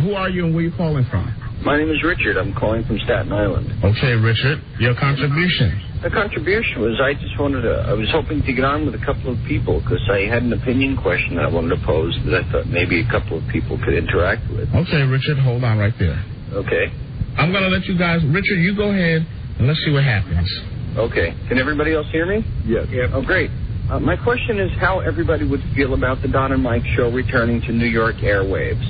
who are you and where are you calling from? My name is Richard. I'm calling from Staten Island. Okay, Richard, your contribution. The contribution was I was hoping to get on with a couple of people because I had an opinion question that I wanted to pose that I thought maybe a couple of people could interact with. Okay, Richard, hold on right there. Okay. I'm going to let you guys... Richard, you go ahead and let's see what happens. Okay. Can everybody else hear me? Yes. Yeah. Oh, great. My question is how everybody would feel about the Don and Mike show returning to New York airwaves.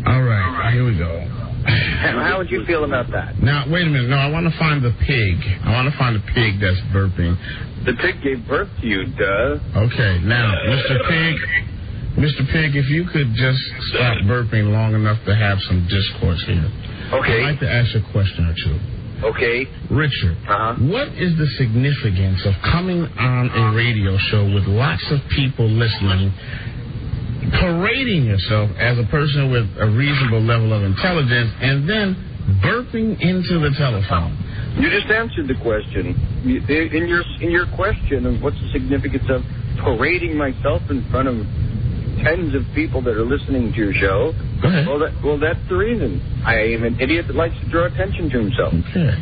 All right, here we go. How would you feel about that? Now, wait a minute. No, I want to find the pig. I want to find the pig that's burping. The pig gave birth to you, duh. Okay, now, Mr. Pig, if you could just stop burping long enough to have some discourse here. Okay. I'd like to ask you a question or two. Okay. Richard, what is the significance of coming on a radio show with lots of people listening, parading yourself as a person with a reasonable level of intelligence, and then burping into the telephone? You just answered the question. In your question of what's the significance of parading myself in front of tens of people that are listening to your show. Go ahead. Well, that's the reason. I am an idiot that likes to draw attention to himself. Okay.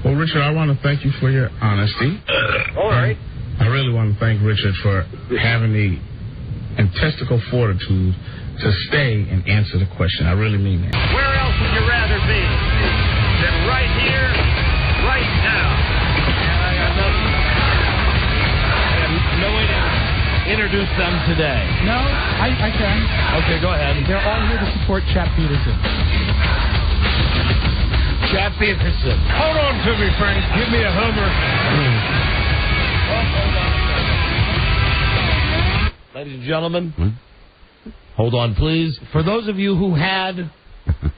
Well, Richard, I want to thank you for your honesty. All right. I really want to thank Richard for having the intestinal fortitude to stay and answer the question. I really mean that. Where else would you rather be than right here, right now? And I got no way to introduce them today. No, I can. Okay, go ahead. They're all here to support Chap Peterson. Chap Peterson. Hold on to me, Frank. Give me a Hummer. Ladies and gentlemen, hold on, please. For those of you who had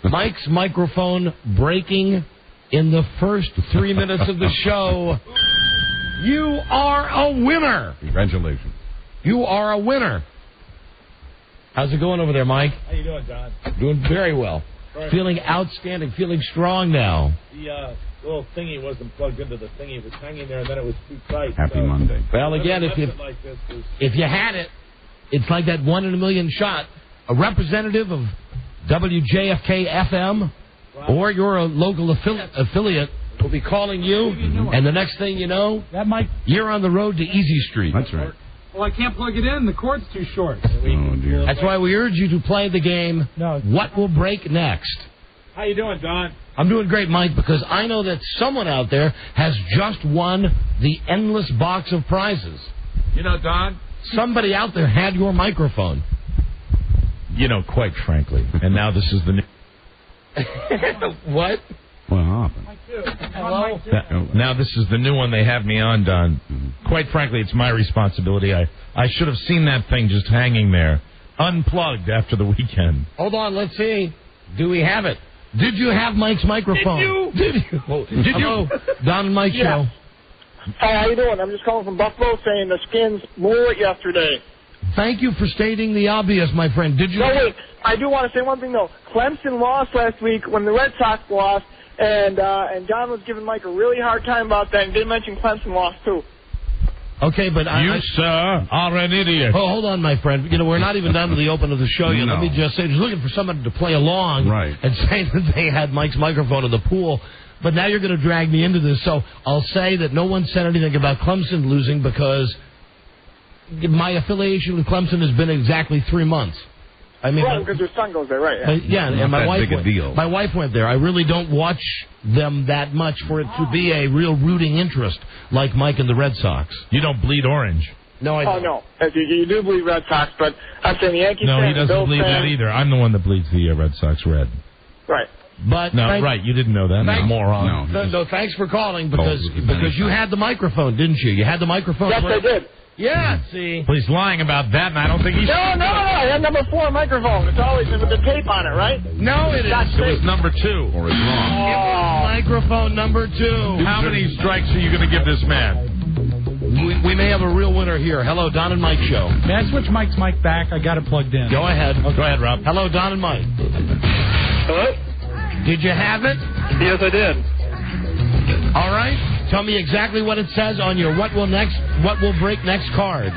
Mike's microphone breaking in the first 3 minutes of the show, you are a winner. Congratulations. You are a winner. How's it going over there, Mike? How you doing, Don? Doing very well. Right. Feeling outstanding, feeling strong now. The little thingy wasn't plugged into the thingy. It was hanging there, and then it was too tight. Happy Monday. Well, again, if you had it, it's like that 1 in a million shot. A representative of WJFK FM or your local affiliate will be calling you, and the next thing you know, you're on the road to Easy Street. That's right. Well, I can't plug it in. The cord's too short. Oh, dear. That's why we urge you to play the game, What Will Break Next? How you doing, Don? I'm doing great, Mike, because I know that someone out there has just won the endless box of prizes. You know, Don? Somebody out there had your microphone. You know, quite frankly. And now this is the new... What? What happened? Hello? Now this is the new one they have me on, Don. Quite frankly, it's my responsibility. I should have seen that thing just hanging there, unplugged after the weekend. Hold on, let's see. Do we have it? Did you have Mike's microphone? Did you? Hello, Don and Mike Show. Hi, how you doing? I'm just calling from Buffalo saying the Skins blew it yesterday. Thank you for stating the obvious, my friend. Did you? No, wait. I do want to say one thing, though. Clemson lost last week when the Red Sox lost, and Don was giving Mike a really hard time about that and didn't mention Clemson lost, too. Okay, but You, sir, are an idiot. Oh, hold on, my friend. You know, we're not even done to the open of the show yet. No. Let me just say, just looking for somebody to play along and say that they had Mike's microphone in the pool. But now you're going to drag me into this. So I'll say that no one said anything about Clemson losing because my affiliation with Clemson has been exactly 3 months. I mean, because your son goes there, right? And my wife went. Deal. My wife went there. I really don't watch them that much for it to be a real rooting interest like Mike and the Red Sox. You don't bleed orange. No, I don't. Oh, no. You do believe Red Sox, but I'm saying the Yankees No, fan, he doesn't Bills believe fan, that either. I'm the one that bleeds the Red Sox red. Right. But No, right. You didn't know that. Thank- Moron. No, thanks for calling because you had the microphone, didn't you? You had the microphone. Yes, I did. Yeah, see. Well, he's lying about that, and I don't think he's... No. I had number 4 microphone. It's always with the tape on it, right? No, it is. It was number 2. Or it's wrong. It was microphone number 2. How many strikes are you going to give this man? We may have a real winner here. Hello, Don and Mike Show. May I switch Mike's mic back? I got it plugged in. Go ahead. Go ahead, Rob. Hello, Don and Mike. Hello? Did you have it? Yes, I did. All right. Tell me exactly what it says on your What Will Break Next card.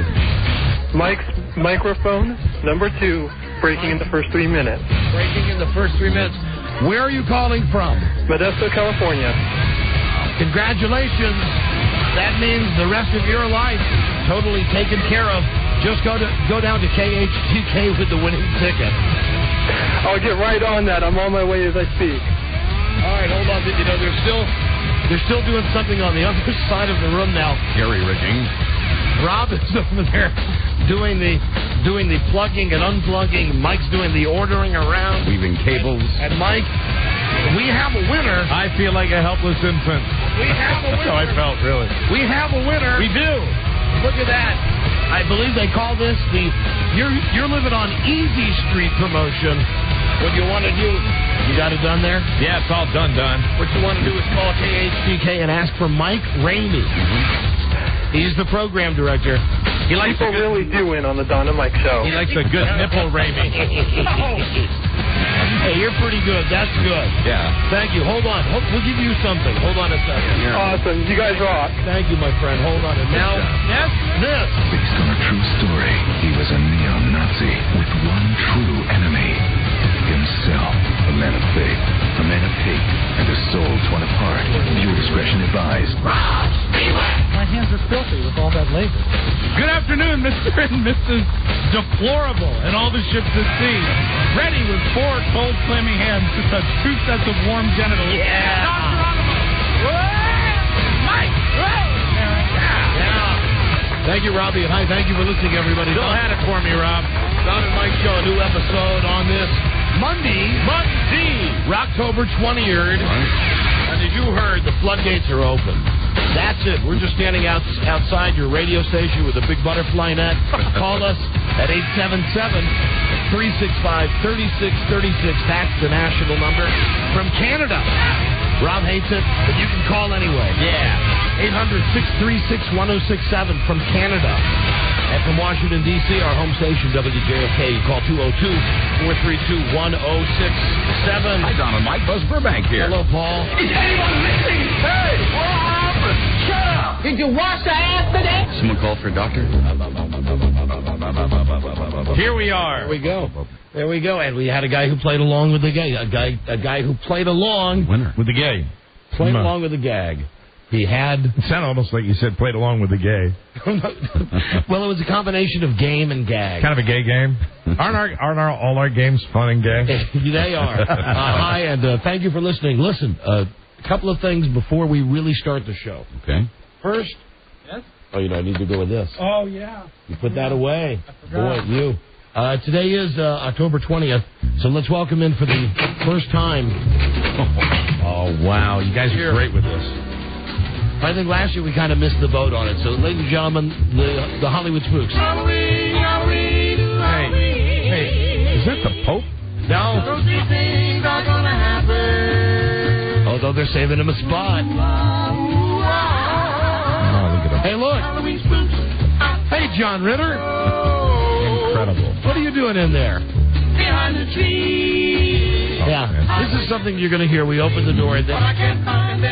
Mike's microphone, number 2, breaking in the first 3 minutes. Breaking in the first 3 minutes. Where are you calling from? Modesto, California. Congratulations. That means the rest of your life totally taken care of. Just go down to KHTK with the winning ticket. I'll get right on that. I'm on my way as I speak. All right, hold on. You know, they're still doing something on the other side of the room now. Jerry rigging. Rob is over there doing the plugging and unplugging. Mike's doing the ordering around. Weaving cables. And Mike, we have a winner. I feel like a helpless infant. We have a winner. That's how I felt, really. We have a winner. We do. Look at that. I believe they call this the you're living on Easy Street promotion. What you want to do, you got it done there? Yeah, it's all done. What you want to do is call KHTK and ask for Mike Ramey. He's the program director. He likes People really do win on the Don and Mike show. He likes a good nipple, Ramey. Hey, you're pretty good. That's good. Yeah. Thank you. Hold on. We'll give you something. Hold on a second. Awesome. You guys rock. Thank you, my friend. Hold on. And now, this. Based on a true story, he was a neo-Nazi with one true enemy. Himself. A man of faith, a man of hate, and a soul torn apart. Viewer discretion advised. My hands are filthy with all that labor. Good afternoon, Mr. and Mrs. Deplorable and all the ships at sea. Ready with 4 cold, clammy hands to touch 2 sets of warm genitals. Yeah. Mike! Yeah. Thank you, Robbie, and hi, thank you for listening, everybody. Still had it for me, Rob. Don and Mike Show, a new episode on this Monday, Rocktober 20th. And as you heard, the floodgates are open. That's it. We're just standing outside your radio station with a big butterfly net. Call us at 877-365-3636. That's the national number. From Canada. Rob hates it, but you can call anyway. Yeah. 800-636-1067 from Canada. And from Washington, D.C., our home station, WJFK, you call 202-432-1067. Hi, Don and Mike. Buzz Burbank here. Hello, Paul. Is anyone listening? Hey, what happened? Shut up! Did you wash the ass today? Someone called for a doctor? Here we are. There we go. And we had a guy who played along with the gag. A guy who played along. Winner. With the gay. Played along with the gag. He had... It sounded almost like you said played along with the gay. Well, it was a combination of game and gag. Kind of a gay game. Aren't all our games fun and gay? They are. Hi, and thank you for listening. Listen, a couple of things before we really start the show. Okay. First... Yes? Oh, I need to go with this. Oh, yeah. You put that away. I forgot. Boy, you. Today is October 20th, so let's welcome in for the first time. Oh, wow. You guys are great with this. I think last year we kind of missed the boat on it. So, ladies and gentlemen, the Hollywood Spooks. Hey, is that the Pope? No. These things are gonna happen. Although they're saving him a spot. Oh, look at him. Hey, look. Hey, John Ritter. Incredible. What are you doing in there? Behind the trees. Yeah, this is something you're going to hear. We open the door, and then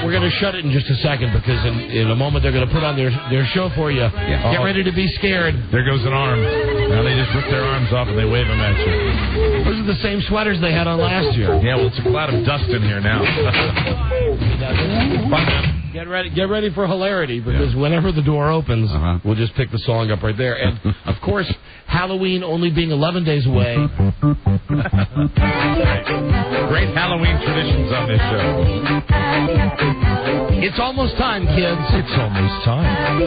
we're going to shut it in just a second because in a moment they're going to put on their show for you. Yeah. Get ready to be scared. There goes an arm. Now they just rip their arms off and they wave them at you. Those are the same sweaters they had on last year. Yeah, well, it's a cloud of dust in here now. Get ready for hilarity because whenever the door opens, we'll just pick the song up right there. And, of course, Halloween only being 11 days away. Great Halloween traditions on this show. It's almost time, kids. It's almost time.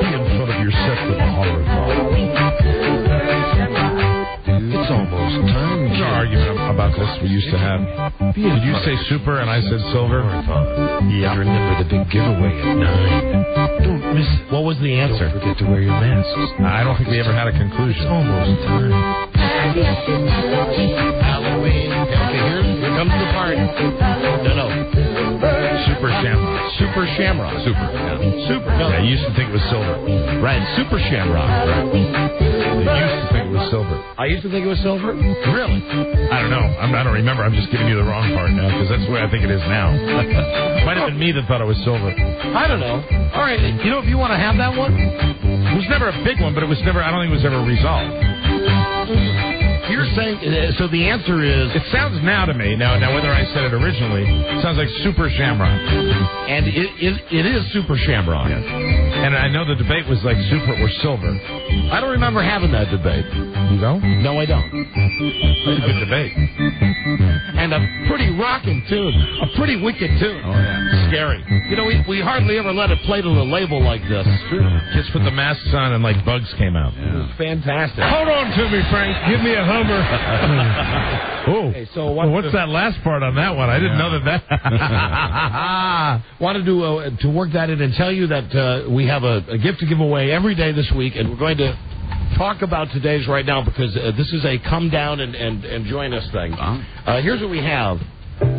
Be in front of your set with a horror thought. It's almost time. There's an argument about this we used to have. Did you say super and I said silver? Yeah. Remember the big giveaway at 9. Don't miss it. What was the answer? Don't forget to wear your masks. I don't think we ever had a conclusion. It's almost time. Halloween. Okay, here comes the part. No. Super Shamrock. Super Shamrock. Super. Yeah. Super. No. Yeah, you used to think it was silver. Right, Super Shamrock. Right. You used to think it was silver. I used to think it was silver? Really? I don't know. I don't remember. I'm just giving you the wrong part now because that's the way I think it is now. Might have been me that thought it was silver. I don't know. All right, if you want to have that one, It was never a big one, but it was never. I don't think it was ever resolved. You're saying so? The answer is it sounds now to me. Now whether I said it originally, it sounds like Super Shamrock, and it is Super Shamrock. Yes. And I know the debate was like Super or Silver. I don't remember having that debate. You don't? No, I don't. It's a good debate. And a pretty rocking tune, a pretty wicked tune. Oh yeah, scary. You know, we hardly ever let it play to the label like this. Kids put the masks on and like bugs came out. Yeah. It was fantastic. Hold on to me, Frank. Give me a Hummer. Oh, hey, so what's that last part on that one? I didn't know that. Wanted to work that in and tell you that we have a gift to give away every day this week, and we're going to talk about today's right now because this is a come down and join us thing. Here's what we have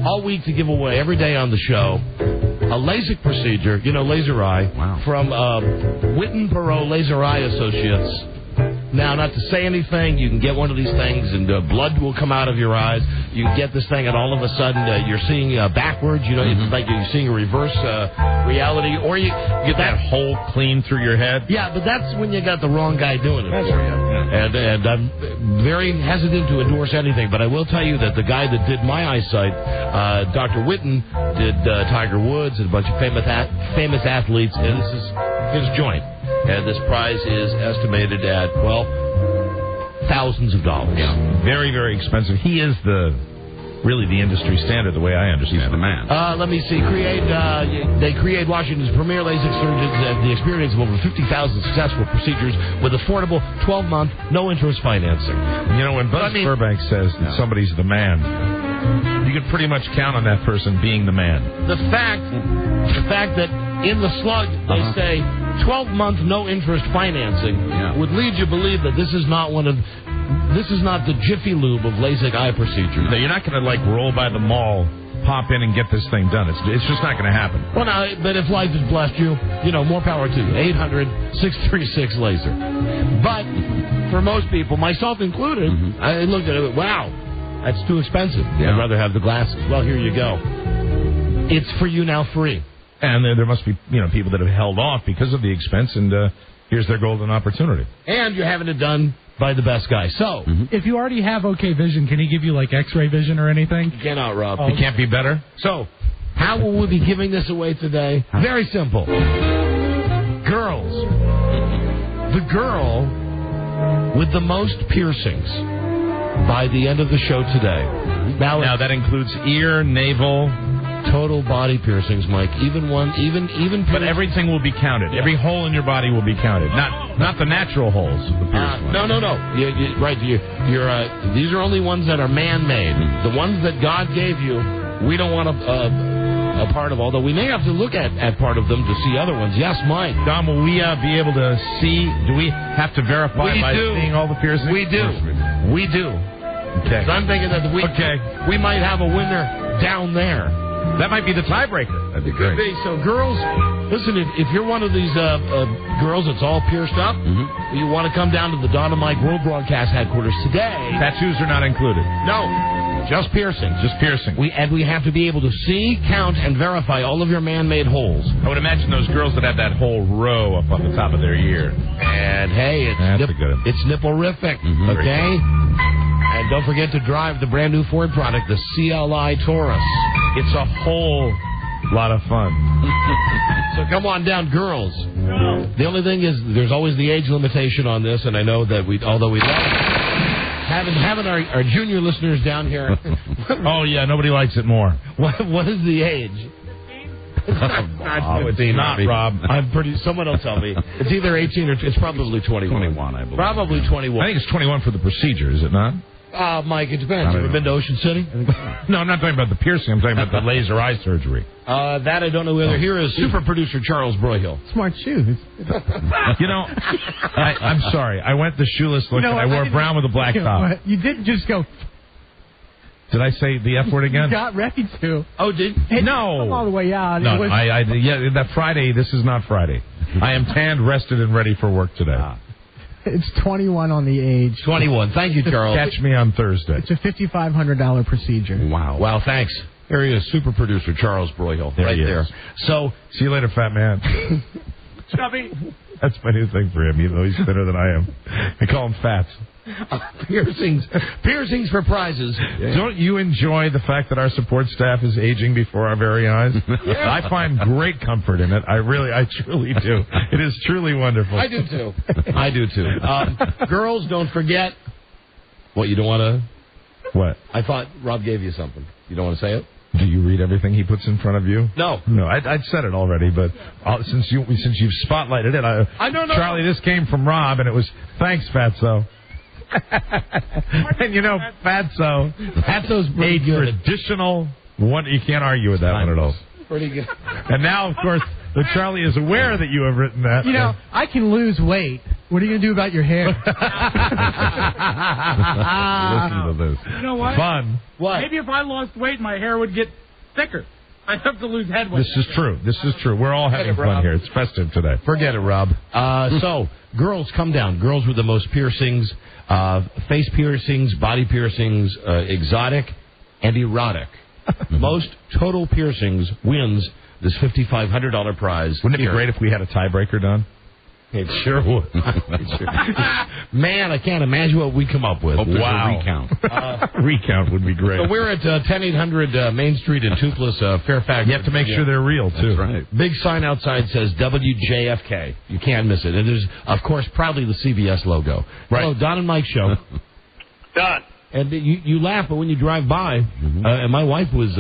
all week to give away every day on the show. A LASIK procedure, laser eye, from Witten Perot Laser Eye Associates. Now, not to say anything, you can get one of these things and blood will come out of your eyes. You can get this thing and all of a sudden you're seeing backwards. It's like you're seeing a reverse reality. Or you get that hole clean through your head. Yeah, but that's when you got the wrong guy doing it for you. And I'm very hesitant to endorse anything, but I will tell you that the guy that did my eyesight, Dr. Witten, did Tiger Woods and a bunch of famous athletes, and this is his joint. And this prize is estimated at, thousands of dollars. Yeah. Very, very expensive. He is really the industry standard, the way I understand it. He's the man. Let me see. They create Washington's premier LASIK surgeons and the experience of over 50,000 successful procedures with affordable 12-month, no-interest financing. When Buzz Burbank says that somebody's the man, you can pretty much count on that person being the man. The fact that in the slug they say 12-month no-interest financing would lead you to believe that this is not the Jiffy Lube of LASIK eye procedures. No, you're not going to roll by the mall, pop in and get this thing done. It's just not going to happen. Well, now, but if life has blessed you, more power to you. 800-636-LASER. But for most people, myself included, I looked at it, wow, that's too expensive. I'd rather have the glasses. Well, here you go. It's for you now free. And there must be, people that have held off because of the expense, and here's their golden opportunity. And you're having it done by the best guy. So, if you already have okay vision, can he give you X-ray vision or anything? You cannot, Rob. It can't be better. So, how will we be giving this away today? Very simple. Girls. The girl with the most piercings by the end of the show today. Now that includes ear, navel. Total body piercings, Mike. Even But everything will be counted. Every hole in your body will be counted. Not the natural holes. No. Right. These are only ones that are man-made. The ones that God gave you, we don't want a part of. Although we may have to look at part of them to see other ones. Yes, Mike. Don, will we be able to see? Do we have to verify by seeing all the piercings? We do. Okay. So I'm thinking that we might have a winner down there. That might be the tiebreaker. That'd be great. So, girls, listen, if you're one of these girls that's all pierced up, you want to come down to the Don and Mike World Broadcast headquarters today. Tattoos are not included. No, just piercings. Just piercing. We have to be able to see, count, and verify all of your man-made holes. I would imagine those girls that have that whole row up on the top of their ear. And, hey, it's nipperific, okay? And don't forget to drive the brand new Ford product, the CLI Taurus. It's a whole lot of fun. So come on down, girls. The only thing is there's always the age limitation on this, and I know that although we love having our junior listeners down here. Oh, yeah, nobody likes it more. What is the age? It's not, Rob. Someone will tell me. It's either 18 or it's probably 21. 21, I believe. Probably 21. I think it's 21 for the procedure, is it not? Mike, it depends. Have you been to Ocean City? No, I'm not talking about the piercing. I'm talking about the laser eye surgery. That I don't know whether. Here is super producer Charles Broyhill. Smart shoes. I'm sorry. I went the shoeless look, and I wore brown with a black top. You didn't just go... Did I say the F word again? You got ready to. Oh, did? No. Come all the way out. No, that Friday, this is not Friday. I am tanned, rested, and ready for work today. It's 21 on the age. 21. Thank you, Charles. Catch me on Thursday. It's a $5,500 procedure. Wow, thanks. There he is, super producer Charles Broyhill. There. So, see you later, fat man. Chubby. That's my new thing for him, even though he's thinner than I am. I call him Fats. Piercings for prizes. Yeah. Don't you enjoy the fact that our support staff is aging before our very eyes? I find great comfort in it. I truly do. It is truly wonderful. I do too. I do too. Girls, don't forget. What, you don't want to? What? I thought Rob gave you something. You don't want to say it? Do you read everything he puts in front of you? No. I'd said it already, but since you've spotlighted it, I don't know. Charlie, this came from Rob, and it was thanks, Fatso. And Fatso. Fatso's pretty good. Traditional one. You can't argue with that one at all. Pretty good. And now, of course, the Charlie is aware that you have written that. I can lose weight. What are you going to do about your hair? Listen to this. You know what? Fun. What? Maybe if I lost weight, my hair would get thicker. I have to lose head weight. This is true. We're all having fun here. It's festive today. Forget it, Rob. So, girls, come down. Girls with the most piercings, face piercings, body piercings, exotic, and erotic. Most total piercings wins this $5,500 prize. Wouldn't it be great if we had a tiebreaker, Don? It sure would. Man, I can't imagine what we come up with. Wow. Recount. Recount would be great. So we're at 10800 Main Street in Toothless, Fairfax. You have to make sure they're real, too. That's right. Big sign outside says WJFK. You can't miss it. And there's, of course, proudly the CBS logo. Right. Hello, Don and Mike show. Don. And you laugh, but when you drive by, and my wife was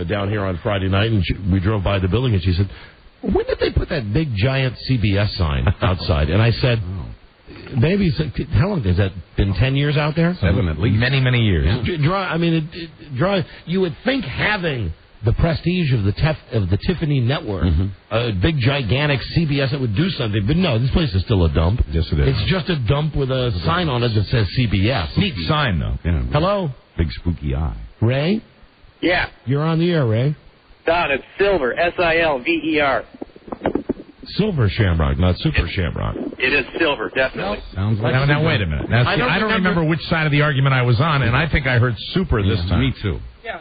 down here on Friday night, and we drove by the building, and she said, when did they put that big, giant CBS sign outside? And I said, maybe, how long has that been, 10 years out there? 7 at least. Many, many years. Yeah. You would think having the prestige of the Tiffany network, a big, gigantic CBS that would do something, but no, this place is still a dump. Yes, it is. It's just a dump with a sign on it that says CBS. Neat sign, though. Yeah. Hello? Big spooky eye. Ray? Yeah. You're on the air, Ray. Don, it's Silver. Silver. Silver Shamrock, not Super Shamrock. It is Silver, definitely. Sounds like Now, wait a minute. Now, see, I don't remember which side of the argument I was on, and I think I heard Super this time. Me too. Yeah.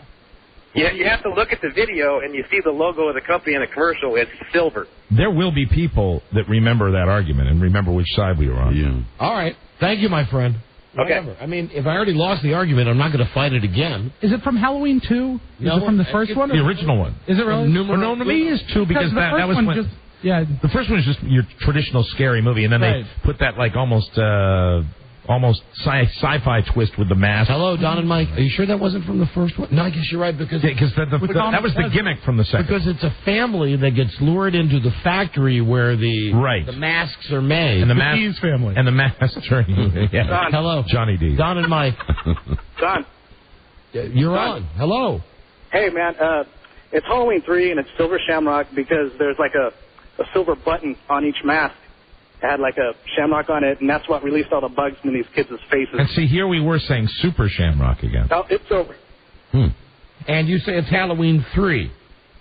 You have to look at the video, and you see the logo of the company in the commercial. It's Silver. There will be people that remember that argument and remember which side we were on. Yeah. All right. Thank you, my friend. Okay. Whatever. I mean, if I already lost the argument, I'm not going to fight it again. Is it from Halloween 2? Is it from the first one? The original one. Is it really? No, me is 2 because that was when... The first one is just your traditional scary movie, and then they put that like almost sci-fi twist with the mask. Hello, Don and Mike. Are you sure that wasn't from the first one? No, I guess you're right because that was the gimmick from the second. Because it's a family that gets lured into the factory where the masks are made. And the D's family. And the masks are Don. Hello, Johnny D. Don and Mike. Don. You're on. Hello. Hey, man, it's Halloween 3, and it's Silver Shamrock because there's like a silver button on each mask. It had like a shamrock on it, and that's what released all the bugs in these kids' faces. And see, here we were saying Super Shamrock again. No, it's Silver. And you say it's Halloween 3.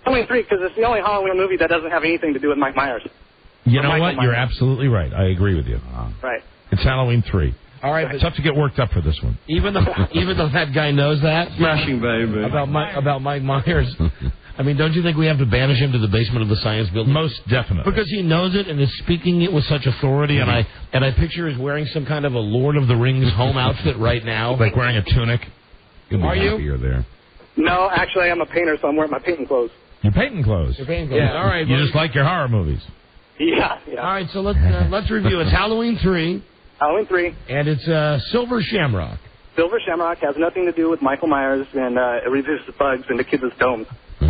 Halloween 3 because it's the only Halloween movie that doesn't have anything to do with Mike Myers. You know what? You're absolutely right. I agree with you. Right. It's Halloween 3. All right, it's tough to get worked up for this one. Even though that guy knows that Smashing baby about Mike Myers. I mean, don't you think we have to banish him to the basement of the science building? Most definitely. Because he knows it and is speaking it with such authority, and I picture he's wearing some kind of a Lord of the Rings home outfit right now. Like wearing a tunic. Are you? You're there. No, actually, I'm a painter, so I'm wearing my painting clothes. You're painting clothes? You're painting clothes. Yeah. All right. You just like your horror movies. Yeah. All right, so let's review. It's Halloween 3. Halloween 3. And it's Silver Shamrock. Silver Shamrock has nothing to do with Michael Myers, and it reduces bugs into kids' domes.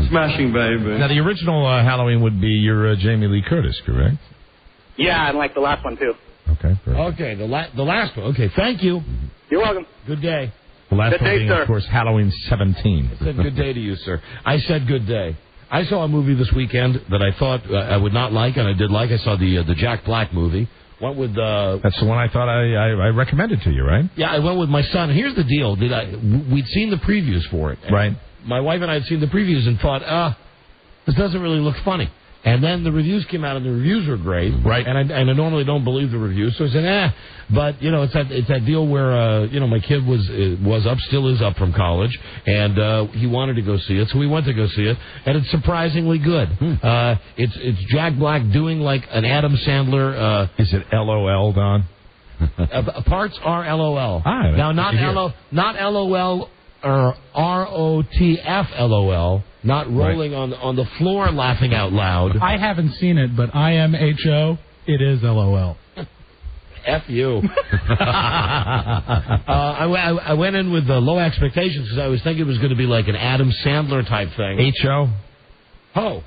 Smashing baby. Now, the original Halloween would be your Jamie Lee Curtis, correct? Yeah, and like the last one, too. Okay. Perfect. Okay, the last one. Okay, thank you. You're welcome. Good day. The last good one day, being, sir. of course, Halloween 17. I said good day to you, sir. I said good day. I saw a movie this weekend that I thought I would not like, and I did like. I saw the Jack Black movie. Went with That's the one I thought I recommended to you, right? Yeah, I went with my son. Here's the deal. We'd seen the previews for it. Right. My wife and I had seen the previews and thought, this doesn't really look funny. And then the reviews came out, and the reviews were great. Right. And I normally don't believe the reviews, so I said, But, it's that deal where, my kid still is up from college, and he wanted to go see it, so we went to go see it, and it's surprisingly good. It's Jack Black doing like an Adam Sandler. Is it LOL, Don? Parts are LOL. Now, not LOL or ROTF LOL. Not rolling on the floor laughing out loud. I haven't seen it, but IMHO, it is LOL. F you. I went in with low expectations because I was thinking it was going to be like an Adam Sandler type thing. H.O.? Oh.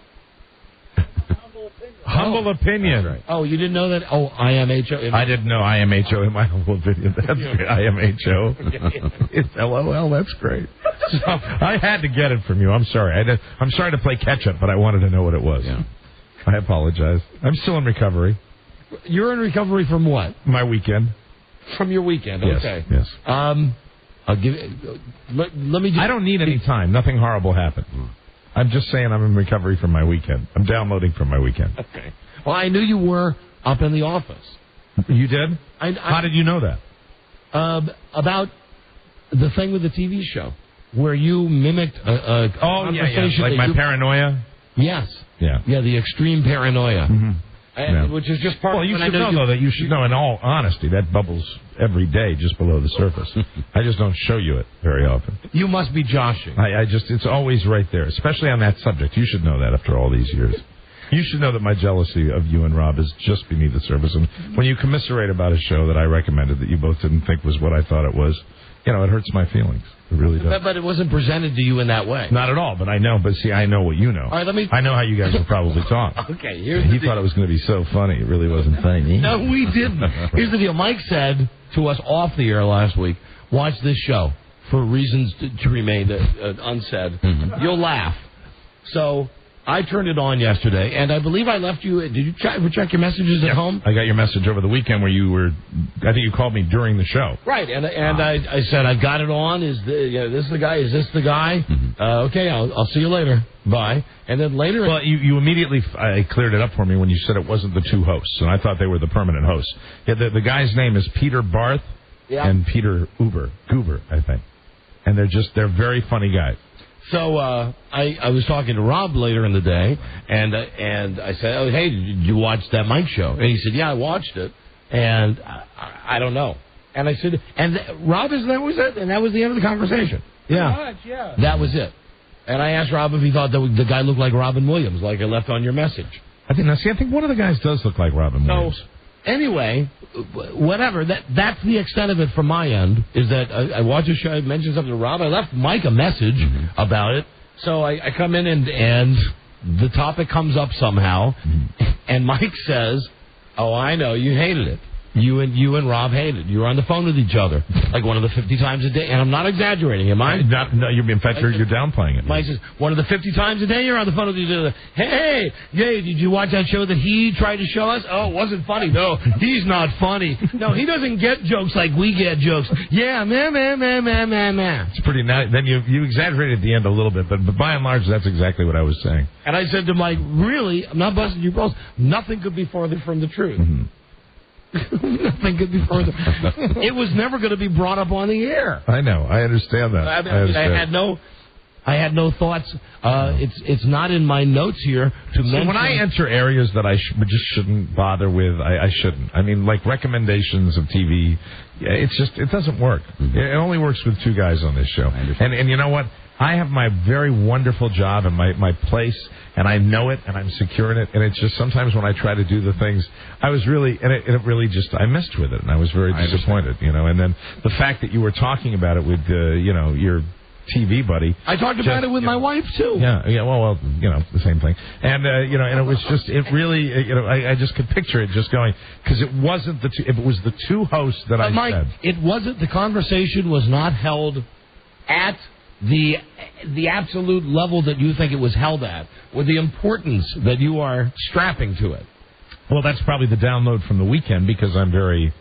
Humble opinion. Right. Oh, you didn't know that? Oh, IMHO. I didn't know IMHO in my humble opinion. That's great. IMHO. It's LOL. That's great. So, I had to get it from you. I'm sorry. I'm sorry to play catch up, but I wanted to know what it was. Yeah. I apologize. I'm still in recovery. You're in recovery from what? My weekend. From your weekend. Yes, okay. Yes. I'll give. Let me. I don't need any time. Nothing horrible happened. I'm just saying I'm in recovery from my weekend. I'm downloading from my weekend. Okay. Well, I knew you were up in the office. You did? How did you know that? About the thing with the TV show where you mimicked a conversation. Like my paranoia? Yes. Yeah. Yeah, the extreme paranoia. Mm-hmm. Which is just part of... Well, you should should know, though, that you should know, in all honesty, that bubbles every day just below the surface. I just don't show you it very often. You must be joshing. It's always right there, especially on that subject. You should know that after all these years. You should know that my jealousy of you and Rob is just beneath the surface. And when you commiserate about a show that I recommended that you both didn't think was what I thought it was, it hurts my feelings. It really does. But it wasn't presented to you in that way. Not at all, but I know. But see, I know what you know. All right, I know how you guys will probably talk. Okay, he thought it was going to be so funny. It really wasn't funny. No, we didn't. Here's the deal. Mike said to us off the air last week, watch this show for reasons to remain unsaid. Mm-hmm. You'll laugh. So I turned it on yesterday, and I believe I left you. Did you check your messages at home? I got your message over the weekend where you were. I think you called me during the show. Right, and I said I've got it on. Is this the guy? Is this the guy? Mm-hmm. Okay, I'll see you later. Bye. And then later. Well, you immediately cleared it up for me when you said it wasn't the two hosts, and I thought they were the permanent hosts. Yeah, the guy's name is Peter Barth and Peter Goober, I think, and they're very funny guys. So I was talking to Rob later in the day, and I said, "Oh, hey, did you watch that Mike show?" And he said, "Yeah, I watched it, and I don't know." And I said, Rob, that was it? And that was the end of the conversation. Yeah. That was it. And I asked Rob if he thought that the guy looked like Robin Williams, like I left on your message. I think one of the guys does look like Robin Williams. Anyway, whatever. That's the extent of it from my end. Is that I watched the show. I mentioned something to Rob. I left Mike a message about it. So I come in and the topic comes up somehow, and Mike says, "Oh, I know you hated it. You and Rob hated it. You were on the phone with each other like one of the 50 times a day." And I'm not exaggerating. Am I? No, you're downplaying it. Mike says, one of the 50 times a day you're on the phone with each other. Hey, did you watch that show that he tried to show us? Oh, it wasn't funny. No, he's not funny. No, he doesn't get jokes like we get jokes. Yeah, man. It's pretty nice. Then you exaggerated at the end a little bit, but by and large, that's exactly what I was saying. And I said to Mike, really, I'm not busting your balls. Nothing could be farther from the truth. Mm-hmm. Nothing could be further. It was never going to be brought up on the air. I know. I understand that. I had no thoughts. It's not in my notes here to mention. When I enter areas that I just shouldn't bother with, I shouldn't. I mean, like recommendations of TV, it doesn't work. Mm-hmm. It only works with two guys on this show. And you know what? I have my very wonderful job and my place, and I know it, and I'm secure in it, and it's just sometimes when I try to do the things, I was really, and it really just, I messed with it, and I was very disappointed, and then the fact that you were talking about it with, your TV buddy. I talked about it with my wife, too. Yeah, well, the same thing. And, and it was just, it really, I just could picture it just going, because it wasn't if it was the two hosts that I Mike, said. It wasn't, the conversation was not held at the absolute level that you think it was held at, with the importance that you are strapping to it. Well, that's probably the download from the weekend, because I'm very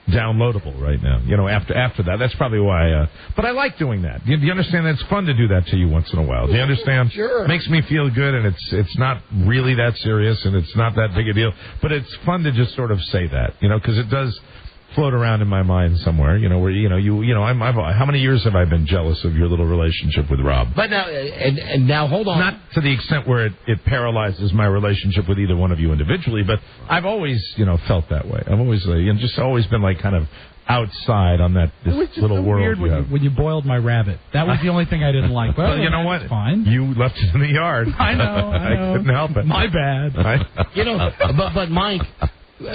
downloadable right now. After that, that's probably why. But I like doing that. Do you understand that it's fun to do that to you once in a while? Do you understand? Sure. It makes me feel good, and it's not really that serious, and it's not that big a deal. But it's fun to just sort of say that, because it does float around in my mind somewhere. Where how many years have I been jealous of your little relationship with Rob? But now, and now hold on. Not to the extent where it paralyzes my relationship with either one of you individually, but I've always, felt that way. I've always, just always been like kind of outside on this little world. Weird when you boiled my rabbit. That was the only thing I didn't like. Well, you know what? Fine. You left it in the yard. I know. I couldn't help it. My bad. But Mike,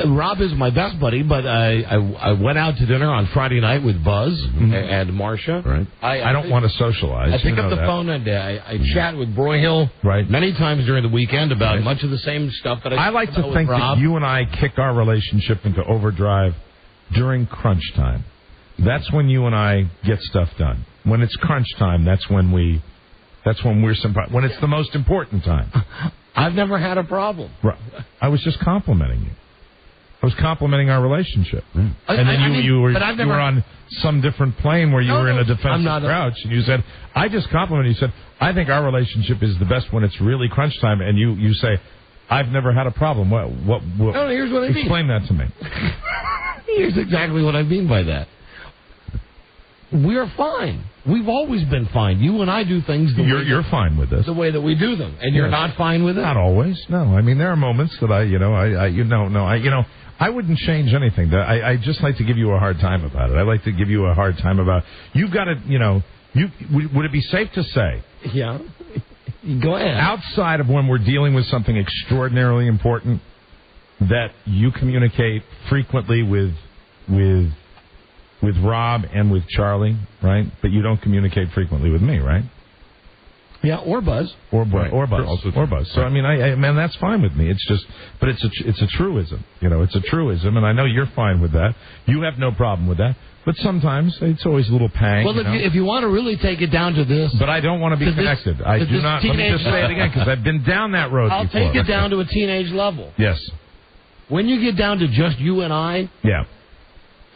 Rob is my best buddy, but I went out to dinner on Friday night with Buzz and Marcia. Right. I don't want to socialize. I pick up the phone and I chat with Broyhill many times during the weekend about much of the same stuff that I like to think that you and I kick our relationship into overdrive during crunch time. That's when you and I get stuff done. When it's crunch time, that's when we're when it's the most important time. I've never had a problem. Right. I was just complimenting you. I was complimenting our relationship. And then you were on some different plane where you were in a defensive crouch, and you said, I just complimented you. You said, I think our relationship is the best when it's really crunch time, and you say, I've never had a problem. What here's what I mean. Explain that to me. Here's exactly what I mean by that. We're fine. We've always been fine. You and I do things you're fine with this. The way that we do them. And you're not fine with it? Not always. No. I mean, there are moments that I wouldn't change anything. I just like to give you a hard time about it. I like to give you a hard time about, you've got to, would it be safe to say? Yeah. Go ahead. Outside of when we're dealing with something extraordinarily important, that you communicate frequently with Rob and with Charlie, right? But you don't communicate frequently with me, right? Yeah, or Buzz. Or Buzz. So, I mean, that's fine with me. It's just, but it's a truism. It's a truism, and I know you're fine with that. You have no problem with that. But sometimes it's always a little pang. Well, if you want to really take it down to this. But I don't want to be connected. I do not. Let me just say it again, because I've been down that road before. I'll take it down to a teenage level. Yes. When you get down to just you and I. Yeah.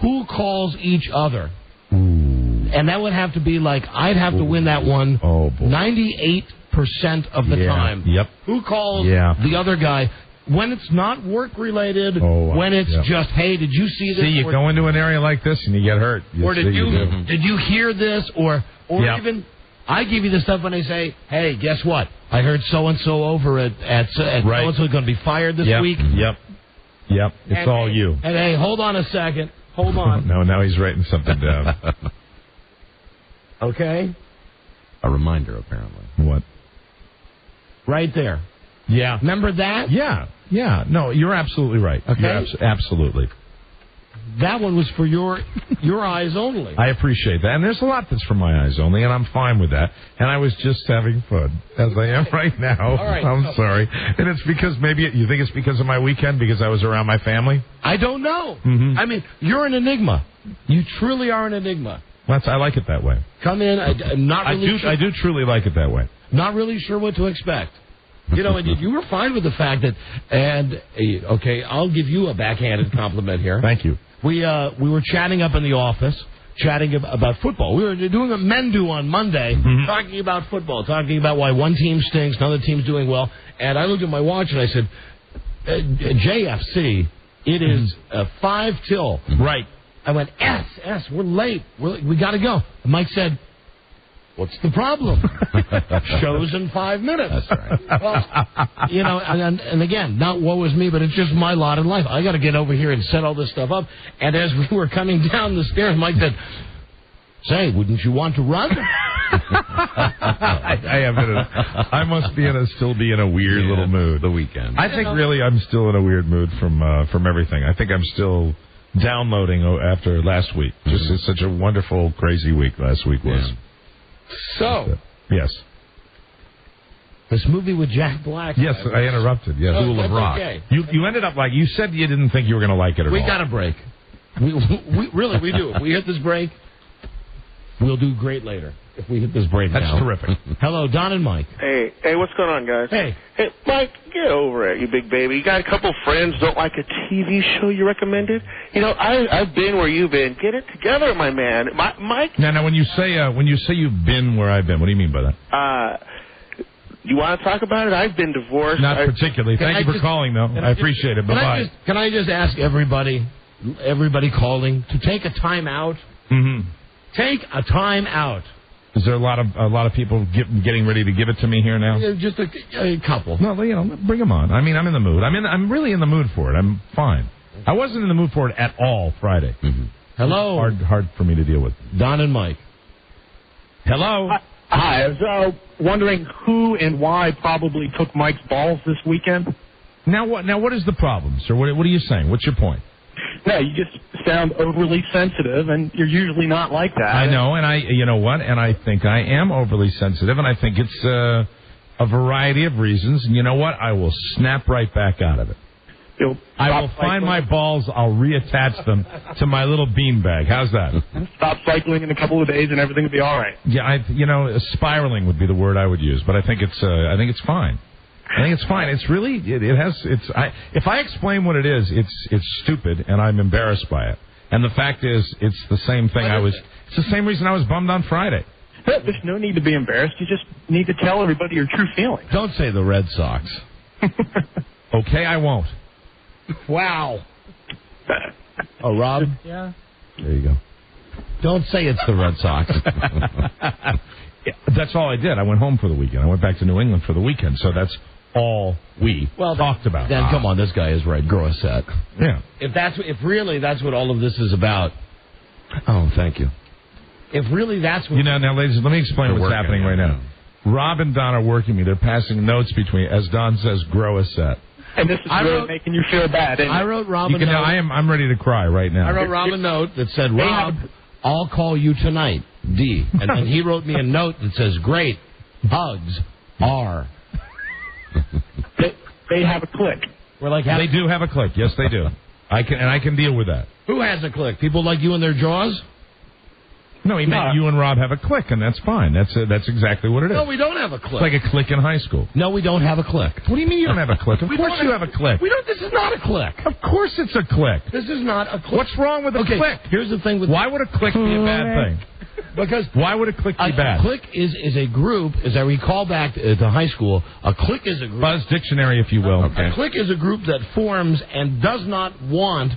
Who calls each other? And that would have to be like, I'd have to win that one 98% of the time. Yep. Who calls the other guy when it's not work-related, when it's just, hey, did you see this? See, you go into an area like this and you get hurt. Did you hear this? Or even, I give you the stuff when they say, hey, guess what? I heard so-and-so over at so-and-so going to be fired this week. Yep. It's all you. And hey, hold on a second. Hold on. No, now he's writing something down. Okay. A reminder, apparently. What? Right there. Yeah. Remember that? Yeah. No, you're absolutely right. Okay. Absolutely. That one was for your eyes only. I appreciate that. And there's a lot that's for my eyes only, and I'm fine with that. And I was just having fun, as I am right now. All right. I'm sorry. And it's because you think it's because of my weekend, because I was around my family? I don't know. Mm-hmm. I mean, you're an enigma. You truly are an enigma. I like it that way. Come in, not really sure. I do truly like it that way. Not really sure what to expect. And you were fine with the fact that, okay, I'll give you a backhanded compliment here. Thank you. We were chatting up in the office, chatting about football. We were doing a men do on Monday, talking about football, talking about why one team stinks, another team's doing well. And I looked at my watch and I said, JFC, it is 5 till. Right. I went, S, we're late. We got to go. And Mike said, what's the problem? Show's in 5 minutes. That's right. Well, and again, not woe is me, but it's just my lot in life. I got to get over here and set all this stuff up. And as we were coming down the stairs, Mike said, say, wouldn't you want to run? I must still be in a weird little mood. The weekend. I think really I'm still in a weird mood from everything. I think I'm still downloading after last week. Just it's such a wonderful, crazy week last week was. Yeah. So. Yes. This movie with Jack Black. Yes, I interrupted. Yes. School of Rock. Okay. You ended up you said you didn't think you were going to like it at all. We got a break. We do. We hit this break. We'll do great later if we hit this break now. That's terrific. Hello, Don and Mike. Hey, what's going on, guys? Hey, Mike, get over it, you big baby. You got a couple friends don't like a TV show you recommended? You know, I've been where you've been. Get it together, my man. Mike. Now, when you say you've been where I've been, what do you mean by that? You want to talk about it? I've been divorced. Not particularly. Thank you for calling, though. I appreciate it. Bye-bye. Can I just ask everybody calling, to take a time out? Mm-hmm. Take a time out. Is there a lot of people getting ready to give it to me here now? Just a couple. No, bring them on. I mean, I'm in the mood. I'm really in the mood for it. I'm fine. I wasn't in the mood for it at all Friday. Mm-hmm. Hello. Hard for me to deal with. Don and Mike. Hello. Hi. I was wondering who and why probably took Mike's balls this weekend. Now what is the problem, sir? What are you saying? What's your point? No, you just sound overly sensitive, and you're usually not like that. I know, and you know what? And I think I am overly sensitive, and I think it's a variety of reasons. And you know what? I will snap right back out of it. I will find my balls. I'll reattach them to my little beanbag. How's that? Stop cycling in a couple of days, and everything will be all right. Yeah, spiraling would be the word I would use, but I think it's fine. I think it's fine. It's really if I explain what it is, it's stupid, and I'm embarrassed by it. And the fact is, it's the same thing. It's the same reason I was bummed on Friday. There's no need to be embarrassed. You just need to tell everybody your true feelings. Don't say the Red Sox. Okay, I won't. Wow. Oh, Rob? Yeah. There you go. Don't say it's the Red Sox. That's all I did. I went home for the weekend. I went back to New England for the weekend, so that's all we talked about. Then come on, this guy is right. Grow a set. Yeah. If really that's what all of this is about. Oh, thank you. If really that's what... Now, ladies, let me explain what's happening right now. Rob and Don are working me. They're passing notes between, as Don says, grow a set. And this is really making you feel bad. I wrote Rob a note. I'm ready to cry right now. I wrote Rob a note that said, Rob, I'll call you tonight, D. And then he wrote me a note that says, great, hugs, R. They have a click. We're like, they do have a click. Yes, they do. I can deal with that. Who has a click? People like you and their jaws? No, he meant you and Rob have a click, and that's fine. That's exactly what it is. No, we don't have a click. It's like a click in high school. No, we don't have a click. What do you mean you don't have a click? Of course you have a click. This is not a click. Of course it's a click. This is not a click. What's wrong with a click? Here's the thing with... Why would a click be a bad thing? Because why would a click be bad? A click is a group, as I recall back to high school, a click is a group... Buzz Dictionary, if you will. Okay. A click is a group that forms and does not want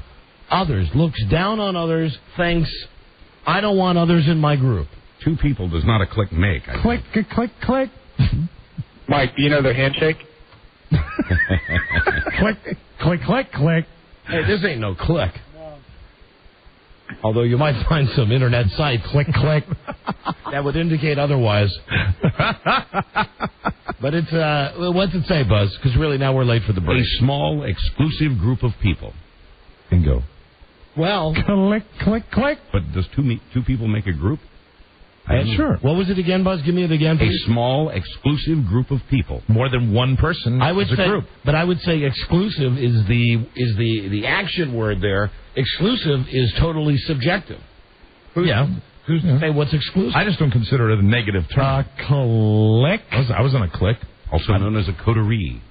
others, looks down on others, thinks, I don't want others in my group. Two people does not a click make. Click, click, click. Mike, do you know their handshake? Click, click, click, click. Hey, this ain't no click. No. Although you might find some internet site, click, click, that would indicate otherwise. But it's, what's it say, Buzz? Because really now we're late for the break. A small, exclusive group of people. Bingo. Well. Click, click, click. But does two people make a group? Sure. What was it again, Buzz? Give me it again, please. A small, exclusive group of people. More than one person. I would say, group. But I would say exclusive is the action word there. Exclusive is totally subjective. Who's to say what's exclusive? I just don't consider it a negative term. Click. I was on a click. Also known as a coterie.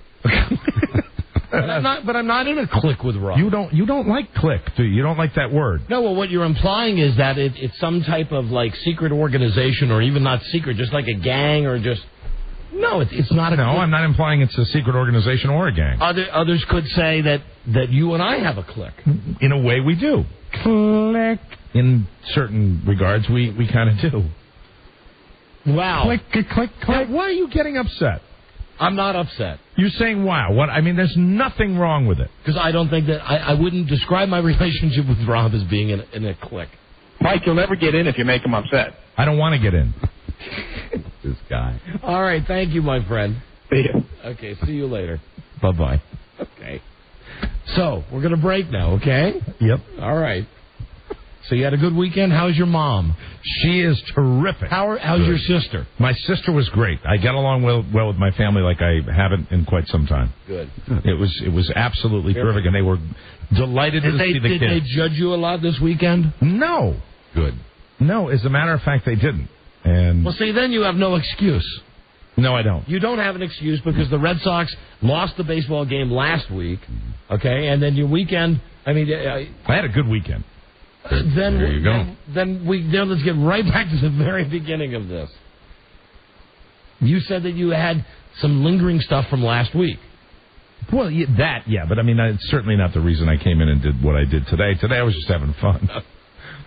But I'm not in a clique with Rob. You don't like clique, do you? You don't like that word. No, well, what you're implying is that it's some type of like secret organization, or even not secret, just like a gang, or just... No, it's not a... No, I'm not implying it's a secret organization or a gang. Others could say that you and I have a clique. In a way, we do. Click. In certain regards, we kind of do. Wow. Click, click, click. Now, why are you getting upset? I'm not upset. You're saying, wow. What? I mean, there's nothing wrong with it. Because I don't think that... I wouldn't describe my relationship with Rob as being in a clique. Mike, you'll never get in if you make him upset. I don't want to get in. This guy. All right, thank you, my friend. See you. Okay, see you later. Bye-bye. Okay. So, we're going to break now, okay? Yep. All right. So you had a good weekend? How's your mom? She is terrific. How's your sister? My sister was great. I get along well with my family like I haven't in quite some time. Good. It was absolutely terrific, and they were delighted to see the kids. Did they judge you a lot this weekend? No. Good. No, as a matter of fact, they didn't. And well, see, then you have no excuse. No, I don't. You don't have an excuse because the Red Sox lost the baseball game last week, okay? And then your weekend, I mean... I had a good weekend. Then there you go. Then let's get right back to the very beginning of this. You said that you had some lingering stuff from last week. Well, yeah, but I mean, it's certainly not the reason I came in and did what I did today. Today I was just having fun.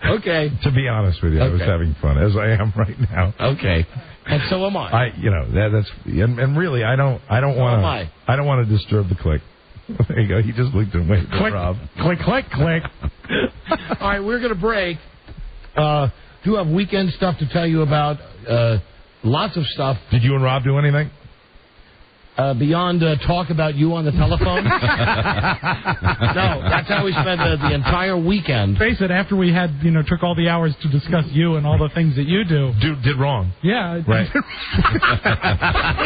Okay. To be honest with you, I was having fun, as I am right now. Okay. And so am I. That's and really, I don't want to disturb the click. There you go. He just looked at me. Click, Rob. Click. All right, we're going to break. Do have weekend stuff to tell you about. Lots of stuff. Did you and Rob do anything? Beyond talk about you on the telephone? No, that's how we spent the entire weekend. Face it, after we had, took all the hours to discuss you and all the things that you did wrong. Yeah. Right.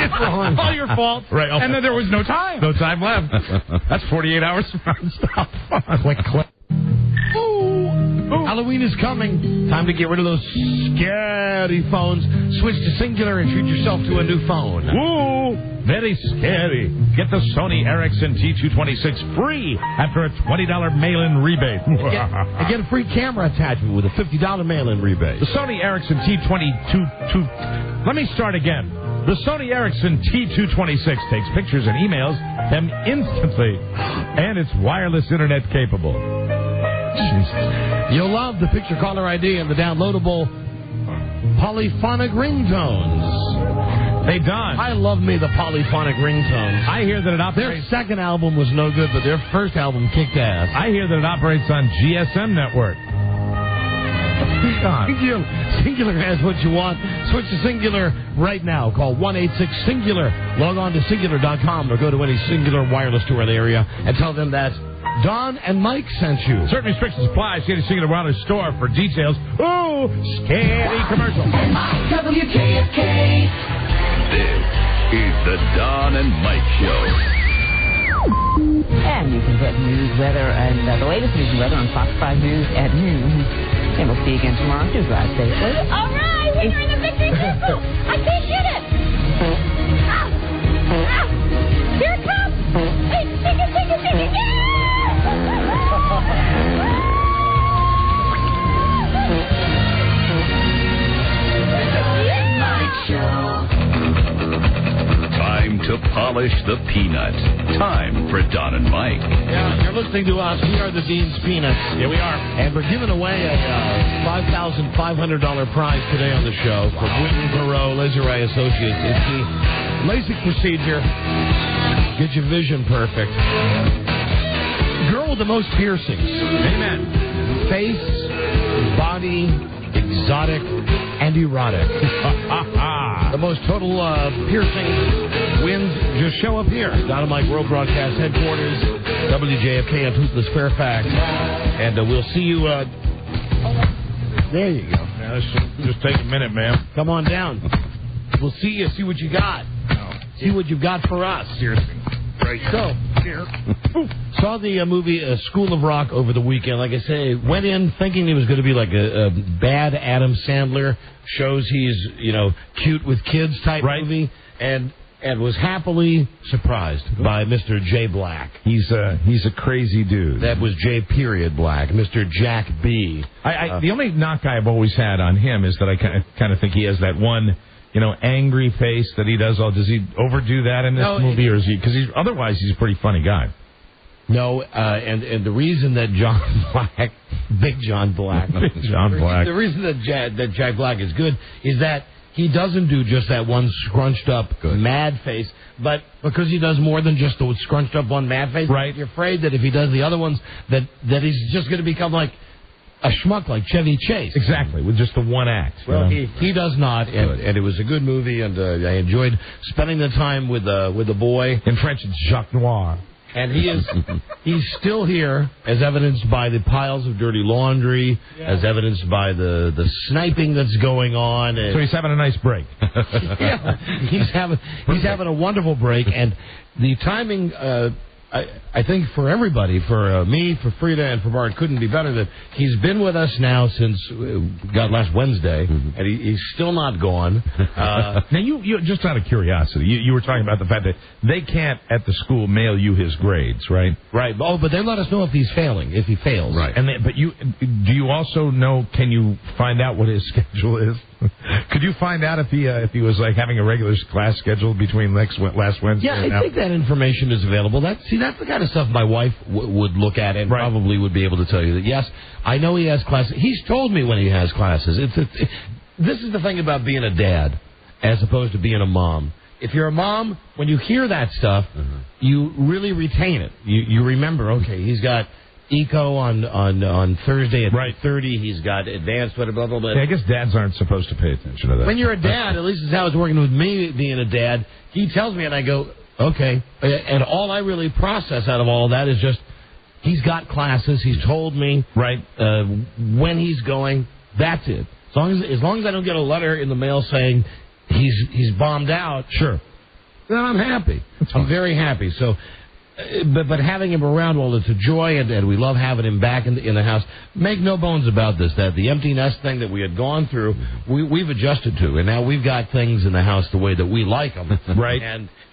It's wrong. All your fault. Right. And then there was no time. No time left. That's 48 hours of nonstop. Click. Halloween is coming. Time to get rid of those scary phones. Switch to Singular and treat yourself to a new phone. Ooh, very scary. Get the Sony Ericsson T226 free after a $20 mail-in rebate. and get a free camera attachment with a $50 mail-in rebate. The Sony Ericsson T22... Let me start again. The Sony Ericsson T226 takes pictures and emails them instantly, and it's wireless internet capable. Jesus. You'll love the picture caller ID and the downloadable polyphonic ringtones. Hey, Don. I love me the polyphonic ringtones. I hear that it operates... Their second album was no good, but their first album kicked ass. I hear that it operates on GSM network. Singular has what you want. Switch to Singular right now. Call 1-866-SINGULAR. Log on to Singular.com or go to any Singular wireless store in the area and tell them that Don and Mike sent you. Certain restrictions apply. See the Singular wireless store for details. Ooh, scary commercial. WKFK. This is the Don and Mike Show. And you can get news, weather, and the latest news and weather on Fox 5 News at noon. And we'll see you again tomorrow. Do drive safely. All right, we're doing a victory whistle. I can't get it. Here it comes. Hey, sing it. Yeah! Mike Show. Time to polish the peanuts. Time for Don and Mike. Yeah, you're listening to us. We are the Dean's Peanuts. Here we are. And we're giving away a $5,500 prize today on the show from Witten Perot Laser Eye Associates. It's the LASIK procedure. Get your vision perfect. Girl with the most piercings. Amen. Face, body, exotic, and erotic. The most total piercing wins just show up here. Don and Mike World Broadcast Headquarters, WJFK on Toothless Fairfax. And we'll see you... there you go. Yeah, just take a minute, ma'am. Come on down. We'll see you. See what you got. See what you've got for us. Seriously. Right. So, saw the movie School of Rock over the weekend. Like I say, went in thinking it was going to be like a bad Adam Sandler shows he's, cute with kids type movie, and was happily surprised by Mr. J. Black. He's a crazy dude. That was J. Black, Mr. Jack B. The only knock I've always had on him is that I kind of think he has that one, angry face that he does. Does he overdo that in this movie, or is he? Because otherwise he's a pretty funny guy. No, and the reason that John Black, Big John Black, the reason that Jack Black is good is that he doesn't do just that one scrunched up mad face, but because he does more than just the scrunched up one mad face. Right. You're afraid that if he does the other ones, that he's just going to become like a schmuck like Chevy Chase. Exactly, with just the one act. Well, he does not, and it was a good movie, and I enjoyed spending the time with the boy. In French, it's Jacques Noir. And he's still here, as evidenced by the piles of dirty laundry, as evidenced by the sniping that's going on. So he's having a nice break. Yeah, he's having a wonderful break, and the timing I think for everybody, for me, for Frida, and for Bart, couldn't be better that he's been with us now since last Wednesday, and he's still not gone. Now, you just out of curiosity, you were talking about the fact that they can't at the school mail you his grades, right? Right. Oh, but they let us know if he's failing, if he fails. Right. But do you also know? Can you find out what his schedule is? Could you find out if he was like having a regular class schedule between last Wednesday? Yeah, and I think that information is available. That's the kind of stuff my wife would look at and probably would be able to tell you that. Yes, I know he has classes. He's told me when he has classes. This is the thing about being a dad as opposed to being a mom. If you're a mom, when you hear that stuff, you really retain it. You remember, okay, he's got Eco on Thursday at 3:30. He's got advanced, blah, blah, blah, blah. Yeah, I guess dads aren't supposed to pay attention to that. When you're a dad, at least it's how it's working with me being a dad, he tells me and I go, okay. And all I really process out of all that is just, he's got classes. He's told me when he's going. That's it. As long as I don't get a letter in the mail saying he's bombed out, sure, then I'm happy. I'm very happy. So, but having him around, well, it's a joy, and we love having him back in the house. Make no bones about this, that the empty nest thing that we had gone through, we've adjusted to, and now we've got things in the house the way that we like them. Right.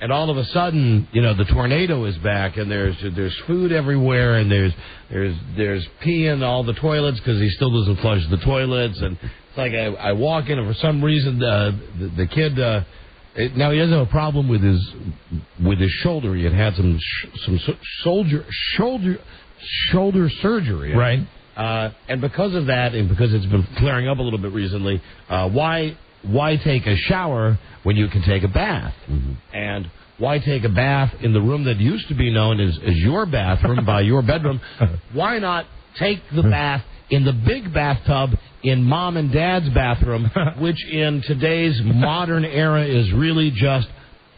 And all of a sudden, the tornado is back, and there's food everywhere, and there's pee in all the toilets because he still doesn't flush the toilets, and it's like I walk in, and for some reason the kid. Now he doesn't have a problem with his shoulder. He had some shoulder surgery. Right. And because of that, and because it's been flaring up a little bit recently, why take a shower when you can take a bath? And why take a bath in the room that used to be known as your bathroom by your bedroom? Why not take the bath in the big bathtub in Mom and Dad's bathroom, which in today's modern era is really just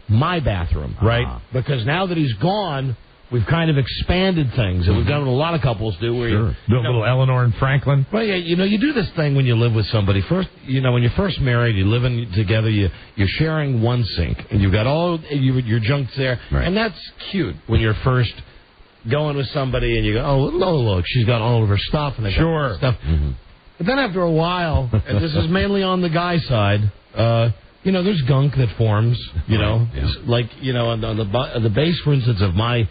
my bathroom, right? Because now that he's gone, we've kind of expanded things, and we've done what a lot of couples do. Where do a little Eleanor and Franklin. Well, yeah, you do this thing when you live with somebody. First, when you're first married, you're living together, you're sharing one sink, and you've got all your junk there, and that's cute when you're first going with somebody, and you go, oh, look, she's got all of her stuff, and I got stuff. But then after a while, and this is mainly on the guy side, there's gunk that forms, like, on the base, for instance, of my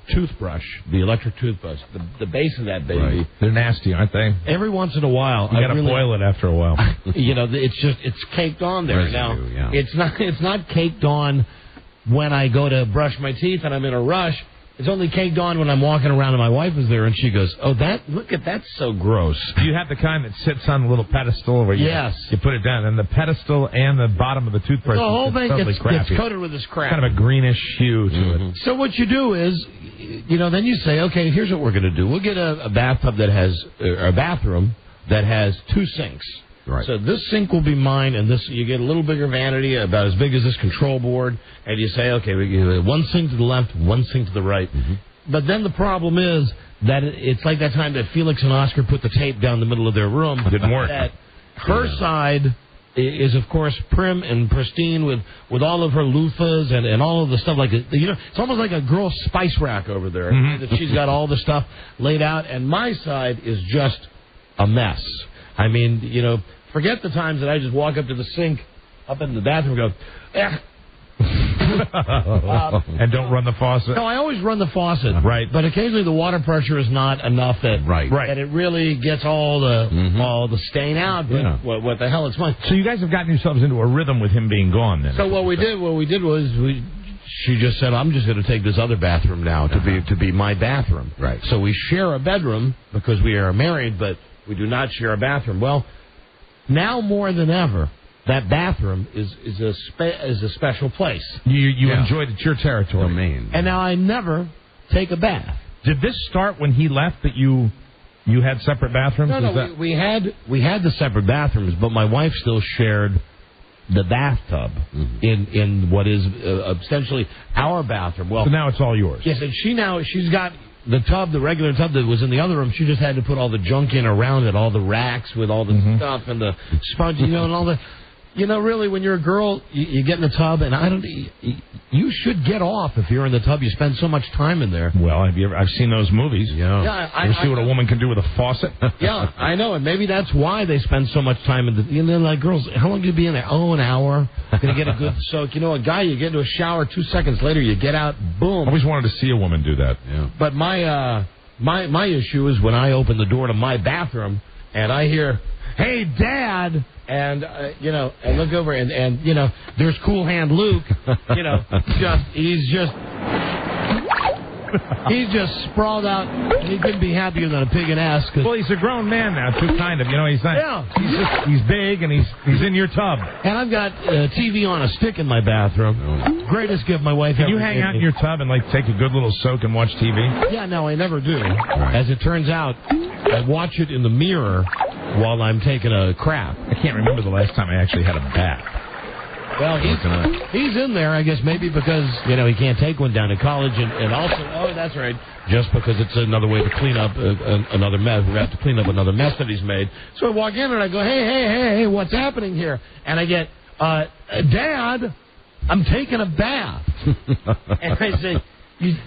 toothbrush, the electric toothbrush, the base of that baby. Right. They're nasty, aren't they? Every once in a while. You got to boil it after a while. It's caked on there. Now, it's not caked on when I go to brush my teeth and I'm in a rush. It's only caked on when I'm walking around and my wife is there, and she goes, "Oh, look at that's so gross." You have the kind that sits on a little pedestal where you put it down, and the pedestal and the bottom of the toothbrush. The whole thing gets coated with this crap. Kind of a greenish hue to it. So what you do is, then you say, okay, here's what we're going to do. We'll get a bathtub that has a bathroom that has two sinks. Right. So this sink will be mine, and you get a little bigger vanity, about as big as this control board, and you say, okay, we get one sink to the left, one sink to the right. But then the problem is that it's like that time that Felix and Oscar put the tape down the middle of their room. Didn't work. That her side is, of course, prim and pristine with all of her loofahs and all of the stuff like it. It's almost like a girl's spice rack over there. That she's got all the stuff laid out, and my side is just a mess. I mean, forget the times that I just walk up to the sink, up in the bathroom, and go, and don't run the faucet. No, I always run the faucet. Right. But occasionally the water pressure is not enough that it really gets all the stain out. But what the hell? It's fine. So you guys have gotten yourselves into a rhythm with him being gone, then. So what we did was she just said, I'm just going to take this other bathroom now to be my bathroom. Right. So we share a bedroom because we are married, but we do not share a bathroom. Well, now more than ever, that bathroom is a special place. You enjoyed it, your territory. Domain. And now I never take a bath. Did this start when he left that you had separate bathrooms? No, we had the separate bathrooms, but my wife still shared the bathtub in what is essentially our bathroom. Well, so now it's all yours. Yes, and she's got the tub, the regular tub that was in the other room. She just had to put all the junk in around it, all the racks with all the stuff and the sponge, and all the. really, when you're a girl, you get in the tub, and you should get off if you're in the tub. You spend so much time in there. Well, I've seen those movies. Yeah. You ever see what a woman can do with a faucet? Yeah, I know, and maybe that's why they spend so much time in the. Like girls, how long do you be in there? Oh, an hour. Gonna get a good soak. A guy, you get into a shower 2 seconds later, you get out, boom. I always wanted to see a woman do that. Yeah. But my issue is when I open the door to my bathroom and I hear, "Hey, Dad." And, I look over and there's Cool Hand Luke, he's just sprawled out. He couldn't be happier than a pig in ass. Well, he's a grown man now, too, kind of. He's not. Yeah. He's big and he's in your tub. And I've got TV on a stick in my bathroom. Greatest gift my wife ever Can you hang out in your tub and take a good little soak and watch TV? Yeah, no, I never do. Right. As it turns out, I watch it in the mirror while I'm taking a crap. I can't remember the last time I actually had a bath. Well, he's in there, I guess, maybe because, he can't take one down to college, and also, that's right, just because it's another way to clean up another mess. We have to clean up another mess that he's made. So I walk in and I go, hey, what's happening here? And I get, Dad, I'm taking a bath. And I say,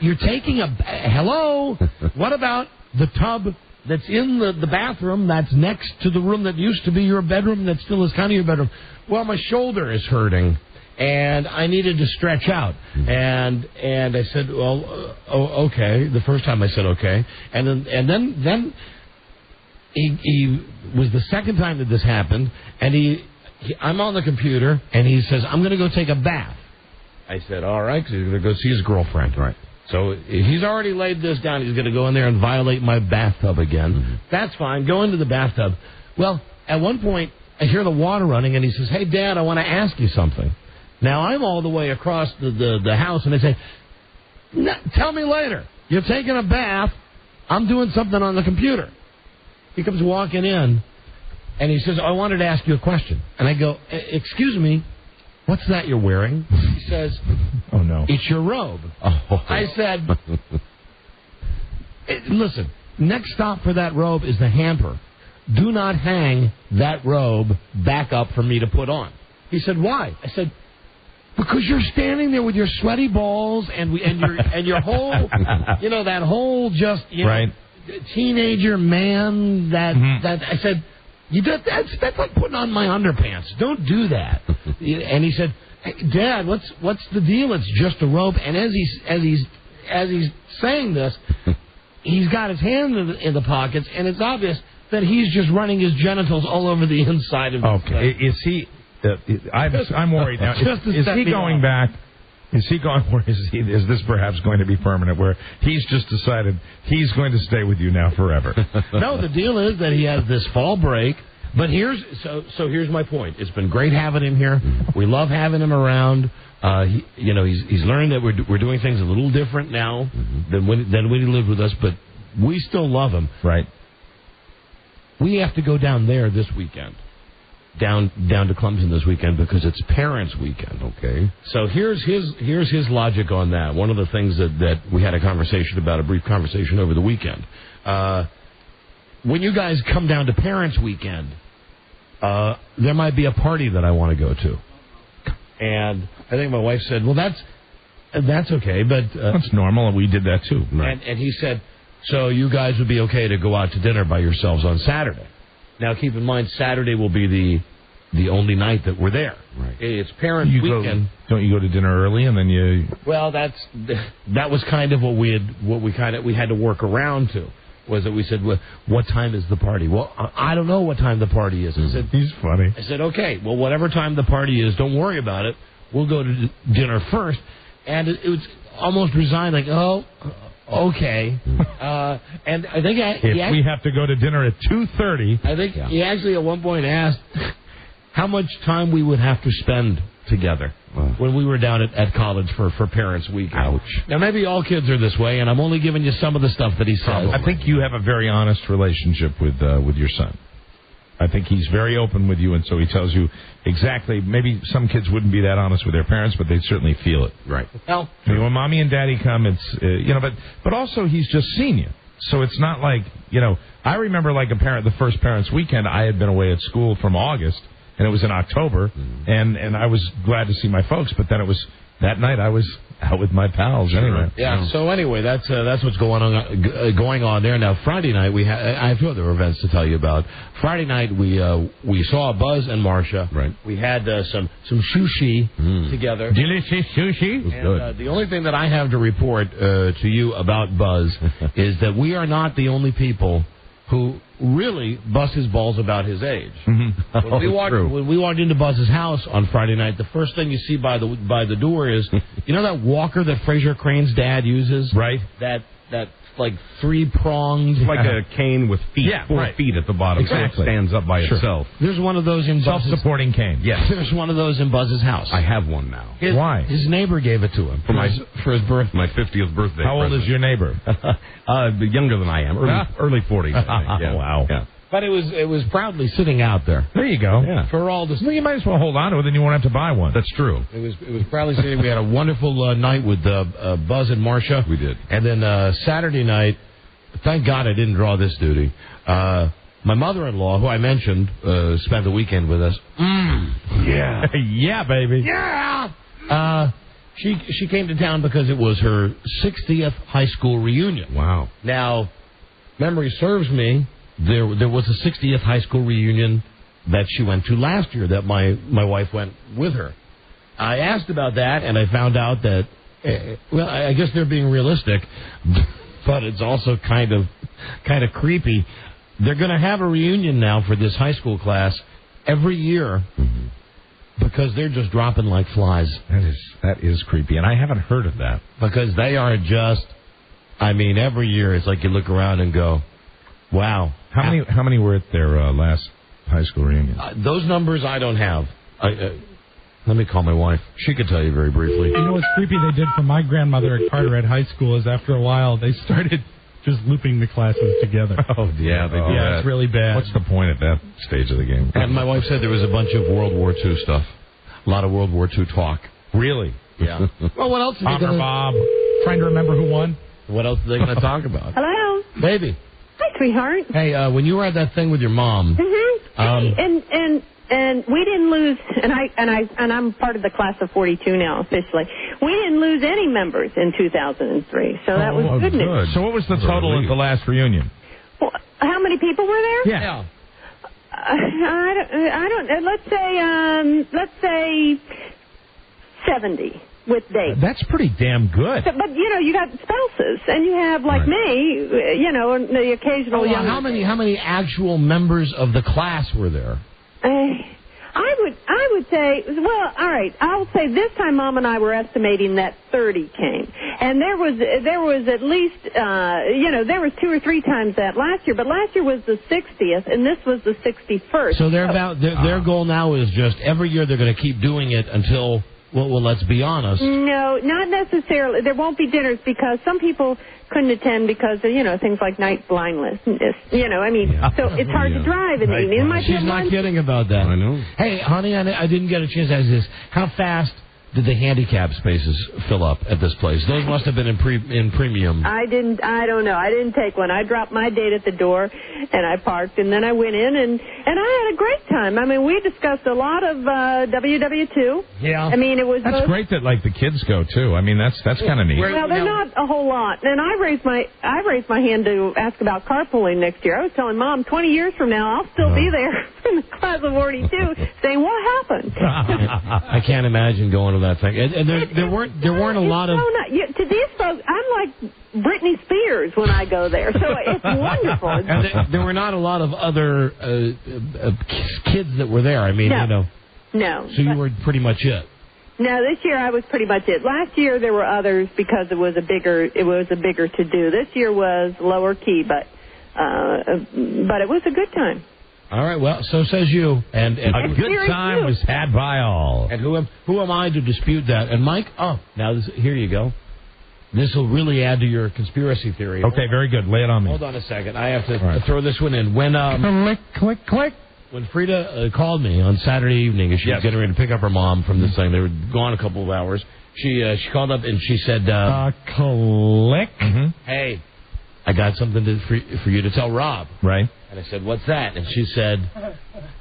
you're taking a bath? Hello? What about the tub that's in the bathroom that's next to the room that used to be your bedroom that still is kind of your bedroom? Well, my shoulder is hurting, and I needed to stretch out. And I said, well, okay. The first time I said okay. And then he was the second time that this happened, and I'm on the computer, and he says, I'm going to go take a bath. I said, all right, because he's going to go see his girlfriend. Right. So he's already laid this down. He's going to go in there and violate my bathtub again. Mm-hmm. That's fine. Go into the bathtub. Well, at one point, I hear the water running, and he says, hey, Dad, I want to ask you something. Now, I'm all the way across the house, and I say, tell me later. You're taking a bath. I'm doing something on the computer. He comes walking in, and he says, I wanted to ask you a question. And I go, excuse me, what's that you're wearing? He says, oh, no. It's your robe. Oh. I said, listen, next stop for that robe is the hamper. Do not hang that robe back up for me to put on. He said, why? I said, because you're standing there with your sweaty balls and your whole, that whole just, right. Teenager man that I said, that's like putting on my underpants. Don't do that. And he said, hey, Dad, what's the deal? It's just a robe. And as he's saying this, he's got his hand in the pockets, and it's obvious that he's just running his genitals all over the inside of his Okay. Is he... I'm worried now. Is he going back? Is he going? Or is this perhaps going to be permanent? Where he's just decided he's going to stay with you now forever? No, the deal is that he has this fall break. But here's my point. It's been great having him here. We love having him around. He's learning that we're doing things a little different now than when he lived with us. But we still love him. Right. We have to go down there this weekend. Down to Clemson this weekend because it's Parents' Weekend. Okay. So here's his logic on that. One of the things that we had a brief conversation over the weekend. When you guys come down to Parents' Weekend, there might be a party that I want to go to. And I think my wife said, well, that's okay, but... that's normal, and we did that too. Right. And he said, so you guys would be okay to go out to dinner by yourselves on Saturday. Now, keep in mind, Saturday will be the only night that we're there. Right. It's Parents' Weekend. Don't you go to dinner early and then you... Well, that was kind of what we had to work around to. Was that we said, well, what time is the party? Well, I don't know what time the party is. I said, he's funny. I said, okay, well, whatever time the party is, don't worry about it. We'll go to dinner first. And it was almost resigned, like, oh, okay. And I think we have to go to dinner at 2:30. I think he actually at one point asked how much time we would have to spend together when we were down at college for Parents' Weekend. Ouch. Now, maybe all kids are this way, and I'm only giving you some of the stuff that he says. I think you have a very honest relationship with your son. I think he's very open with you, and so he tells you exactly. Maybe some kids wouldn't be that honest with their parents, but they certainly feel it. Right. Well, when Mommy and Daddy come, it's but also he's just seen you, so it's not like I remember like the first Parents' Weekend. I had been away at school from August, and it was in October, and I was glad to see my folks, but then it was that night I was out with my pals anyway. Yeah. So anyway, that's what's going on there. Now Friday night I have two other events to tell you about. Friday night we saw Buzz and Marcia. Right. We had some sushi together. Delicious sushi. And the only thing that I have to report to you about Buzz is that we are not the only people who really bust his balls about his age. Mm-hmm. When we walked into Buzz's house on Friday night, the first thing you see by the door is, you know that walker that Fraser Crane's dad uses? Right. That like three-pronged... Like a cane with feet, four feet at the bottom. Exactly. So it stands up by itself. There's one of those in Buzz's... Self-supporting cane. Yes. There's one of those in Buzz's house. I have one now. Why? His neighbor gave it to him for his birthday. My 50th birthday. How old is your neighbor? Younger than I am. Early 40s, I think. Yeah. Wow. Yeah. But it was proudly sitting out there. There you go. Yeah. For all this... Well, you might as well hold on to it, then you won't have to buy one. That's true. It was proudly sitting. We had a wonderful night with Buzz and Marcia. We did. And then Saturday night, thank God I didn't draw this duty. My mother-in-law, who I mentioned, spent the weekend with us. Yeah. Yeah, baby. Yeah! She came to town because it was her 60th high school reunion. Wow. Now, memory serves me, there was a 60th high school reunion that she went to last year that my wife went with her. I asked about that, and I found out that, well, I guess they're being realistic, but it's also kind of creepy. They're going to have a reunion now for this high school class every year because they're just dropping like flies. That is creepy, and I haven't heard of that. Because they are just, I mean, every year it's like you look around and go, wow. How many were at their last high school reunion? Those numbers I don't have. Let me call my wife. She could tell you very briefly. You know what's creepy they did for my grandmother at Carteret High School is after a while they started just looping the classes together. Oh, yeah, they do that. It's really bad. What's the point at that stage of the game? And my wife said there was a bunch of World War II stuff. A lot of World War II talk. Really? Yeah. Well, what else are they going to... Bob. Trying to remember who won. What else are they going to talk about? Hello. Baby. Hi, sweetheart. Hey, when you were at that thing with your mom... And we didn't lose, and I'm part of the class of 42 now officially. We didn't lose any members in 2003, so that was good news. So what was the total at the last reunion? Well, how many people were there? Yeah. I don't. Let's say 70 with dates. That's pretty damn good. But you got spouses, and you have me, and the occasional young. How many actual members of the class were there? I would say, well, all right, I'll say this time Mom and I were estimating that 30 came. And there was at least, there was 2 or 3 times that last year, but last year was the 60th, and this was the 61st. So their goal now is just every year they're going to keep doing it until, well, let's be honest. No, not necessarily. There won't be dinners because some people couldn't attend because of, things like night blindness. So it's hard to drive in the evening. She's not kidding about that. I know. Hey, honey, I didn't get a chance to ask this. How fast did the handicap spaces fill up at this place? Those must have been in premium. I don't know. I didn't take one. I dropped my date at the door, and I parked, and then I went in, and I had a great time. I mean, we discussed a lot of WW2. Yeah. I mean, it was... That's great that, the kids go, too. I mean, that's kind of neat. Well, they're not a whole lot. And I raised my hand to ask about carpooling next year. I was telling Mom, 20 years from now, I'll still be there in the class of 42 saying, what happened? I can't imagine going to that thing. And there weren't a lot of... to these folks, I'm like Britney Spears when I go there, so it's wonderful. And there were not a lot of other kids that were there. I mean, No. So you were pretty much it. No, this year I was pretty much it. Last year there were others because it was a bigger to do. This year was lower key, but it was a good time. All right, well, so says you. And a good time was had by all. And who am I to dispute that? And Mike, here you go. This will really add to your conspiracy theory. Okay, very good. Lay it on me. Hold on a second. I have to throw this one in. When click. When Frida called me on Saturday evening, and she was getting ready to pick up her mom from this thing, they were gone a couple of hours. She called up and she said, click. Hey, I got something for you to tell Rob. Right. And I said, what's that? And she said,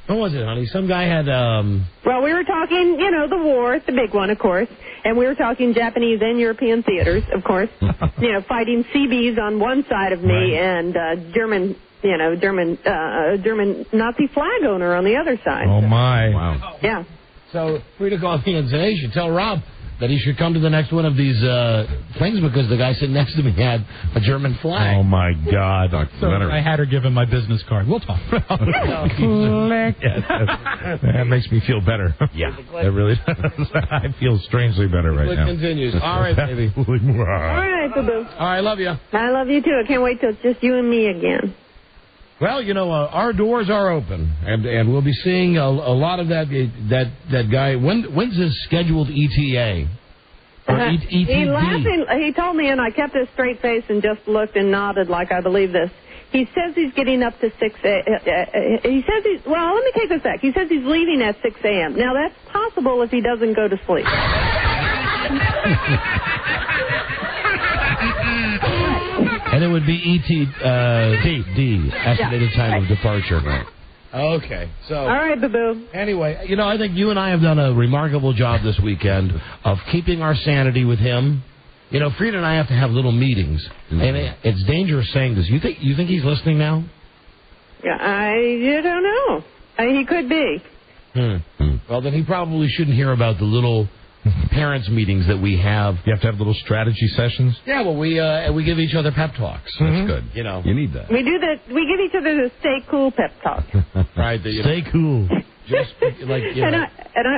what was it, honey? Some guy had... Well, we were talking, the war, the big one, of course. And we were talking Japanese and European theaters, of course. Fighting CBs on one side of me and German Nazi flag owner on the other side. Oh, my. Wow. Yeah. So, Frida called me and said, hey, you should tell Rob that he should come to the next one of these things because the guy sitting next to me had a German flag. Oh, my God. So I had her give him my business card. We'll talk. That makes me feel better. Yeah. It really does. I feel strangely better right now. It continues. All right, baby. All right, boo-boo. All right, love you. I love you, too. I can't wait till it's just you and me again. Well, our doors are open, and we'll be seeing a lot of that guy. When's his scheduled ETA? ETD? He laughed. He told me, and I kept a straight face and just looked and nodded like I believe this. He says he's getting up to 6 a.m. He says well, let me take this back. He says he's leaving at 6 a.m. Now, that's possible if he doesn't go to sleep. And it would be ETD, estimated time of departure. Right. Okay. So. All right, boo-boo. Anyway, I think you and I have done a remarkable job this weekend of keeping our sanity with him. Frida and I have to have little meetings, and it's dangerous saying this. You think he's listening now? Yeah, I don't know. He could be. Well, then he probably shouldn't hear about the little parents' meetings that we have. You have to have little strategy sessions? Yeah, well, we give each other pep talks. That's good. You need that. We do that. We give each other the stay cool pep talk. Right. Stay cool. Just like,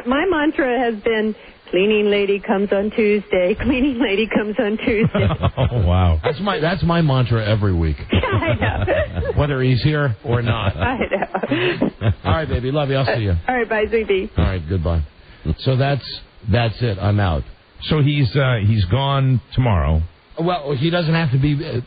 my mantra has been, cleaning lady comes on Tuesday. Cleaning lady comes on Tuesday. Oh, wow. That's my mantra every week. I know. Whether he's here or not. I know. All right, baby. Love you. I'll see you. All right, bye, Ziggy. All right, goodbye. So that's it. I'm out. So he's gone tomorrow. Well, he doesn't have to be.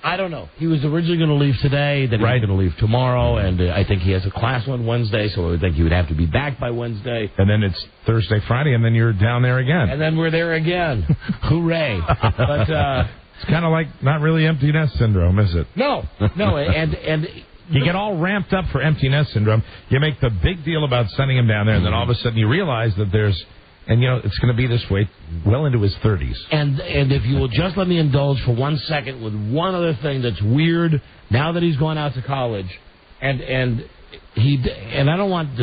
I don't know. He was originally going to leave today, then he was going to leave tomorrow, and I think he has a class on Wednesday, so I would think he would have to be back by Wednesday. And then it's Thursday, Friday, and then you're down there again. And then we're there again. Hooray. But it's kind of like not really empty nest syndrome, is it? No, and you get all ramped up for empty nest syndrome. You make the big deal about sending him down there, and then all of a sudden you realize that it's going to be this way well into his 30s. And if you will just let me indulge for 1 second with one other thing that's weird now that he's going out to college, and I don't want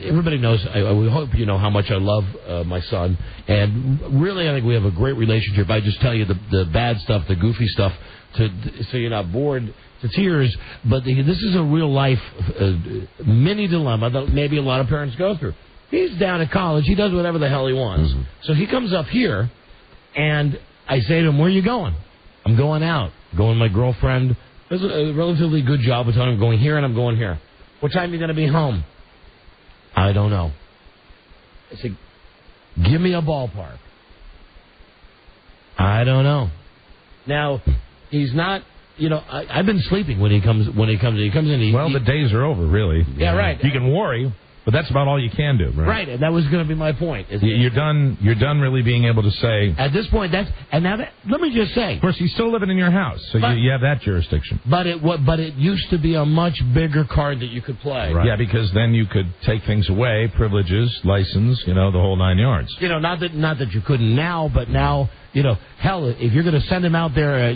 everybody knows. I hope you know how much I love my son, and really I think we have a great relationship. I just tell you the bad stuff, the goofy stuff, so you're not bored to tears. But this is a real life mini dilemma that maybe a lot of parents go through. He's down at college. He does whatever the hell he wants. Mm-hmm. So he comes up here, and I say to him, where are you going? I'm going out. Going with my girlfriend. Does a relatively good job of telling him I'm going here and I'm going here. What time are you going to be home? I don't know. I said, give me a ballpark. I don't know. Now, he's not... I've been sleeping when he comes in. The days are over, really. Yeah, right. You can worry, but that's about all you can do, right? Right, and that was going to be my point. You're done really being able to say... At this point, let me just say... Of course, he's still living in your house, so you have that jurisdiction. But it used to be a much bigger card that you could play. Right. Yeah, because then you could take things away, privileges, license, the whole 9 yards. Not that you couldn't now, but now... hell, if you're going to send him out there,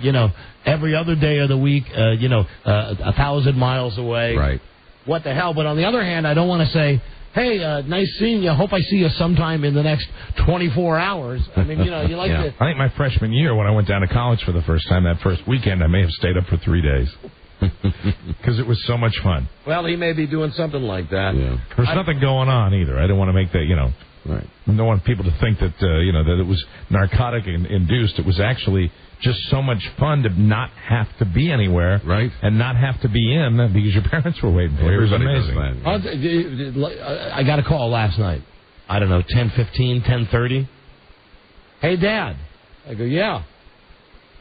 every other day of the week, 1,000 miles away. Right. What the hell? But on the other hand, I don't want to say, hey, nice seeing you. Hope I see you sometime in the next 24 hours. I mean, you like to... I think my freshman year, when I went down to college for the first time, that first weekend, I may have stayed up for 3 days. Because it was so much fun. Well, he may be doing something like that. Yeah. There's nothing going on either. I don't want to make that, Right. I don't want people to think that, that it was narcotic induced. It was actually just so much fun to not have to be anywhere. Right. And not have to be in because your parents were waiting for you. It was amazing. I got a call last night. I don't know, 10:15, 10:30. Hey, Dad. I go, yeah.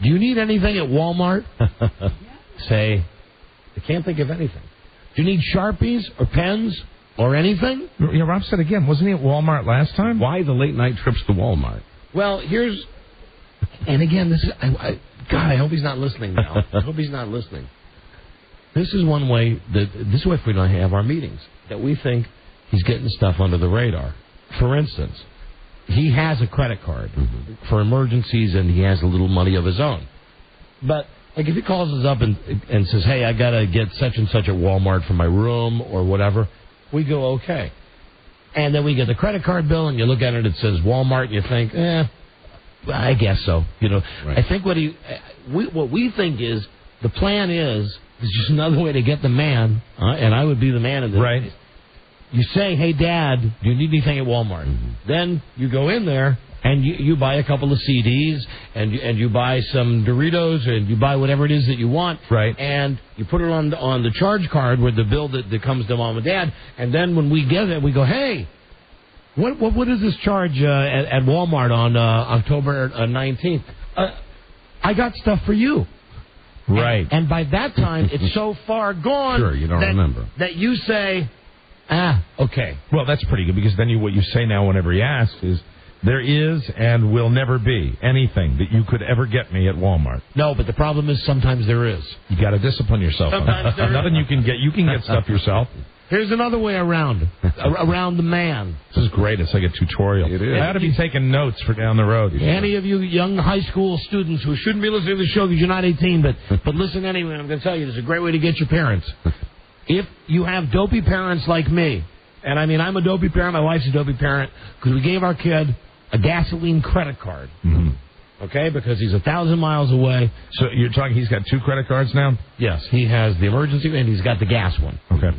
Do you need anything at Walmart? Say, I can't think of anything. Do you need Sharpies or pens? Or anything? Rob said again, wasn't he at Walmart last time? Why the late night trips to Walmart? Well, and again, this is, God, I hope he's not listening now. I hope he's not listening. this is one way this is why we don't have our meetings, that we think he's getting stuff under the radar. For instance, he has a credit card for emergencies, and he has a little money of his own. But like if he calls us up and says, "Hey, I gotta get such and such at Walmart for my room or whatever," we go okay. And then we get the credit card bill, and you look at it, it says Walmart, and you think, I guess so. You know, right. I think what we think is the plan is just another way to get the man, and I would be the man in this. Right. Case. You say, "Hey, Dad, do you need anything at Walmart?" Then you go in there and you buy a couple of CDs and you buy some Doritos and you buy whatever it is that you want. Right. And you put it on the charge card with the bill that comes to Mom and Dad. And then when we get it, we go, "Hey, what is this charge at Walmart on October 19th? I got stuff for you." Right. And by that time, it's so far gone. Sure, you don't remember. That you say, okay. Well, that's pretty good, because then what you say now whenever he asks is, "There is and will never be anything that you could ever get me at Walmart." No, but the problem is sometimes there is. You got to discipline yourself. Sometimes there is. Nothing you can get. You can get stuff yourself. Here's another way around the man. This is great. It's like a tutorial. It is. I ought to be taking notes for down the road. Any of you young high school students who shouldn't be listening to the show because you're not 18, but listen anyway, I'm going to tell you, this is a great way to get your parents. If you have dopey parents like me, and I mean, I'm a dopey parent, my wife's a dopey parent, because we gave our kid a gasoline credit card. Okay, because he's 1,000 miles away. So you're talking he's got 2 credit cards now? Yes, he has the emergency and he's got the gas one. Okay.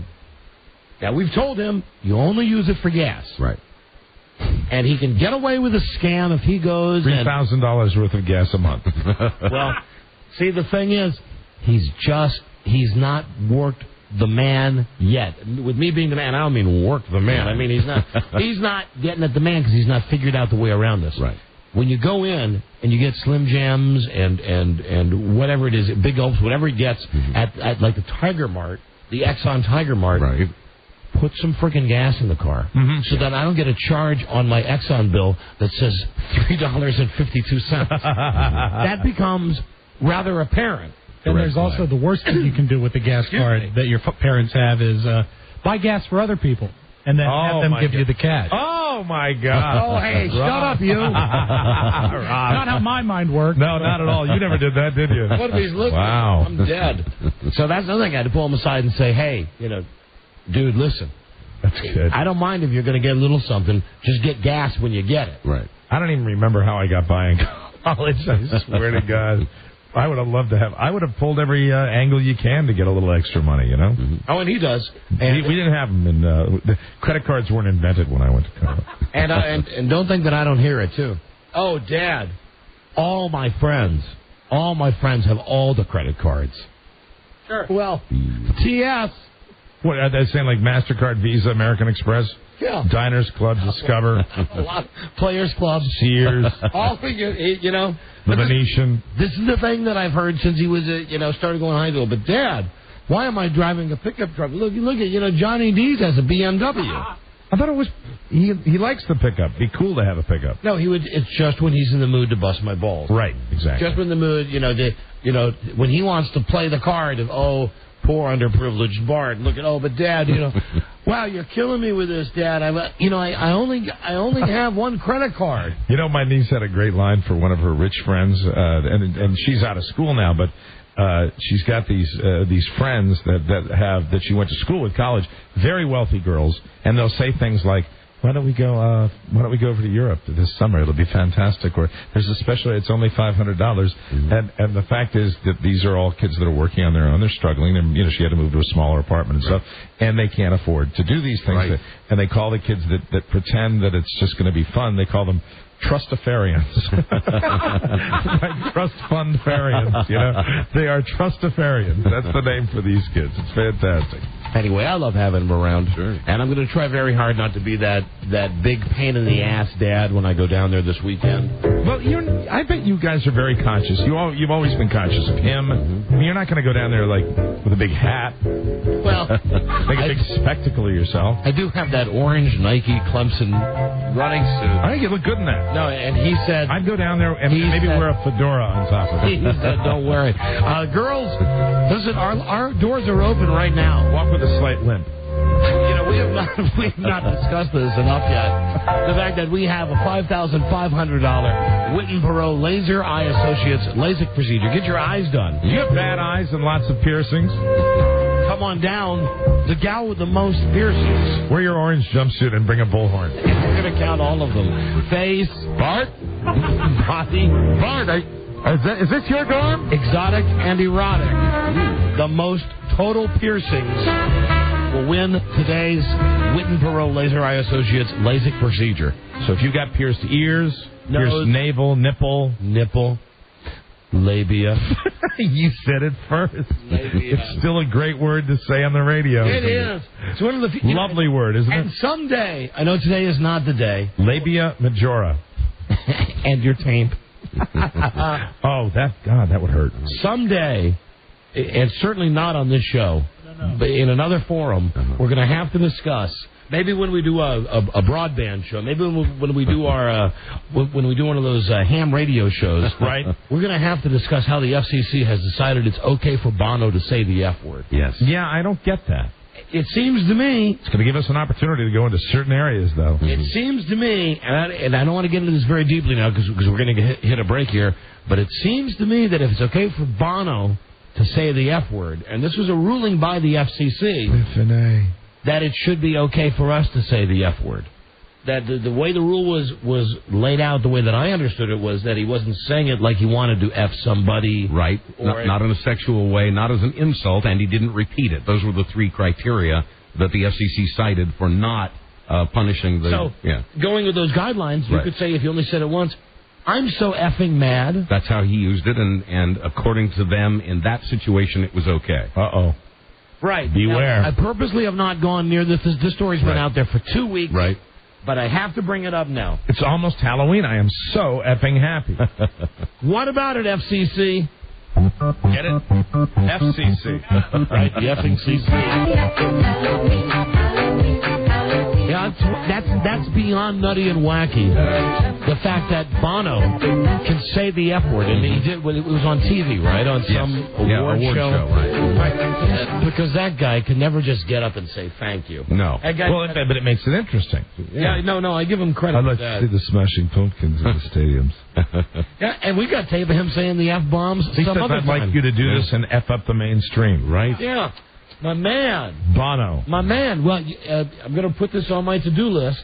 Now, we've told him you only use it for gas. Right. And he can get away with a scam if he goes $3,000 worth of gas a month. Well, see, the thing is, he's not worked the man yet. With me being the man, I don't mean work the man. I mean, he's not getting at the man because he's not figured out the way around this. Right. When you go in and you get Slim Jims and whatever it is, Big Gulps, whatever he gets at like the Tiger Mart, the Exxon Tiger Mart, right. Put some freaking gas in the car so that I don't get a charge on my Exxon bill that says $3.52. That becomes rather apparent. And there's also the worst thing you can do with the gas card that your parents have is buy gas for other people and then have them give you the cash. Oh, my God. Oh, hey, shut up, you. Not how my mind works. No, not at all. You never did that, did you? What if he's listening? Wow. I'm dead. So that's another thing. I had to pull him aside and say, "Hey, dude, listen. That's good. I don't mind if you're going to get a little something. Just get gas when you get it." Right. I don't even remember how I got by in college. I swear to God. I would have loved to have. I would have pulled every angle you can to get a little extra money, Oh, and he does. And we didn't have them. The credit cards weren't invented when I went to college. And don't think that I don't hear it, too. "Oh, Dad, all my friends have all the creded cards." Sure. Well, TS. What, are they saying, like MasterCard, Visa, American Express? Yeah. Diners Club, Discover. A lot. Players Club. Sears. All the Venetian. This is the thing that I've heard since he was, started going to high school. But, Dad, why am I driving a pickup truck? Look at, Johnny D's has a BMW. I thought it was, he likes the pickup. Be cool to have a pickup. No, it's just when he's in the mood to bust my balls. Right, exactly. Just when the mood, when he wants to play the card of, poor underprivileged Bart. Look at, but Dad, wow, you're killing me with this, Dad. I only have one credit card. My niece had a great line for one of her rich friends, and she's out of school now, but she's got these friends that she went to school with, college, very wealthy girls, and they'll say things like, Why don't we go over to Europe this summer? It'll be fantastic. Or there's a special. It's only $500. And the fact is that these are all kids that are working on their own. They're struggling. She had to move to a smaller apartment and stuff, and they can't afford to do these things. Right. And they call the kids that pretend that it's just going to be fun. They call them trustafarians. Like trust fund farians. They are trustafarians. That's the name for these kids. It's fantastic. Anyway, I love having him around. Sure. And I'm going to try very hard not to be that big pain in the ass dad when I go down there this weekend. Well, I bet you guys are very conscious. You've always been conscious of him. I mean, you're not going to go down there like with a big hat. Well, make a big spectacle of yourself. I do have that orange Nike Clemson running suit. I think you look good in that. No, and he said I'd go down there and maybe wear a fedora on top of it. He said, don't wear it. Girls, listen, our doors are open right now. Walk with a slight limp. You know, we have not discussed this enough yet. The fact that we have a $5,500 Witten Perot Laser Eye Associates LASIK procedure. Get your eyes done. You have bad eyes and lots of piercings. Come on down. The gal with the most piercings. Wear your orange jumpsuit and bring a bullhorn. We're going to count all of them. Face, Bart, body, Bart. Is this your dorm? Exotic and erotic. The most total piercings will win today's Witten Perot Laser Eye Associates LASIK procedure. So if you got pierced ears, pierced navel, nipple, labia. You said it first. Labia. It's still a great word to say on the radio. It is. It's one of the lovely word, isn't it? And someday, I know today is not the day. Labia majora. And your taint. Oh, that would hurt. Someday, and certainly not on this show, but in another forum, we're going to have to discuss. Maybe when we do a broadband show, maybe when we do when we do one of those ham radio shows, right? We're going to have to discuss how the FCC has decided it's okay for Bono to say the F word. Yes. Yeah, I don't get that. It seems to me it's going to give us an opportunity to go into certain areas, though. It seems to me, and I don't want to get into this very deeply now because we're going to hit a break here, but it seems to me that if it's okay for Bono to say the F word, and this was a ruling by the FCC, that it should be okay for us to say the F word. That the way the rule was laid out, the way that I understood it, was that he wasn't saying it like he wanted to F somebody. Right. Not in a sexual way, not as an insult, and he didn't repeat it. Those were the three criteria that the FCC cited for not punishing the... So, going with those guidelines, you could say, if you only said it once, I'm so effing mad. That's how he used it, and according to them, in that situation, it was okay. Uh-oh. Right. Beware. Now, I purposely have not gone near this. This story's been out there for 2 weeks. Right. But I have to bring it up now. It's almost Halloween. I am so effing happy. What about it, FCC? Get it? FCC. Right, the effing CC. Yeah, that's beyond nutty and wacky. The fact that Bono can say the F word, and he did. It was on TV, right? On some award show, right? Because that guy can never just get up and say thank you. No. Guy, but it makes it interesting. Yeah, no, I give him credit. I'd like for that. to see the Smashing Pumpkins in the stadiums. Yeah, and we got tape of him saying the F bombs. He says, I'd like you to do this and F up the mainstream, right? Yeah. My man. Bono. My man. Well, I'm going to put this on my to-do list.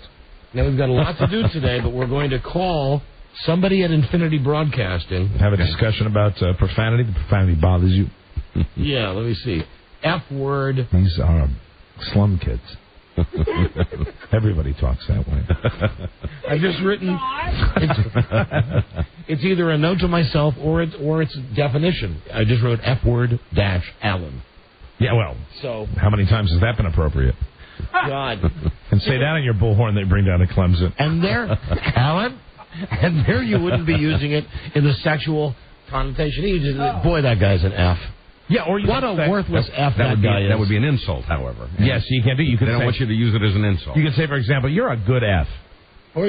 Now, we've got a lot to do today, but we're going to call somebody at Infinity Broadcasting. Have a discussion about profanity. The profanity bothers you. Yeah, let me see. F word. These are slum kids. Everybody talks that way. I've just written... It's either a note to myself or its definition. I just wrote F word - Alan. Yeah, well, so how many times has that been appropriate? God. And say that on your bullhorn they bring down to Clemson. And there, Alan, and there you wouldn't be using it in the sexual connotation. You just, boy, that guy's an F. Yeah, or what a worthless F that guy is. That would be an insult, however. Yes, you can do. You can. They don't want you to use it as an insult. You can say, for example, you're a good F. Or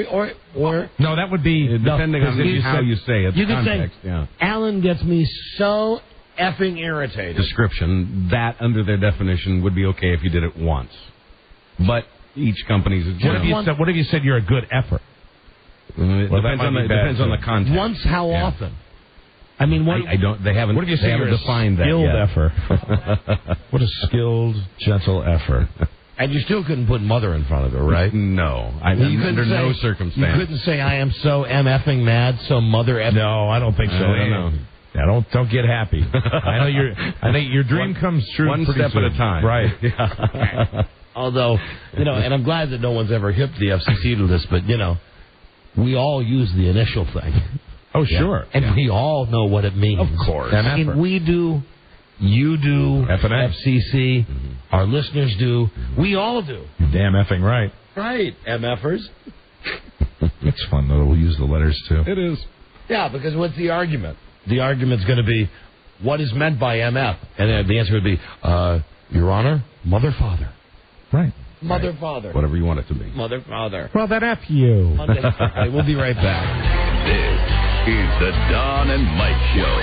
no, that would be depending on how you say it. You could context, say, Alan gets me so effing irritated. Description, that under their definition would be okay if you did it once. But each company's... What if you said you're a good effer? It depends on the context. Once how often? I mean, they haven't what if you say you're defined that skilled yet. effer? What a skilled, gentle effer. And you still couldn't put mother in front of it, right? No. Under no circumstance. You couldn't say, I am so effing mad, so mother effing... No, I don't think so. No. Yeah, don't get happy. I know your dream comes true one pretty step soon. at a time. Right. Yeah. Although, and I'm glad that no one's ever hipped the FCC to this, but, we all use the initial thing. Oh, sure. And we all know what it means. Of course. I mean, we do You do. F&A. FCC. Our listeners do. We all do. You're damn effing right. Right, MFers. It's fun, though. We'll use the letters, too. It is. Yeah, because what's the argument? The argument's going to be, what is meant by MF? And the answer would be, Your Honor, mother, father. Right. Mother, father. Whatever you want it to be. Mother, father. Well, then F you. Monday, Friday. We'll be right back. This is the Don and Mike Show.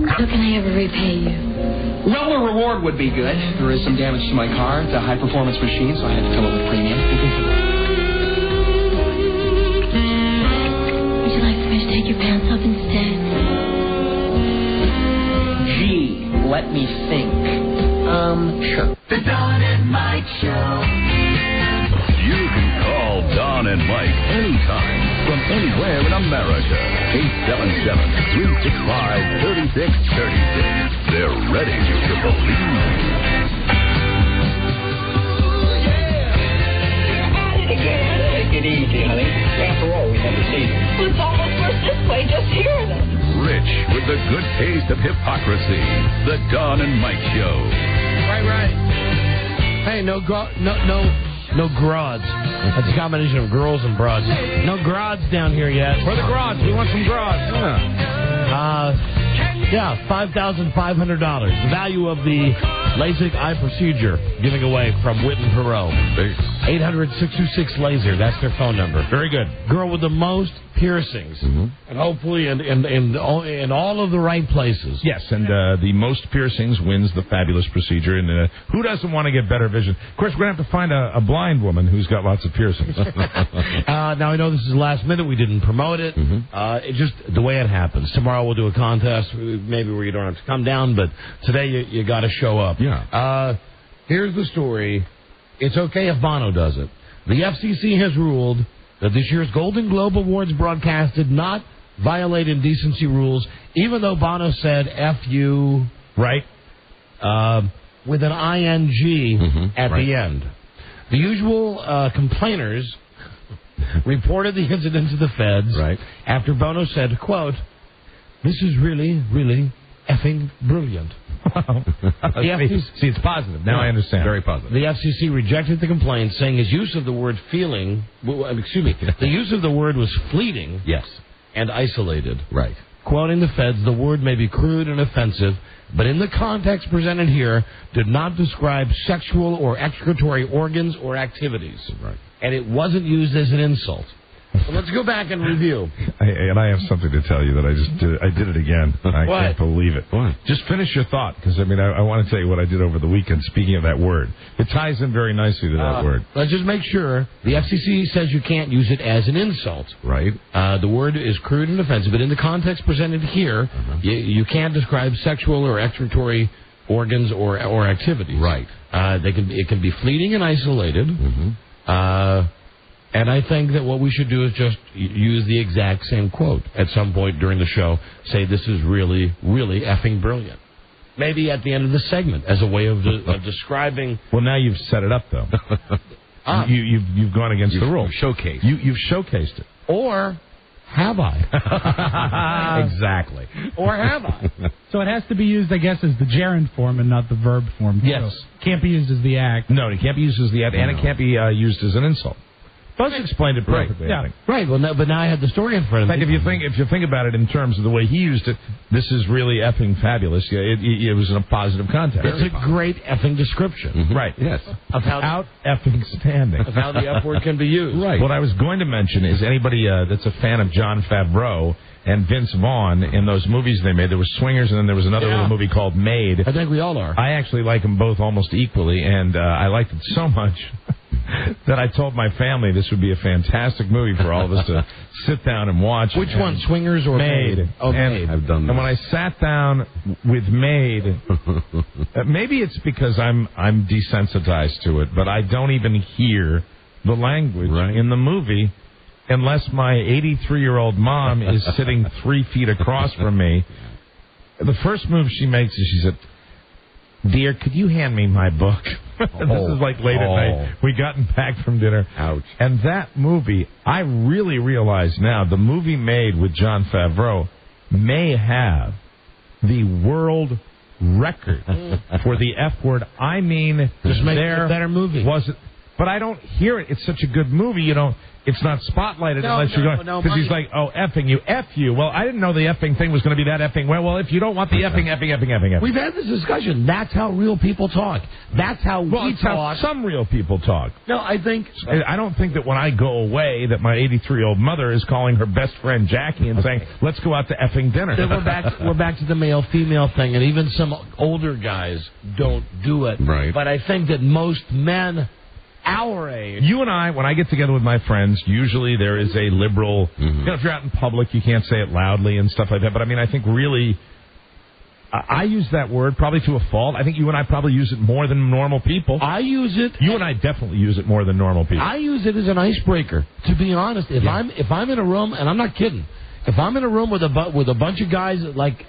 How can I ever repay you? Well, a reward would be good. There is some damage to my car. It's a high-performance machine, so I had to fill it with premium. Would you like for me to take your pants off instead? Gee, let me think. Sure. The Don and Mike Show. You can call Don and Mike anytime from anywhere in America. 877-365-3636. They're ready to believe. Take it easy, honey. After all, we never see them. It's almost worse this way, just hearing them. Rich with the good taste of hypocrisy. The Don and Mike Show. Right. Hey, no grods. That's a combination of girls and broads. No grods down here yet. Where are the grods? We want some grods. Yeah, $5,500. The value of the LASIK eye procedure giving away from Witten Perot. 800-626-LASER. That's their phone number. Very good. Girl with the most piercings. And hopefully in all of the right places. Yes, and the most piercings wins the fabulous procedure. And who doesn't want to get better vision? Of course, we're going to have to find a blind woman who's got lots of piercings. Now, I know this is last minute. We didn't promote it. It's just the way it happens. Tomorrow we'll do a contest, maybe where you don't have to come down, but today you got to show up. Yeah. Here's the story. It's okay if Bono does it. The FCC has ruled that this year's Golden Globe Awards broadcast did not violate indecency rules, even though Bono said F you, right, with an ING at the end. The usual complainers reported the incident to the feds after Bono said, quote, "This is really, really effing brilliant." See, it's positive. Now I understand. Very positive. The FCC rejected the complaint, saying his use of the word the use of the word was fleeting and isolated. Right. Quoting the feds, the word may be crude and offensive, but in the context presented here, did not describe sexual or excretory organs or activities. Right. And it wasn't used as an insult. So let's go back and review. I have something to tell you that I did it again. I can't believe it. What? Just finish your thought, because I want to tell you what I did over the weekend. Speaking of that word, it ties in very nicely to that word. Let's just make sure. The FCC says you can't use it as an insult. Right. The word is crude and offensive, but in the context presented here, you can't describe sexual or excretory organs or activities. Right. It can be fleeting and isolated. And I think that what we should do is just use the exact same quote at some point during the show. Say, this is really, really effing brilliant. Maybe at the end of the segment as a way of describing... Well, now you've set it up, though. You've gone against the rule. Showcased. You've showcased it. Or have I? Exactly. Or have I? So it has to be used, I guess, as the gerund form and not the verb form. Yes. So can't be used as the act. No, it can't be used as the act, and it can't be used as an insult. Buzz explained it perfectly. Right. Right. Well, but now I had the story in front of me. In fact, if you think about it in terms of the way he used it, this is really effing fabulous. It was in a positive context. It's a great effing description. Right. Yes. Of how out effing standing. Of how the F word can be used. Right. What I was going to mention is anybody that's a fan of Jon Favreau and Vince Vaughn in those movies they made. There was Swingers, and then there was another little movie called Made. I think we all are. I actually like them both almost equally, and I liked it so much that I told my family this would be a fantastic movie for all of us to sit down and watch. Which one, Swingers or Made? Oh, Made. I've done that. And when I sat down with Made, maybe it's because I'm desensitized to it, but I don't even hear the language in the movie unless my 83-year-old mom is sitting 3 feet across from me. The first move she makes is she said, "Dear, could you hand me my book?" This is like late at night. We gotten back from dinner. Ouch. And that movie, I really realize now, the movie Made with Jon Favreau may have the world record for the F word. I mean, just make it a better movie. But I don't hear it. It's such a good movie, you know. It's not spotlighted unless you're going. Because he's like, oh, effing you, F you. Well, I didn't know the effing thing was going to be that effing. Well, if you don't want the effing. We've had this discussion. That's how real people talk. That's how we talk. How some real people talk. No, I don't think that when I go away that my 83-year-old mother is calling her best friend Jackie and saying, let's go out to effing dinner. Then we're back to the male-female thing, and even some older guys don't do it. Right. But I think that most men our age. You and I, when I get together with my friends, usually there is a liberal, you know, if you're out in public, you can't say it loudly and stuff like that. But I mean, I think really, I use that word probably to a fault. I think you and I probably use it more than normal people. I use it. You and I definitely use it more than normal people. I use it as an icebreaker. To be honest, if I'm in a room, and I'm not kidding, if I'm in a room with a bunch of guys like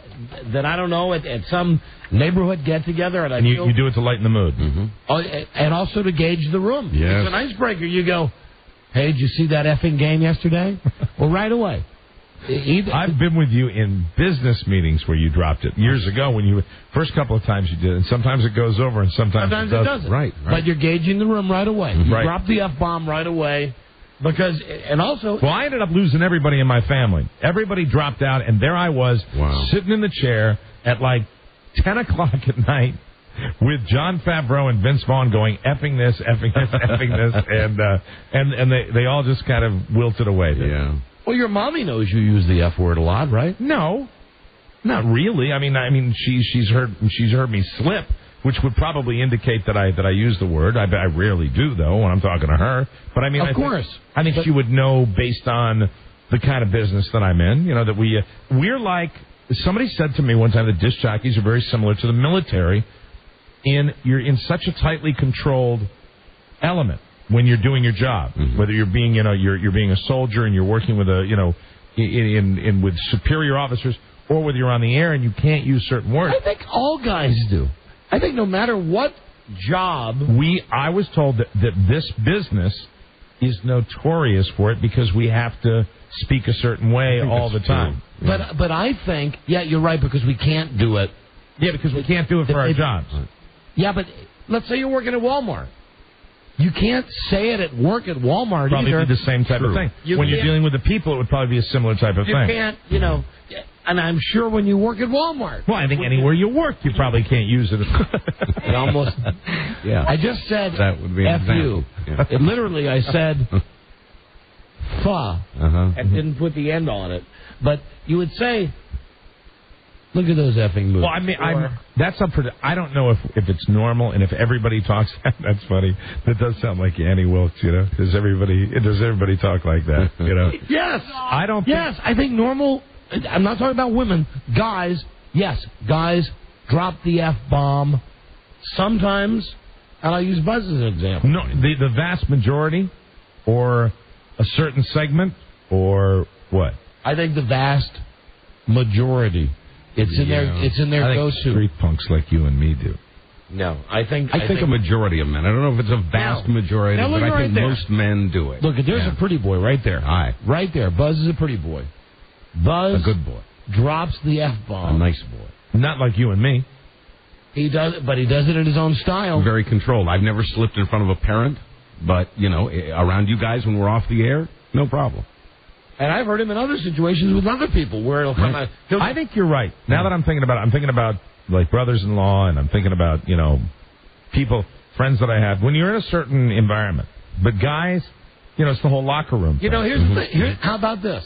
that I don't know at some neighborhood get together, and you do it to lighten the mood, and also to gauge the room. Yes. It's an icebreaker. You go, hey, did you see that effing game yesterday? Well, right away. I've been with you in business meetings where you dropped it years ago. When you first couple of times you did it, and sometimes it goes over, and sometimes it doesn't. Right. But you're gauging the room right away. You drop the F-bomb right away. Because, and also... Well, I ended up losing everybody in my family. Everybody dropped out, and there I was, sitting in the chair at like 10 o'clock at night with John Favreau and Vince Vaughn going, effing this, effing this, and they all just kind of wilted away. Yeah. Well, your mommy knows you use the F word a lot, right? No, not really. I mean, she's heard me slip, which would probably indicate that I use the word. I rarely do, though, when I'm talking to her. But I mean, of course. I think she would know based on the kind of business that I'm in. You know, that we're like, somebody said to me one time that disc jockeys are very similar to the military. You're in such a tightly controlled element when you're doing your job, whether you're being, you're being a soldier and you're working with with superior officers, or whether you're on the air and you can't use certain words. I think all guys do. I think no matter what job... I was told that this business is notorious for it because we have to speak a certain way all the time. Yeah. But I think, you're right, because we can't do it. Yeah, because we can't do it for our jobs. Yeah, but let's say you're working at Walmart. You can't say it at work at Walmart probably either. Be the same type of thing. When you're dealing with the people, it would probably be a similar type of thing. You can't, and I'm sure when you work at Walmart. Well, I think anywhere you work, you probably can't use it. It almost. Yeah. I just said that would be F you. Yeah. Literally, I said fa and didn't put the end on it. But you would say, look at those effing moves. Well, I mean, that's up for. I don't know if it's normal and if everybody talks. That's funny. That does sound like Annie Wilkes, Does everybody talk like that? Yes. I don't. Yes, I think normal. I'm not talking about women. Guys, yes, guys drop the F-bomb sometimes, and I'll use Buzz as an example. No, the vast majority, or a certain segment, or what? I think the vast majority. It's in their go-to. Street punks like you and me do. No, I think a majority of men. I don't know if it's a vast majority, but I think most men do it. Look, there's a pretty boy right there. Aye. Right there. Buzz is a pretty boy. Buzz, a good boy, drops the F-bomb. A nice boy. Not like you and me. He does it, but he does it in his own style. Very controlled. I've never slipped in front of a parent, but, around you guys when we're off the air, no problem. And I've heard him in other situations with other people where it'll come out. I think you're right. Now that I'm thinking about like brothers-in-law, and I'm thinking about, people, friends that I have. When you're in a certain environment, but guys, it's the whole locker room. Here's the thing. How about this?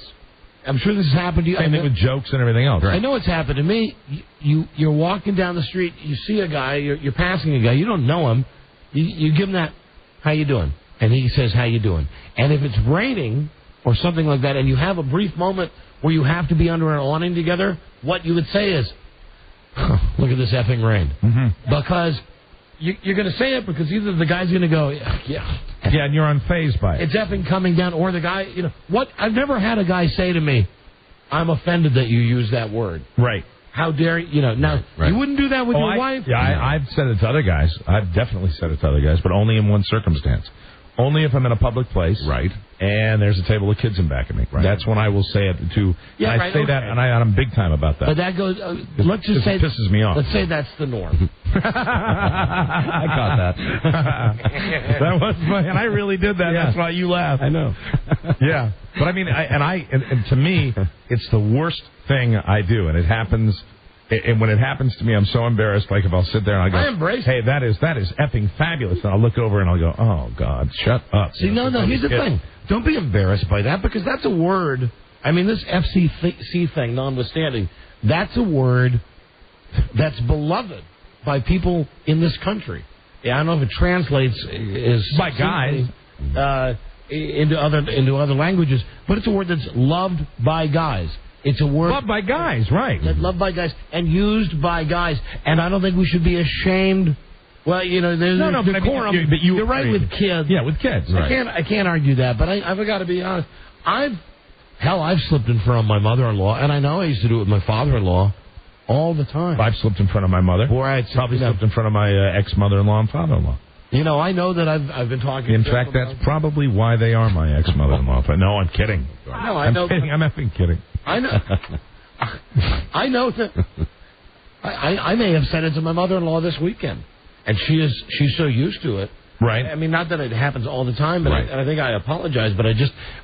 I'm sure this has happened to you. Same thing with jokes and everything else. Right. I know it's happened to me. You're walking down the street. You see a guy. You're passing a guy. You don't know him. You give him that, how you doing? And he says, how you doing? And if it's raining or something like that, and you have a brief moment where you have to be under an awning together, what you would say is, look at this effing rain. Because you're going to say it because either the guy's going to go, yeah, and you're unfazed by it. It's effing coming down, or the guy, I've never had a guy say to me, I'm offended that you use that word. Right. How dare you? Now, you wouldn't do that with your wife? Yeah, I've said it to other guys. I've definitely said it to other guys, but only in one circumstance. only if I'm in a public place. Right. And there's a table of kids in back of me. Right. That's when I will say it to. Yeah, and I say that, and I'm big time about that. But that goes. Let's just say it pisses me off. Let's say that's the norm. I caught that. That was funny, and I really did that. Yeah. That's why you laughed. I know. Yeah, but I mean, and to me, it's the worst thing I do, and it happens. And when it happens to me, I'm so embarrassed. Like if I'll sit there and I go, "Hey, that is effing fabulous," and I'll look over and I'll go, "Oh God, shut up." See, no. Here's the thing. Don't be embarrassed by that because that's a word. I mean, this FCC thing, notwithstanding, that's a word that's beloved by people in this country. Yeah, I don't know if it translates by guys into other languages, but it's a word that's loved by guys. It's a word loved by guys, right? Loved by guys and used by guys, and I don't think we should be ashamed. Well, there's decorum. But you're right with kids. Yeah, with kids. Right. I can't argue that, but I've got to be honest. I've slipped in front of my mother-in-law, and I know I used to do it with my father-in-law all the time. I've slipped in front of my mother. Probably slipped in front of my ex-mother-in-law and father-in-law. I know that I've been talking. In fact, that's probably why they are my ex-mother-in-law. But no, I'm kidding. No, I'm kidding. I'm effing kidding. I know. I know that. I may have said it to my mother-in-law this weekend, and she's so used to it. Right. I mean, not that it happens all the time, but I think I apologize. But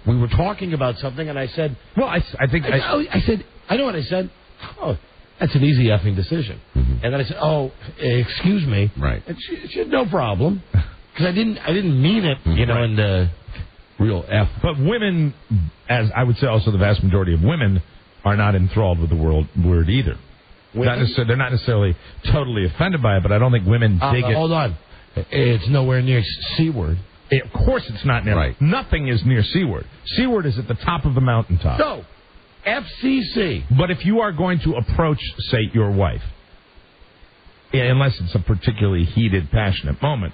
we were talking about something, and I said, well, I said, I know what I said. Oh, that's an easy effing decision. Mm-hmm. And then I said, oh, excuse me. Right. And she said, no problem, because I didn't mean it, in the real F. But women, as I would say, also the vast majority of women are not enthralled with the word either. They're not necessarily totally offended by it, but I don't think women dig it. Hold on. It's nowhere near C word. Of course it's not near. Right. Nothing is near C word. C word is at the top of the mountaintop. So, FCC. But if you are going to approach, say, your wife, unless it's a particularly heated, passionate moment,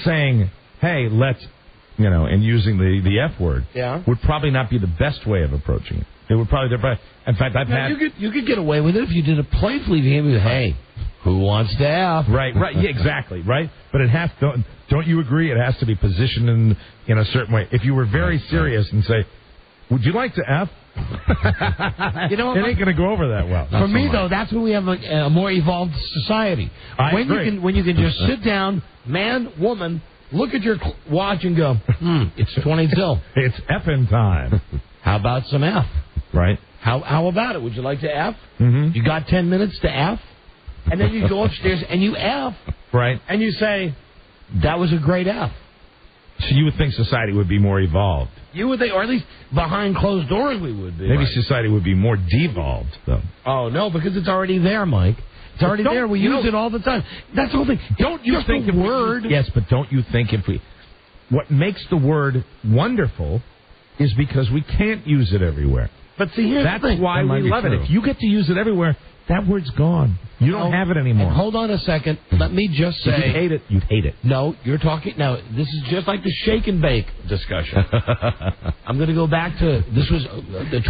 saying, hey, let's, and using the F word, would probably not be the best way of approaching it. It would probably, in fact, I've had... You could get away with it if you did it playfully to him. Hey, who wants to F? Right, yeah, exactly, right? But it has to, don't you agree? It has to be positioned in a certain way. If you were very serious and say, would you like to F? It ain't going to go over that well. For me, though, that's when we have a more evolved society. When you can just sit down, man, woman, look at your watch and go, it's 20 till. It's effing time. How about some F? Right. How about it? Would you like to F? Mm-hmm. You got 10 minutes to F? And then you go upstairs and you F. Right. And you say, that was a great F. So you would think society would be more evolved. You would think, or at least behind closed doors we would be. Maybe society would be more devolved, though. Oh, no, because it's already there, Mike. It's already there. We use it all the time. That's the whole thing. Don't you think the word... Yes, but don't you think what makes the word wonderful is because we can't use it everywhere. But see, here's the thing. That's why we love it. If you get to use it everywhere, that word's gone. You don't have it anymore. Hold on a second. Let me just say... If you'd hate it. No, you're talking... Now, this is just like the shake and bake discussion. I'm going to go back to... This was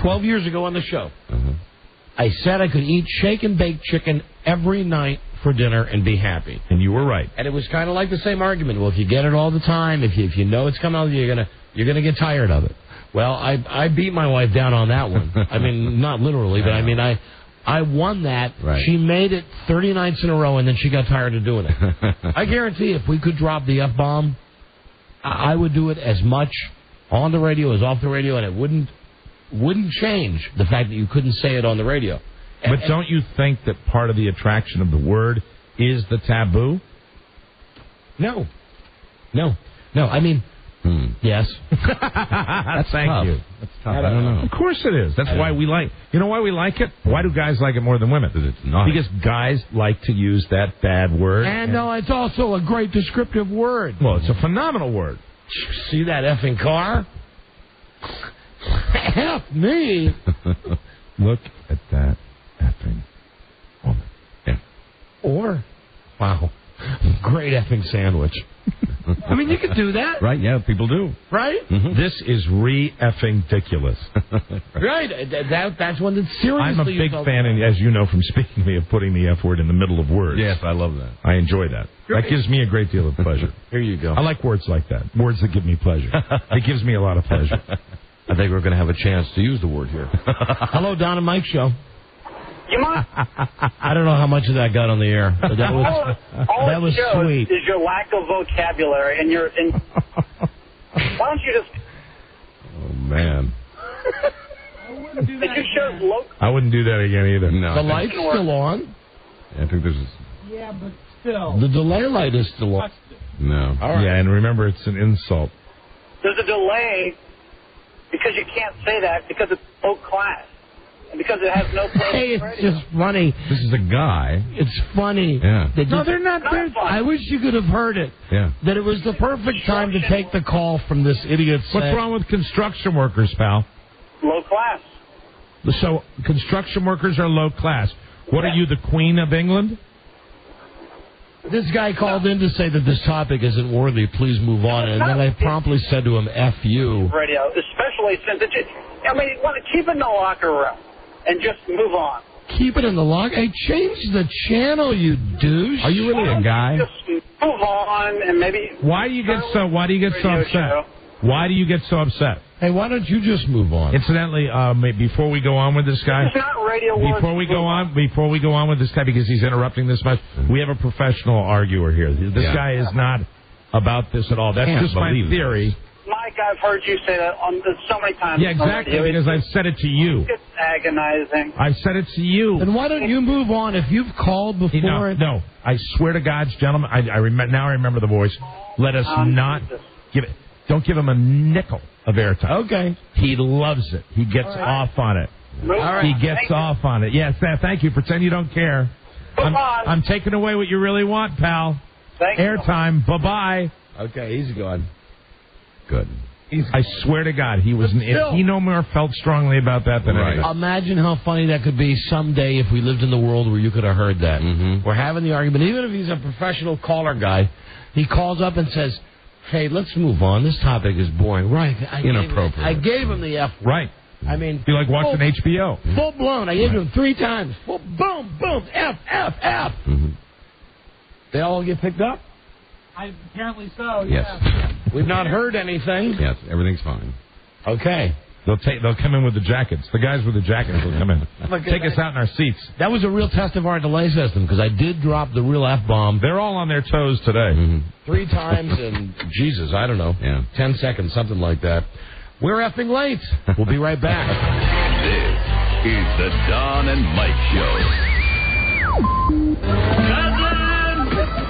12 years ago on the show. Mm-hmm. I said I could eat shake and bake chicken every night for dinner and be happy. And you were right. And it was kind of like the same argument. Well, if you get it all the time, if you know it's coming out, you're gonna get tired of it. Well, I beat my wife down on that one. I mean, not literally, but I mean, I won that. Right. She made it 30 nights in a row, and then she got tired of doing it. I guarantee if we could drop the F-bomb, I would do it as much on the radio as off the radio, and it wouldn't change the fact that you couldn't say it on the radio. But don't you think that part of the attraction of the word is the taboo? No. I mean... Yes. Thank you. That's tough. I don't know. Of course it is. That's why we like... You know why we like it? Why do guys like it more than women? Because it's naughty. Because guys like to use that bad word. And no, it's also a great descriptive word. Well, it's a phenomenal word. See that effing car? F me. Look at that effing woman. Yeah. Or, wow. Great effing sandwich. I mean, you could do that. Right, yeah, people do. Right? Mm-hmm. This is effing ridiculous. Right. That's one that's seriously... I'm a big fan, and as you know from speaking to me, of putting the F word in the middle of words. Yes, I love that. I enjoy that. Great. That gives me a great deal of pleasure. Here you go. I like words like that. Words that give me pleasure. It gives me a lot of pleasure. I think we're going to have a chance to use the word here. Hello, Don and Mike Show. You might. I don't know how much of that got on the air, but that was that was sweet. Is your lack of vocabulary and your. Why don't you just? Oh man. I wouldn't do that again either. No. The light's still on. I think there's. Yeah, but still. The delay light is still on. No. All right. Yeah, and remember, it's an insult. There's a delay because you can't say that because it's low class. And because it has no place. Hey, it's just funny. This is a guy. It's funny. Yeah. No, they're not. I wish you could have heard it. Yeah. That it was the perfect time to take the call from this idiot. What's wrong with construction workers, pal? Low class. So construction workers are low class. What are you, the Queen of England? This guy called in to say that this topic isn't worthy. Please move on. And then I promptly said to him, F you. Radio, especially since it's. I mean, you want to keep it in the locker room and just move on. Keep it in the locker. Hey, change the channel, you douche. Are you really a guy? Just move on and maybe. Why do you get so upset? Why do you get so upset? Hey, why don't you just move on? Incidentally, before we go on with this guy, it's not radio. Before we go on with this guy, because he's interrupting this much, we have a professional arguer here. This guy is not about this at all. That's just my theory. Mike, I've heard you say that on so many times. Yeah, exactly, because I've said it to you. It's agonizing. I've said it to you. Then why don't you move on if you've called before? No, I swear to God, gentlemen, I remember the voice. Let us not give it. Don't give him a nickel of airtime. Okay. He loves it. He gets off on it. All right. He gets off on it. Yes, thank you. Pretend you don't care. I'm taking away what you really want, pal. Thank you. Airtime. Bye-bye. Okay, he's gone. Good. I swear to God, he no more felt strongly about that than anything. Imagine how funny that could be someday if we lived in the world where you could have heard that. Mm-hmm. We're having the argument. Even if he's a professional caller guy, he calls up and says, hey, let's move on. This topic is boring. Right. Inappropriate. I gave him the F word. Right. I mean, be like watching HBO. Full blown. I gave him 3 times. Boom, boom, F, F, F. Mm-hmm. They all get picked up? Apparently so, yes. We've not heard anything. Yes, everything's fine. Okay. They'll come in with the jackets. The guys with the jackets will come in. Take us out in our seats. That was a real test of our delay system because I did drop the real F-bomb. They're all on their toes today. Mm-hmm. 3 times in, Jesus, I don't know, 10 seconds, something like that. We're effing late. We'll be right back. This is the Don and Mike Show.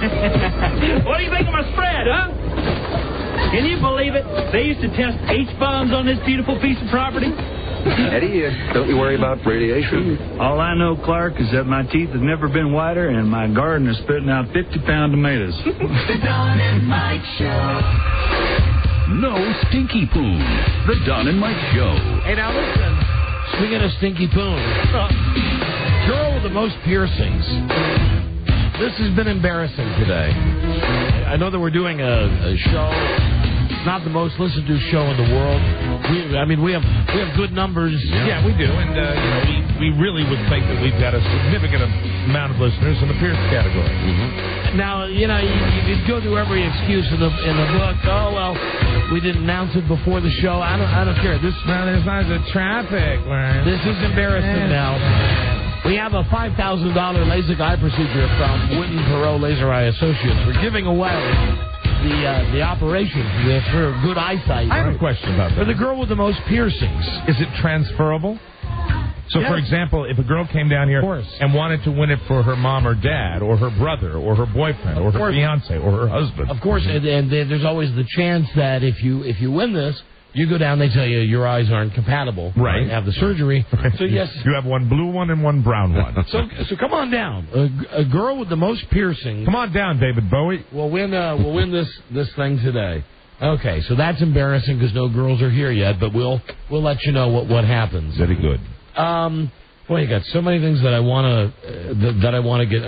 What do you think of my spread, huh? Can you believe it? They used to test H-bombs on this beautiful piece of property. Eddie, don't you worry about radiation. All I know, Clark, is that my teeth have never been whiter and my garden is spitting out 50-pound tomatoes. The Don and Mike Show. No stinky poon. The Don and Mike Show. Hey, now listen. Speaking of stinky poon, girl with the most piercings. This has been embarrassing today. I know that we're doing a show. It's not the most listened to show in the world. We have good numbers. Yeah, we do, and we really would think that we've got a significant amount of listeners in the Pierce category. Mm-hmm. Now, you go through every excuse in the book. Oh well, we didn't announce it before the show. I don't care. There's not the traffic. This is embarrassing now. We have a $5,000 LASIK eye procedure from Witten Perot Laser Eye Associates. We're giving away the operation for good eyesight. I have a question about that. For the girl with the most piercings. Is it transferable? So, yes. For example, if a girl came down here and wanted to win it for her mom or dad or her brother or her boyfriend or her fiance or her husband. Of course, and there's always the chance that if you win this, you go down, they tell you your eyes aren't compatible. Right. Have the surgery. So, yes. You have one blue one and one brown one. So come on down. A girl with the most piercings. Come on down, David Bowie. We'll win this thing today. Okay, so that's embarrassing because no girls are here yet, but we'll let you know what happens. Very good. Boy, you got so many things that I want to get.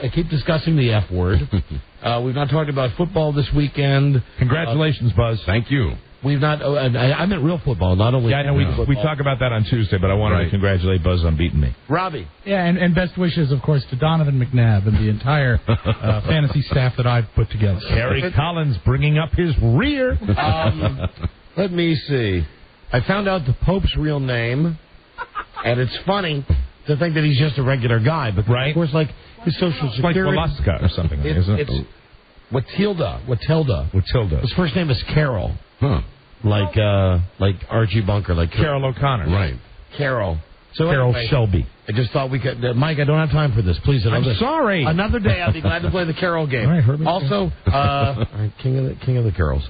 I keep discussing the F word. We've not talked about football this weekend. Congratulations, Buzz. Thank you. We've not. I meant real football, not only. Yeah, I know. We talk about that on Tuesday, but I wanted to congratulate Buzz on beating me. Robbie. Yeah, and best wishes, of course, to Donovan McNabb and the entire fantasy staff that I've put together. Kerry Collins bringing up his rear. Let me see. I found out the Pope's real name, and it's funny to think that he's just a regular guy, but of course, like his social security, like Walaska or something, isn't it? It's Watilda. His first name is Carol. Huh. Like Archie Bunker, like Carol O'Connor. Right. Carol. So Carol anyway, Shelby. I just thought we could... Mike, I don't have time for this. Please, I'm sorry. Another day, I'll be glad to play the Carol game. All right, also, King of the Carols.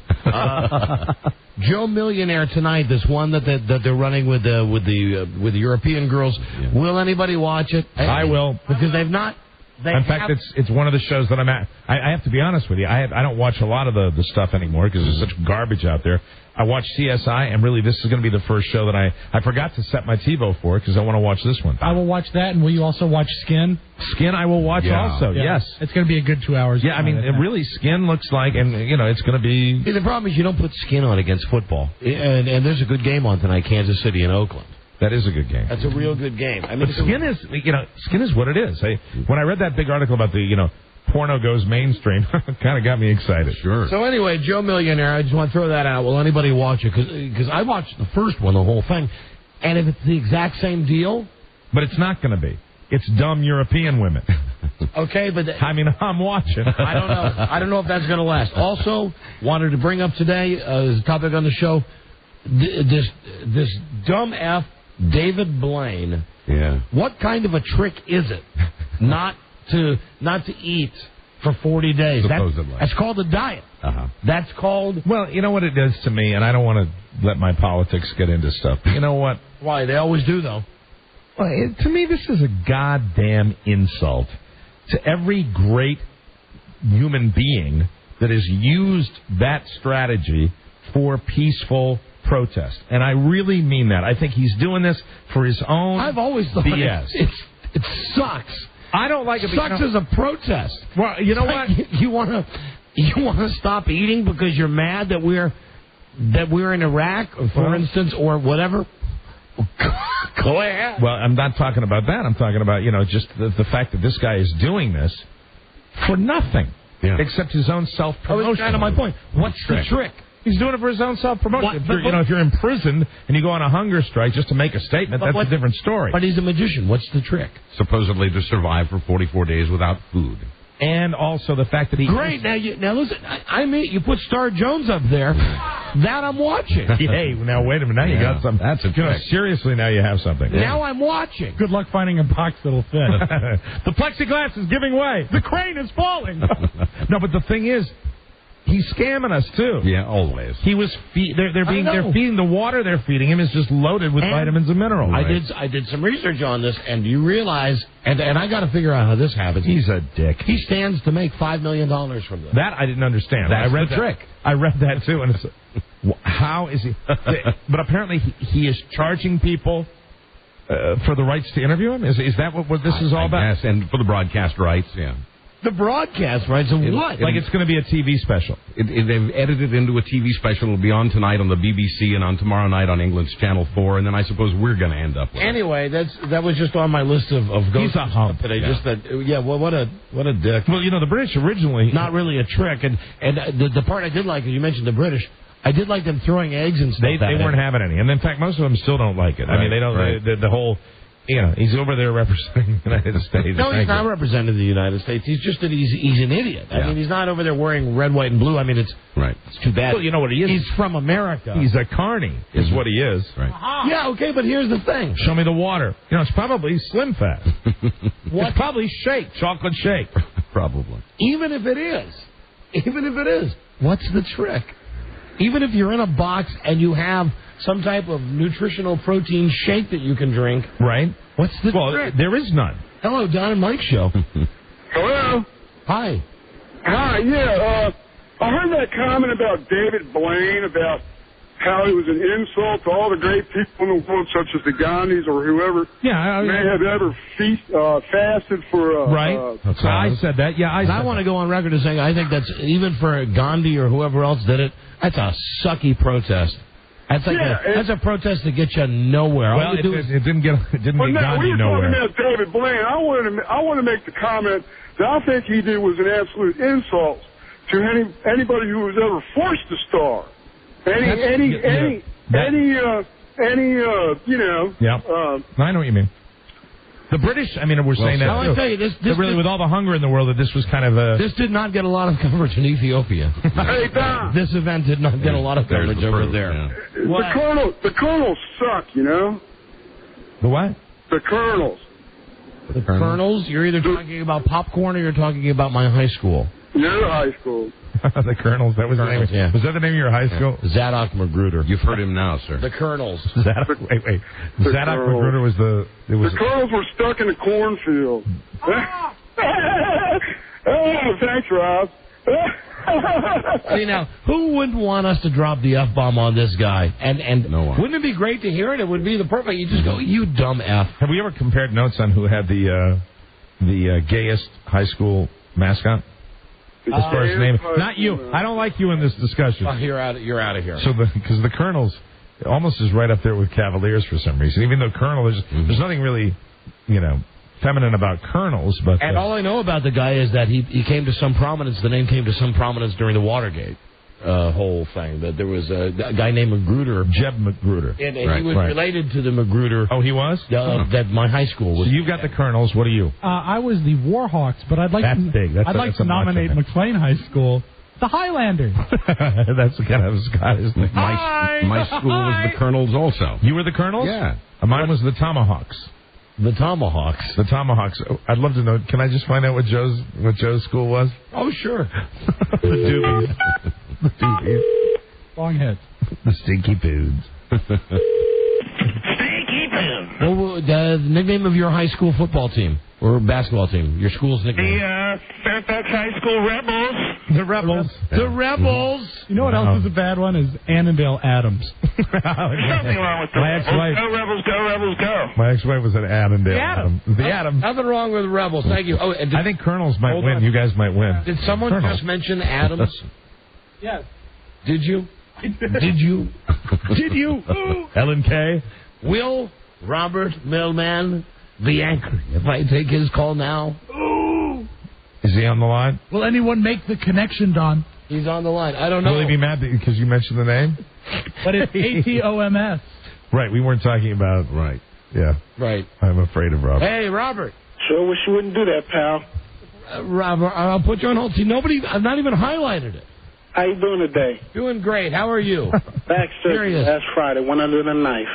Joe Millionaire tonight. This one that they're running with the European girls. Yeah. Will anybody watch it? I will, because they've not. In fact, it's one of the shows that I'm at. I have to be honest with you. I don't watch a lot of the stuff anymore because there's such garbage out there. I watch CSI, and really this is going to be the first show that I forgot to set my TiVo for because I want to watch this one. I will watch that, and will you also watch Skin? Skin I will watch also, yes. It's going to be a good 2 hours. Yeah, I mean, really, Skin looks like, and, it's going to be... See, the problem is you don't put Skin on against football. And there's a good game on tonight, Kansas City and Oakland. That is a good game. That's a real good game. I mean, but Skin is what it is. When I read that big article about the, porno goes mainstream, it kind of got me excited. Sure. So anyway, Joe Millionaire, I just want to throw that out. Will anybody watch it? Because I watched the first one, the whole thing. And if it's the exact same deal... But it's not going to be. It's dumb European women. Okay, but... I'm watching. I don't know if that's going to last. Also, wanted to bring up today, as a topic on the show, this dumb F, David Blaine. Yeah. What kind of a trick is it not to eat for 40 days? Supposedly. That's called a diet. Uh-huh. That's called... Well, you know what it does to me, and I don't want to let my politics get into stuff. But you know what? Why? They always do, though. Well, to me, this is a goddamn insult to every great human being that has used that strategy for peaceful protest. And I really mean that. I think he's doing this for his own I've always thought BS. It sucks. I don't like it. Sucks as a protest. Well, you know what? You want to stop eating because you're mad that we're in Iraq, for instance, or whatever? Go ahead. Well, I'm not talking about that. I'm talking about, just the fact that this guy is doing this for nothing except his own self-promotion. That's kind of my point. What's the trick? He's doing it for his own self-promotion. If you're imprisoned and you go on a hunger strike just to make a statement, that's a different story. But he's a magician. What's the trick? Supposedly to survive for 44 days without food. And also the fact that he... Great. Now listen, I mean, you put Star Jones up there. That I'm watching. Hey, now wait a minute. Now you got something. That's a trick. Seriously, now you have something. Yeah. Now I'm watching. Good luck finding a box that'll fit. The plexiglass is giving way. The crane is falling. No, but the thing is, he's scamming us too. Yeah, always. He was they're feeding the water they're feeding him is just loaded with vitamins and minerals. Right. I did some research on this, and you realize, and I got to figure out how this happens. He's a dick. He stands to make $5 million from this. That I didn't understand. That's I read the trick. I read that too, and it's how is he? But apparently he is charging people for the rights to interview him. Is that what this is all about? Yes, and for the broadcast rights. Yeah. The broadcast rights of what? Like it's going to be a TV special. They've edited it into a TV special. It'll be on tonight on the BBC and on tomorrow night on England's Channel 4. And then I suppose we're going to end up with Anyway, that was just on my list of He's a hump today. Yeah. Just that, well, what a dick. Well, the British originally... Not really a trick. And the part I did like, you mentioned the British, I did like them throwing eggs and stuff. They weren't having any. And in fact, most of them still don't like it. Right, I mean, they don't... Right. The whole... he's over there representing the United States. No, he's not representing the United States. He's just that he's an idiot. I mean, he's not over there wearing red, white, and blue. I mean, it's too bad. Well, you know what he is? He's from America. He's a carny, is what he is. Right. Yeah, okay, but here's the thing. Show me the water. It's probably Slim Fast. It's probably shake, chocolate shake. Probably. Even if it is, what's the trick? Even if you're in a box and you have some type of nutritional protein shake that you can drink. Right. What's the trick? There is none. Hello, Don and Mike Show. Hello? Hi. Hi, yeah. I heard that comment about David Blaine about how it was an insult to all the great people in the world, such as the Gandhis or whoever may have ever fasted for right. So I said that. Yeah, I want to go on record as saying I think that's, even for Gandhi or whoever else did it, that's a sucky protest. That's like that's a protest that gets you nowhere. Well, it didn't get Gandhi we were nowhere. talking about David Blaine. I want to make the comment that I think he did was an absolute insult to anybody who was ever forced to star. I know what you mean. The British, I mean, we're saying that. I'll tell you, this really, with all the hunger in the world, that this was kind of a. This did not get a lot of coverage in Ethiopia. Hey, Don. This event did not get a lot of coverage over there. Yeah. The colonels suck, you know. The what? The colonels. The colonels? You're either talking about popcorn or you're talking about my high school. Your high school. The Colonels. That was the name. Yeah. Was that the name of your high school? Zadok Magruder. You've heard him now, sir. The Colonels. Zadok. Wait. Zadok Magruder was the. The Colonels were stuck in the cornfield. Oh, thanks, Rob. See, now, who wouldn't want us to drop the F-bomb on this guy? And no one. Wouldn't it be great to hear it? It would be the perfect. You just go, you dumb F. Have we ever compared notes on who had the gayest high school mascot? As far as name, not you. I don't like you in this discussion. You're out of here. So, because the Colonels almost is right up there with Cavaliers for some reason. Even though Colonel, there's nothing really, feminine about Colonels. But and all I know about the guy is that he came to some prominence. The name came to some prominence during the Watergate whole thing. That there was a guy named Magruder, Jeb Magruder, and he was related to the Magruder. Oh, he was. That my high school was. So you've got the Colonels. What are you? I was the Warhawks, but I'd like to nominate McLean High School. The Highlanders. That's the kind of Scottish thing. My school was the Colonels also. You were the Colonels? Yeah. Mine was the Tomahawks. The Tomahawks. The Tomahawks. I'd love to know. Can I just find out what Joe's school was? Oh, sure. The Doobies. The Doobies. Long heads. The Stinky Poods. Stinky Poods. Well, the nickname of your high school football team or basketball team? Your school's nickname? The Fairfax High School Rebels. The Rebels. The Rebels. You know what else is a bad one? Is Annandale Adams. There's nothing wrong with the Rebels. Go Rebels, go Rebels, go. My ex-wife was at Annandale Adams. The Adams. Nothing wrong with Rebels. Thank you. Oh, I think Colonels might win. You guys might win. Did someone just mention Adams? Yes. Did you? Did you? Did you? Ellen K. Will Robert Millman be angry if I take his call now? Is he on the line? Will anyone make the connection, Don? He's on the line. I don't know. Will he be mad because you mentioned the name? But it's ATOMS. Right. We weren't talking about. Right. Yeah. Right. I'm afraid of Robert. Hey, Robert. Sure wish you wouldn't do that, pal. Robert, I'll put you on hold. See, I've not even highlighted it. How you doing today? Doing great. How are you? Back surgery last Friday. Went under the knife.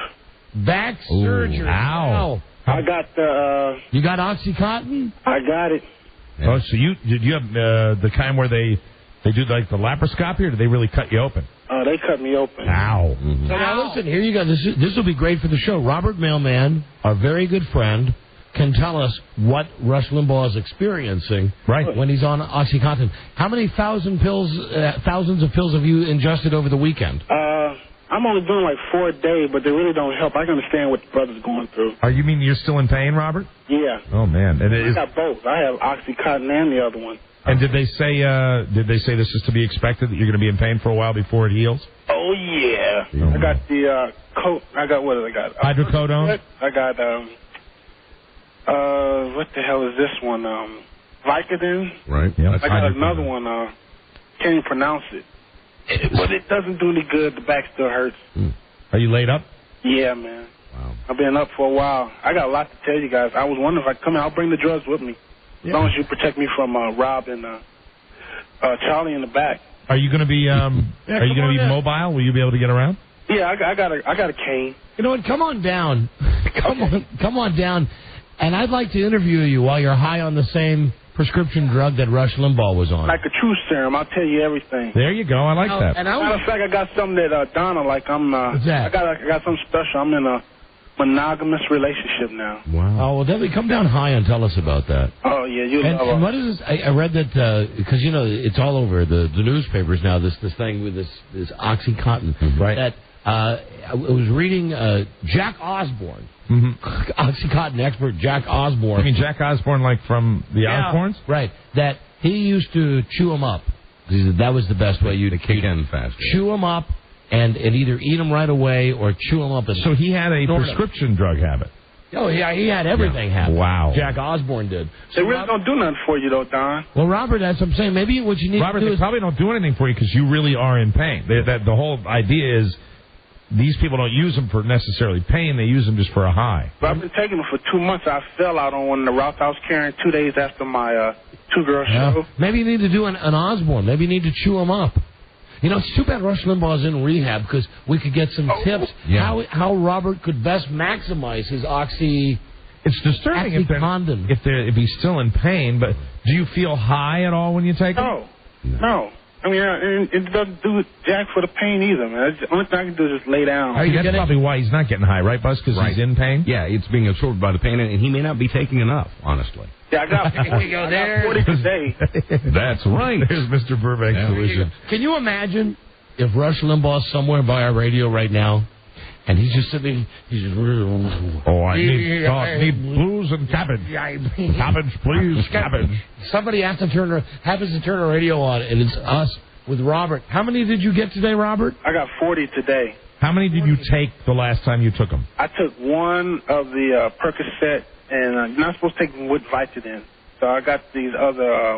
Back surgery. Ow. I got the. You got OxyContin? I got it. Oh, so did you have the kind where they do like the laparoscopy, or did they really cut you open? Oh, they cut me open. Ow. Mm-hmm. So now listen, here you go. This will be great for the show. Robert Mailman, our very good friend, can tell us what Rush Limbaugh is experiencing when he's on OxyContin. How many thousands of pills have you ingested over the weekend? I'm only doing like 4 a day, but they really don't help. I can understand what the brother's going through. You mean you're still in pain, Robert? Yeah. Oh, man. And I got both. I have OxyContin and the other one. And did they say this is to be expected, that you're going to be in pain for a while before it heals? Oh, yeah. I got the what did I got? Hydrocodone? I got, what the hell is this one? Vicodin? Right. Yeah, I got another one, can't even pronounce it. But it doesn't do any good. The back still hurts. Are you laid up? Yeah, man. Wow. I've been up for a while. I got a lot to tell you guys. I was wondering if I come in, I'll bring the drugs with me. As long as you protect me from Rob and Charlie in the back. Are you going to be mobile? Will you be able to get around? Yeah, I got a cane. You know what? Come on down. Come on down. And I'd like to interview you while you're high on the same prescription drug that Rush Limbaugh was on. Like a true serum. I'll tell you everything. There you go. I like that. And matter of fact, I got something that Donna like. What's that? I got something special. I'm in a monogamous relationship now. Wow. Oh, well, Debbie, come down high and tell us about that. Oh, yeah. And what is this? I read that, because, it's all over the newspapers now, this thing with this OxyContin. Right. That I was reading Jack Osborne, Oxycontin expert Jack Osborne. I mean Jack Osborne, like from the Osbournes? Right. That he used to chew them up. He said that was the best way you'd kick in fast. Chew them up and either eat them right away or chew them up. So he had a prescription drug habit. Oh, yeah, he had everything happen. Wow. Jack Osborne did. They really don't do nothing for you, though, Don. Well, Robert, that's what I'm saying. Maybe what you need Robert, to do they is... probably don't do anything for you because you really are in pain. The whole idea is these people don't use them for necessarily pain. They use them just for a high. But I've been taking them for 2 months. I fell out on one of the routes I was carrying 2 days after my two-girl show. Maybe you need to do an Osborne. Maybe you need to chew them up. You know, it's too bad Rush Limbaugh's in rehab because we could get some tips how Robert could best maximize his oxy... It's disturbing if he's still in pain, but do you feel high at all when you take it? No. I mean, it doesn't do jack for the pain either, man. The only thing I can do is just lay down. That's probably why he's not getting high, right, Buzz? Because he's in pain? Yeah, it's being absorbed by the pain, and he may not be taking enough, honestly. Yeah, I got 40 today. That's right. There's Mr. Burbank's solution. Can you imagine if Rush Limbaugh's somewhere by our radio right now, and he's just sitting, he's just... I need blues and cabbage. Cabbage, please, cabbage. Somebody happens to turn the radio on, and it's us with Robert. How many did you get today, Robert? I got 40 today. How many did you take the last time you took them? I took one of the Percocet, and you're not supposed to take them with Vicodin. So I got these other,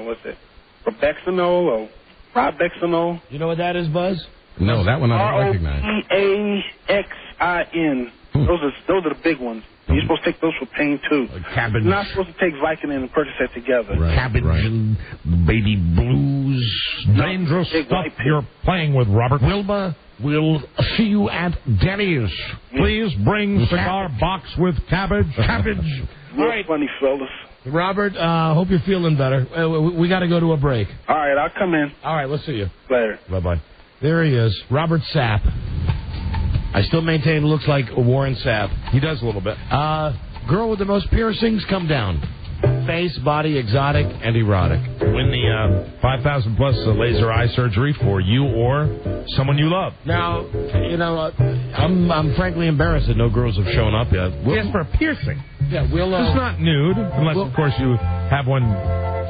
Robexanol or Robexanol. You know what that is, Buzz? No, that one I don't recognize. Ropeaxin. Those are the big ones. You're supposed to take those for pain, too. Cabbage. You're not supposed to take Vicodin and Percocet together. Right. Cabbage and baby blues. Dangerous stuff you're playing with, Robert. Wilma, we'll see you at Denny's. Please bring cigar box with cabbage. Cabbage. All right. Funny fellas. Robert, hope you're feeling better. We got to go to a break. All right, I'll come in. All right, we'll see you. Later. Bye-bye. There he is, Robert Sapp. I still maintain it looks like Warren Sapp. He does a little bit. Girl with the most piercings, come down. Face, body, exotic, and erotic. Win the 5,000 plus laser eye surgery for you or someone you love. Now, you know, I'm frankly embarrassed that no girls have shown up yet. Yes, for a piercing. Yeah, we'll. It's not nude, unless of course you have one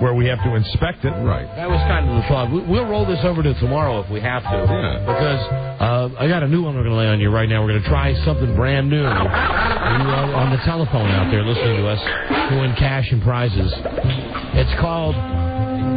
where we have to inspect it. Right. That was kind of the thought. We'll roll this over to tomorrow if we have to. Yeah. Because I got a new one we're going to lay on you right now. We're going to try something brand new. You on the telephone out there listening to us to win cash and prizes. It's called...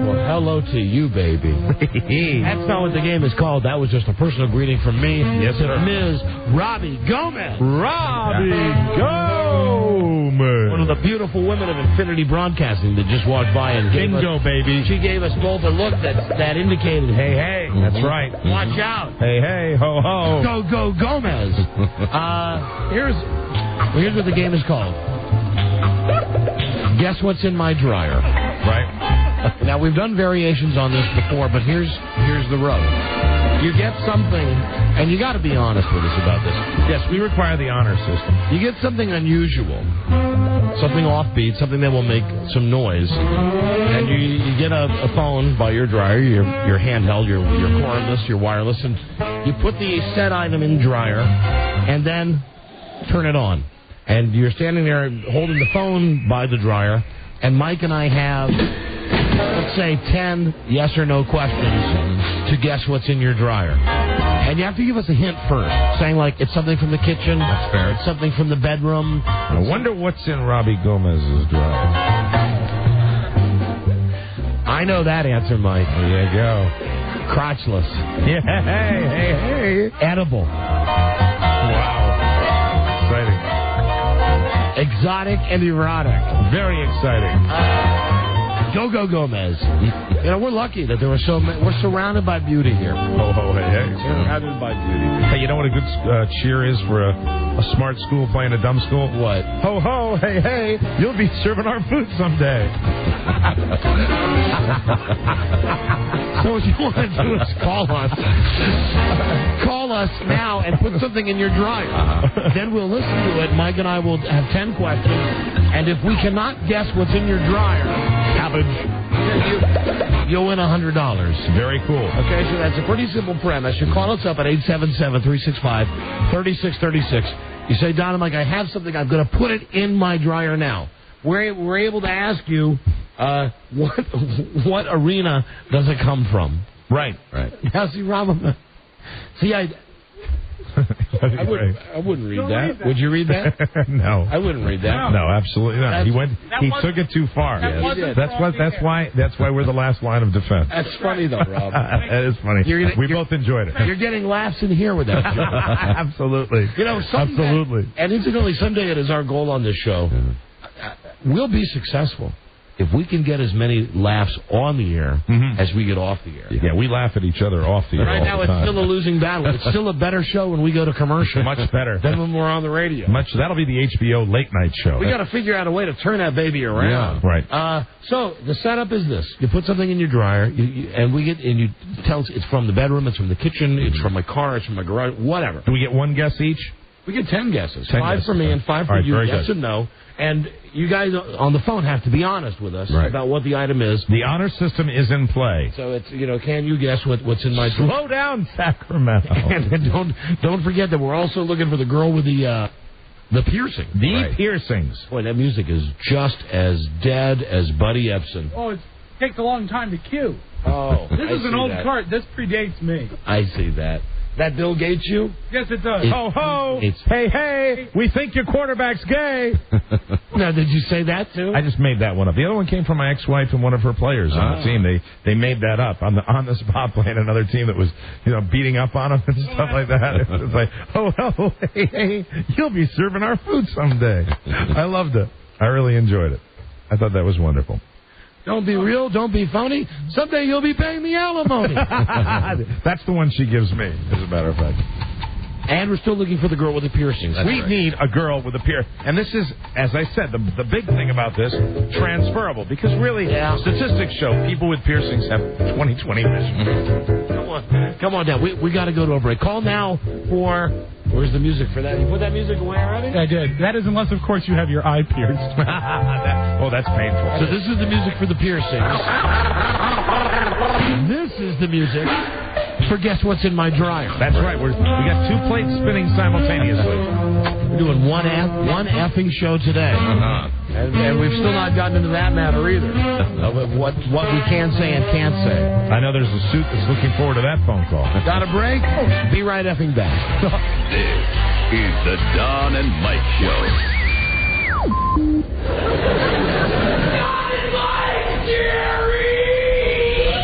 Well, hello to you, baby. That's not what the game is called. That was just a personal greeting from me. Yes, sir. Ms. Robbie Gomez. Robbie Gomez. One of the beautiful women of Infinity Broadcasting that just walked by and gave Bingo, baby. She gave us both a look that indicated, hey, hey. That's right. Watch out. Hey, hey, ho, ho. Go, Gomez. Here's what the game is called. Guess what's in my dryer. Right. Now, we've done variations on this before, but here's the rub. You get something, and you got to be honest with us about this. Yes, we require the honor system. You get something unusual, something offbeat, something that will make some noise, and you get a phone by your dryer, your handheld, your cordless, your wireless, and you put the said item in dryer, and then turn it on. And you're standing there holding the phone by the dryer, and Mike and I have... let's say 10 yes or no questions to guess what's in your dryer. And you have to give us a hint first, saying like it's something from the kitchen. That's fair. It's something from the bedroom. I wonder what's in Robbie Gomez's dryer. I know that answer, Mike. There you go. Crotchless. Yeah, hey. Edible. Wow. Exciting. Exotic and erotic. Very exciting. Go, Gomez. You know, we're lucky that there were so many. We're surrounded by beauty here. Ho, ho, hey, hey. Surrounded by beauty. Hey, you know what a good cheer is for a smart school playing a dumb school? What? Ho, ho, hey, hey. You'll be serving our food someday. So what you want to do is call us. Call us now and put something in your dryer. Then we'll listen to it. Mike and I will have 10 questions. And if we cannot guess what's in your dryer... Cabbage. you'll win $100. Very cool. Okay, so that's a pretty simple premise. You call us up at 877-365-3636. You say, Don, I'm like, I have something. I'm going to put it in my dryer now. We're able to ask you what arena does it come from? Right. Now, see, Rob, I wouldn't read that. Would you read that? No. I wouldn't read that. No, absolutely not. He took it too far. That's why we're the last line of defense. That's funny though, Rob. That is funny. We both enjoyed it. You're getting laughs in here with that joke. Absolutely. Absolutely. And incidentally, someday it is our goal on this show. We'll be successful if we can get as many laughs on the air as we get off the air. Yeah, we laugh at each other off the air. Right now, it's still a losing battle. It's still a better show when we go to commercial. Much better than when we're on the radio. That'll be the HBO late night show. We got to figure out a way to turn that baby around. Yeah, right. So the setup is this: you put something in your dryer, and you tell us it's from the bedroom, it's from the kitchen, it's from my car, it's from my garage, whatever. Do we get one guess each? We get 10 guesses. 10 5 guesses. for me and 5 for you. Yes good. and no. And you guys on the phone have to be honest with us about what the item is. The honor system is in play. So it's can you guess what's in my drawer? Slow down, Sacramento. And don't forget that we're also looking for the girl with the piercing. Piercings. Boy, that music is just as dead as Buddy Epson. Oh, it takes a long time to cue. Oh, this is an old cart. This predates me. I see that. That Bill Gates you? Yes, it does. Ho, ho. Hey, we think your quarterback's gay. Now, did you say that, too? I just made that one up. The other one came from my ex-wife and one of her players on the team. They made that up on the spot playing another team that was, beating up on them and stuff like that. It was like, oh, hey, you'll be serving our food someday. I loved it. I really enjoyed it. I thought that was wonderful. Don't be real, don't be phony. Someday you'll be paying the alimony. That's the one she gives me, as a matter of fact. And we're still looking for the girl with the piercings. We need a girl with a piercing. And this is, as I said, the big thing about this, transferable. Because really, statistics show people with piercings have 20/20 vision. Come on down. We got to go to a break. Call now for... Where's the music for that? You put that music away already? I did. That is unless, of course, you have your eye pierced. That's painful. So this is the music for the piercings. This is the music for Guess What's in My Dryer. That's right. We got 2 plates spinning simultaneously. We're doing one effing show today. And we've still not gotten into that matter either. Of what we can say and can't say. I know there's a suit that's looking forward to that phone call. Got a break? Be right effing back. This is the Don and Mike Show. Don and Mike, Jerry!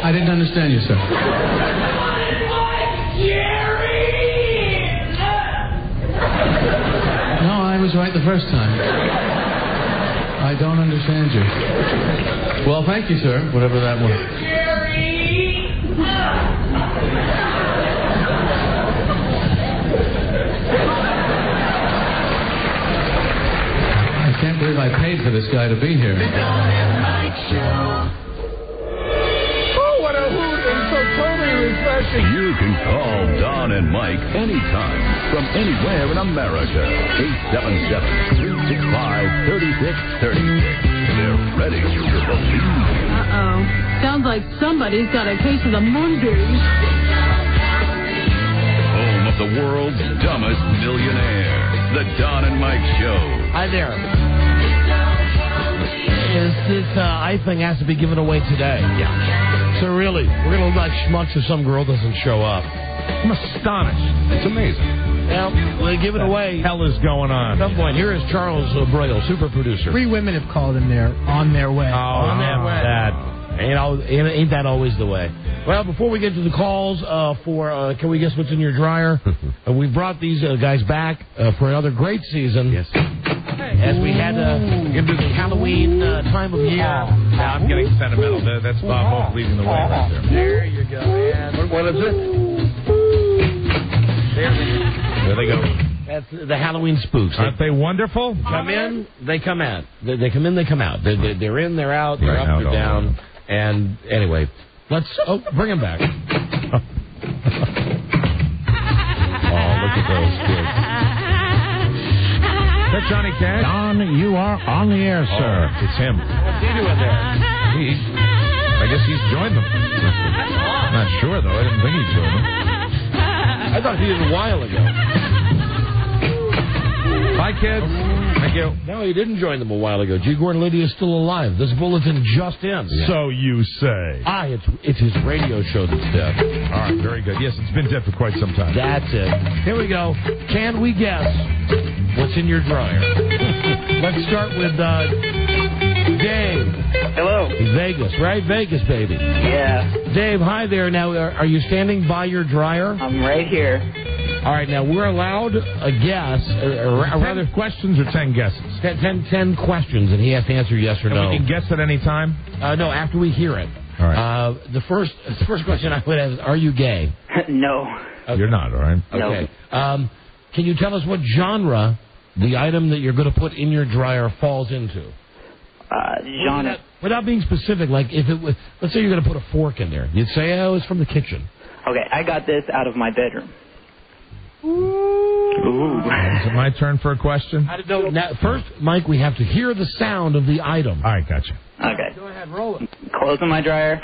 I didn't understand you, sir. Don and Mike, Jerry! No, I was right the first time. I don't understand you. Well, thank you, sir, whatever that was. I can't believe I paid for this guy to be here. The Don and Mike Show. Oh, what a hoot. It's so totally refreshing. You can call Don and Mike anytime from anywhere in America. 877-365-3636. They're ready to believe. Uh-oh. Sounds like somebody's got a case of the Mondays. Home of the world's dumbest millionaire. The Don and Mike Show. Hi there. This thing has to be given away today. Yeah. So really, we're going to look like schmucks if some girl doesn't show up. I'm astonished. It's amazing. Well, we'll give it away. What the hell is going on? At some point, here is Charles Broyle, super producer. 3 women have called in there on their way. On their way. Ain't that always the way? Well, before we get to the calls for Can We Guess What's in Your Dryer, we brought these guys back for another great season. Yes. As we had to get to the Halloween time of year. Now I'm getting sentimental. That's Bob Hope leading the way right there. There you go, man. What is it? There they go. That's the Halloween spooks. Aren't they wonderful? Come in, they come out. They come in, they come out. They're in, they're out, they're up, they're down. And anyway, let's bring them back. Oh, look at those kids. that Johnny Cash? Don, you are on the air, sir. It's him. What's he doing there? I guess he's joined them. I'm not sure, though. I didn't think he'd join them. I thought he did a while ago. Bye, kids. Thank you. No, he didn't join them a while ago. G. Gordon Liddy is still alive. This bulletin just in. Yeah. So you say. It's his radio show that's dead. All right, very good. Yes, it's been dead for quite some time. That's it. Here we go. Can we guess what's in your dryer? Let's start with Dave. Hello. Vegas, right? Vegas, baby. Yeah. Dave, hi there. Now, are you standing by your dryer? I'm right here. All right, now we're allowed a guess, or rather questions or 10 guesses? 10 questions, and he has to answer yes or no. We can guess at any time? No, after we hear it. All right. The first question I would have is, are you gay? No. Okay. You're not, all right? Okay. No. Can you tell us what genre the item that you're going to put in your dryer falls into? Genre. Without being specific, like if it was, let's say you're going to put a fork in there. You'd say, oh, it's from the kitchen. Okay, I got this out of my bedroom. Ooh. Is it my turn for a question? Now, first, Mike, we have to hear the sound of the item. All right, gotcha. Okay. Go ahead, roll it. Closing my dryer,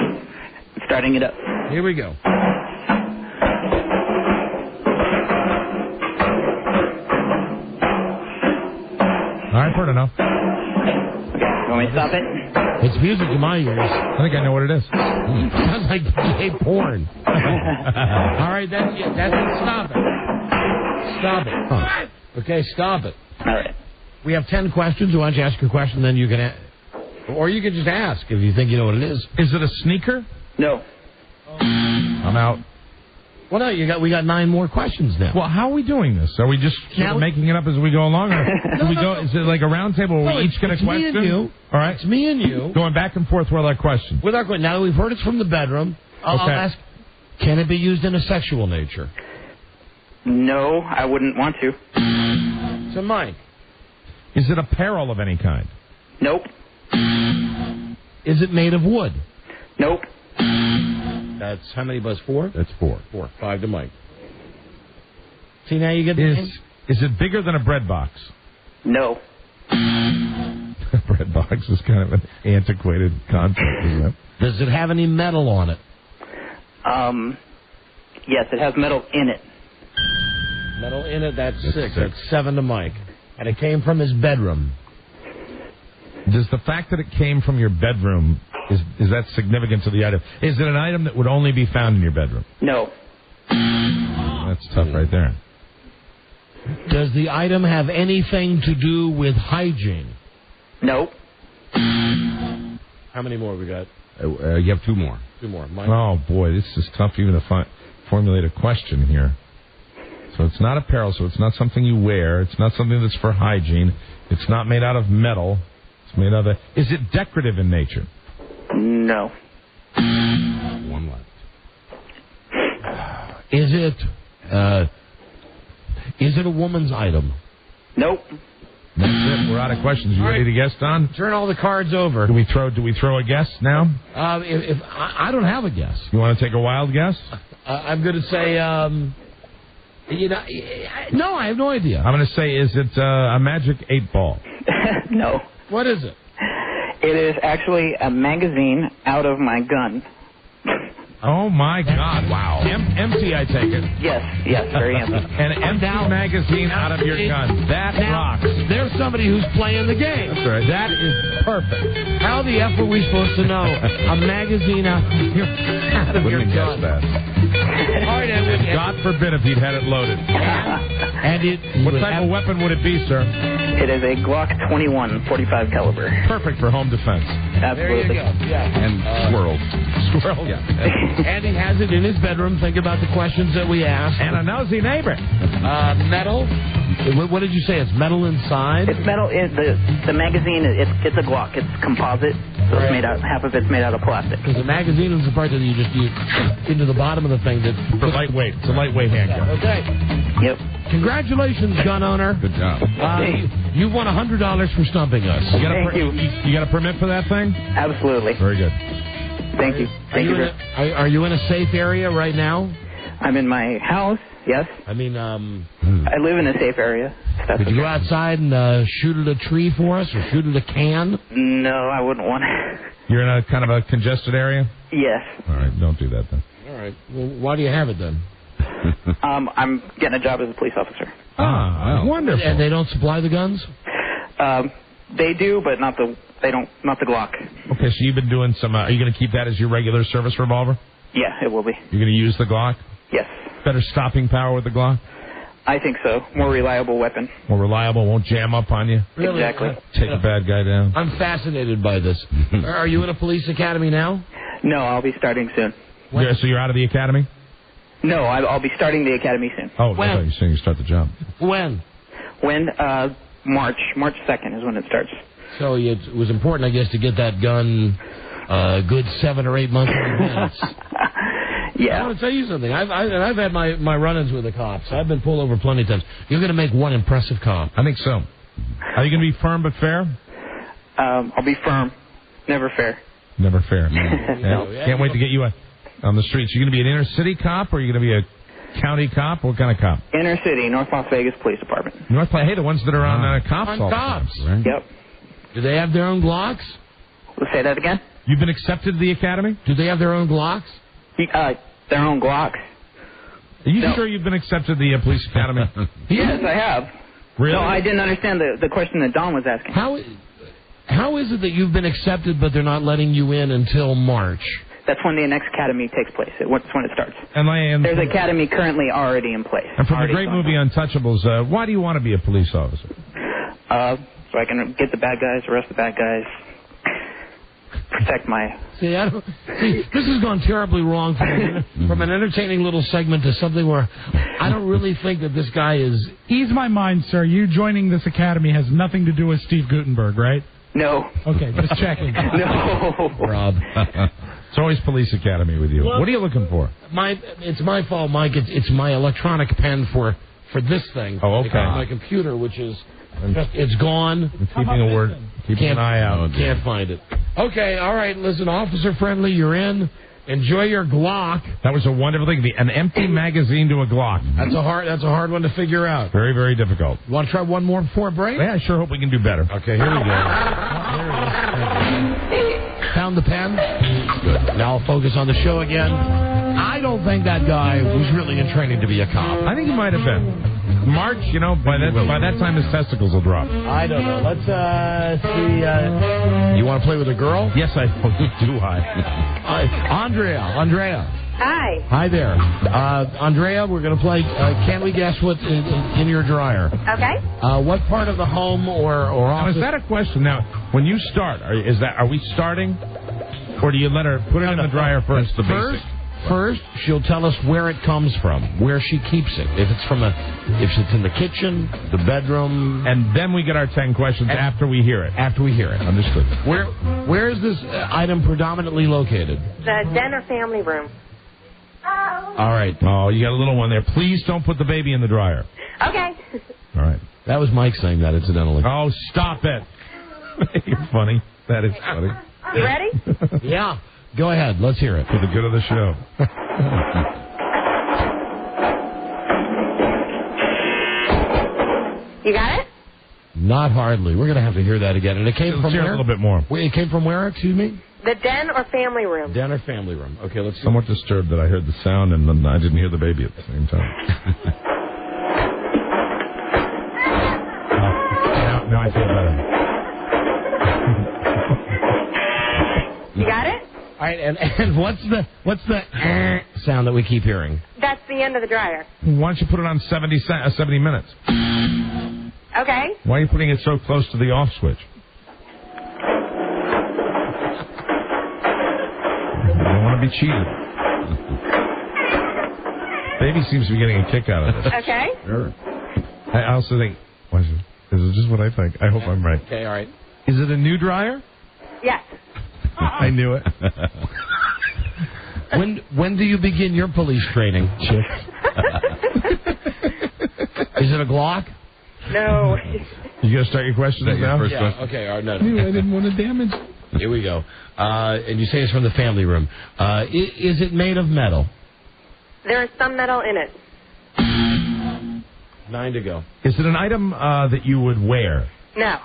starting it up. Here we go. All right, heard enough. Okay, want me to stop it? It's music to my ears. I think I know what it is. Sounds like gay porn. All right, that's it. Stop it. Stop it. Huh. Okay, stop it. All right. We have 10 questions. Why don't you ask your question, then you can... Or you can just ask if you think you know what it is. Is it a sneaker? No. I'm out. Well, no, we got 9 more questions now. Well, how are we doing this? Are we just sort of making it up as we go along? Or go? Is it like a round table where we each get a question? Me and you. All right. It's me and you. Going back and forth with our question. With our question. Now that we've heard it's from the bedroom, I'll ask, can it be used in a sexual nature? No, I wouldn't want to. So, Mike. Is it apparel of any kind? Nope. Is it made of wood? Nope. That's how many buzz? 4? That's 4. 4. 5 to Mike. See, now you get the hint? Is it bigger than a bread box? No. A bread box is kind of an antiquated concept, isn't it? Does it have any metal on it? Yes, it has metal in it. Metal in it, that's 6. That's 7 to Mike. And it came from his bedroom. Does the fact that it came from your bedroom, is that significant to the item? Is it an item that would only be found in your bedroom? No. That's tough right there. Does the item have anything to do with hygiene? Nope. How many more we got? You have 2 more. 2 more. Mike? Oh, boy, this is tough even to formulate a question here. So it's not apparel, so it's not something you wear. It's not something that's for hygiene. It's not made out of metal. It's made out of... Is it decorative in nature? No. 1 left. Is it a woman's item? Nope. That's it. We're out of questions. You ready to guess, Don? Turn all the cards over. Do we throw a guess now? If I don't have a guess. You want to take a wild guess? I'm going to say, no, I have no idea. I'm going to say, is it a magic 8-ball? No. What is it? It is actually a magazine out of my gun. Oh, my God. Wow. Empty, I take it. Yes, very empty. An empty magazine out of your gun. That rocks. There's somebody who's playing the game. That's right. That is perfect. How the F are we supposed to know? A magazine out of your gun. That. All right, Edwin. God forbid if he'd had it loaded. What type of weapon would it be, sir? It is a Glock 21 45 caliber. Perfect for home defense. Absolutely. There you go. Yeah. And squirrels. Squirrels. Yeah. And he has it in his bedroom. Think about the questions that we asked. And a nosy neighbor. Metal. What did you say? It's metal inside? It's metal. The magazine, it's a Glock. It's composite. So it's made out, half of it's made out of plastic. Because the magazine is the part that you just use into the bottom of the thing. For lightweight. It's a lightweight handgun. Okay. Yep. Congratulations, gun owner. Good job. You won $100 for stumping us. Thank you. You got a permit for that thing? Absolutely. Very good. Thank you. Are you in a safe area right now? I'm in my house, yes. I mean, I live in a safe area. That's Could you go outside and shoot at a tree for us or shoot at a can? No, I wouldn't want to. You're in a kind of a congested area? Yes. All right, don't do that then. All right. Well, why do you have it then? I'm getting a job as a police officer. Ah, wonderful. And they don't supply the guns? They do, but not the Glock. Okay, so you've been doing some... are you going to keep that as your regular service revolver? Yeah, it will be. You're going to use the Glock? Yes. Better stopping power with the Glock? I think so. More reliable weapon. More reliable, won't jam up on you? Really? Exactly. Take a bad guy down. I'm fascinated by this. Are you in a police academy now? No, I'll be starting soon. So you're out of the academy? No, I'll be starting the academy soon. Oh, I thought you were saying you start the job. When? When? March 2nd is when it starts. So it was important, I guess, to get that gun a good 7 or 8 months in advance. Yeah. I want to tell you something. I've had my run-ins with the cops. I've been pulled over plenty of times. You're going to make one impressive cop. I think so. Are you going to be firm but fair? I'll be firm. Never fair. Never fair. No. Can't wait to get you on the streets. You're going to be an inner city cop or are you going to be a county cop? What kind of cop? Inner city, North Las Vegas Police Department. Hey, the ones that are on cops On all the cops. time, right? Yep. Do they have their own Glocks? Let's say that again. You've been accepted to the academy? Do they have their own Glocks? Their own Glocks. Are you sure you've been accepted to the police academy? Yes, I have. Really? No, I didn't understand the question that Don was asking. How is it that you've been accepted, but they're not letting you in until March? That's when the next academy takes place. That's when it starts. And There's an academy currently already in place. And from the great movie Untouchables, why do you want to be a police officer? So I can get the bad guys, arrest the bad guys, protect my... See, this has gone terribly wrong from an entertaining little segment to something where I don't really think that this guy is... Ease my mind, sir. You joining this academy has nothing to do with Steve Guttenberg, right? No. Okay, just checking. No. Rob. It's always police academy with you. Well, what are you looking for? It's my fault, Mike. It's my electronic pen for this thing. Oh, okay. My computer, which is... It's gone. Keeping an eye out. Can't find it. Okay, all right. Listen, officer friendly, you're in. Enjoy your Glock. That was a wonderful thing. An empty magazine to a Glock. That's a hard one to figure out. Very, very difficult. Want to try one more before break? Yeah, I sure hope we can do better. Okay, here we go. Found the pen. Good. Now I'll focus on the show again. I don't think that guy was really in training to be a cop. I think he might have been. March, by that time his testicles will drop. I don't know. Let's see. You want to play with a girl? Yes, I do. Andrea. Hi. Hi there. Andrea, we're going to play Can We Guess What's in Your Dryer? Okay. What part of the home or office? Now, is that a question? Now, when you start, are we starting? Or do you let her put it in the dryer first? First, she'll tell us where it comes from, where she keeps it. If it's in the kitchen, the bedroom, and then we get our 10 questions after we hear it. Understood. Where is this item predominantly located? The den or family room. All right. Oh, you got a little one there. Please don't put the baby in the dryer. Okay. All right. That was Mike saying that, incidentally. Oh, stop it. You're funny. That is funny. You ready? Yeah. Go ahead. Let's hear it. For the good of the show. You got it? Not hardly. We're going to have to hear that again. And it came from where? A little bit more. It came from where? Excuse me? The den or family room. Den or family room. Okay, let's see. Somewhat disturbed that I heard the sound and then I didn't hear the baby at the same time. Now I feel better. You got it? All right, and what's the sound that we keep hearing? That's the end of the dryer. Why don't you put it on 70 minutes? Okay. Why are you putting it so close to the off switch? I don't want to be cheated. Baby seems to be getting a kick out of this. Okay. Sure. I also think, this is just what I think. I hope I'm right. Okay, all right. Is it a new dryer? Yes. I knew it. When do you begin your police training, Chick? Is it a Glock? No. You going to start your questions now? First question? Okay, all right, no. I didn't want to damage. Here we go. And you say it's from the family room. Is it made of metal? There is some metal in it. 9 to go. Is it an item that you would wear? No.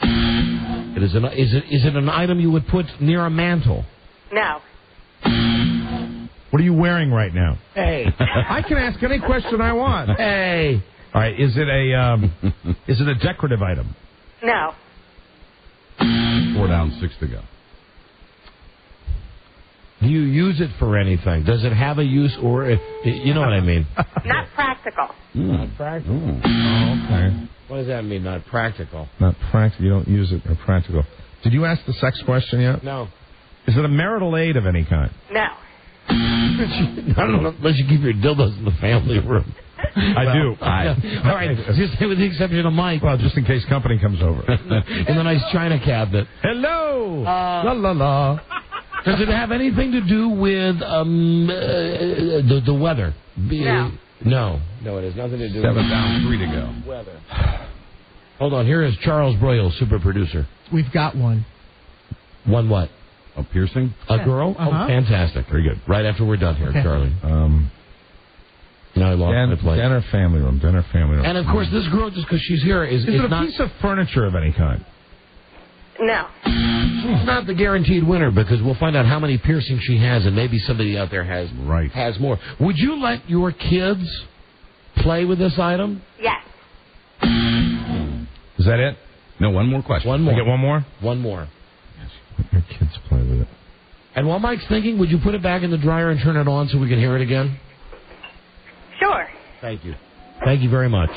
Is it an item you would put near a mantle? No. What are you wearing right now? Hey. I can ask any question I want. Hey. All right. Is it a decorative item? No. 4 down, 6 to go. Do you use it for anything? Does it have a use, or you know what I mean? Not practical. Not practical. Oh, okay. What does that mean? Not practical. Not practical. You don't use it or practical. Did you ask the sex question yet? No. Is it a marital aid of any kind? No. I don't know, unless you keep your dildos in the family room. I do. All right, just with the exception of Mike. Well, just in case company comes over. In the nice china cabinet. Hello. La la la. Does it have anything to do with the weather? No, it has nothing to do. 7 down, 3 to go. Weather. Hold on, here is Charles Broyle, super producer. We've got one. One what? A piercing? A girl? Uh-huh. Oh, fantastic. Very good. Right after we're done here, Charlie. Now I lost my place. Dinner family room. And of course, this girl, just because she's here, is it a not piece of furniture of any kind? No. She's not the guaranteed winner because we'll find out how many piercings she has, and maybe somebody out there has more. Would you let your kids play with this item? Yes. Is that it? No, one more question. One more. I get one more? One more. Let your kids play with it. And while Mike's thinking, would you put it back in the dryer and turn it on so we can hear it again? Sure. Thank you. Thank you very much.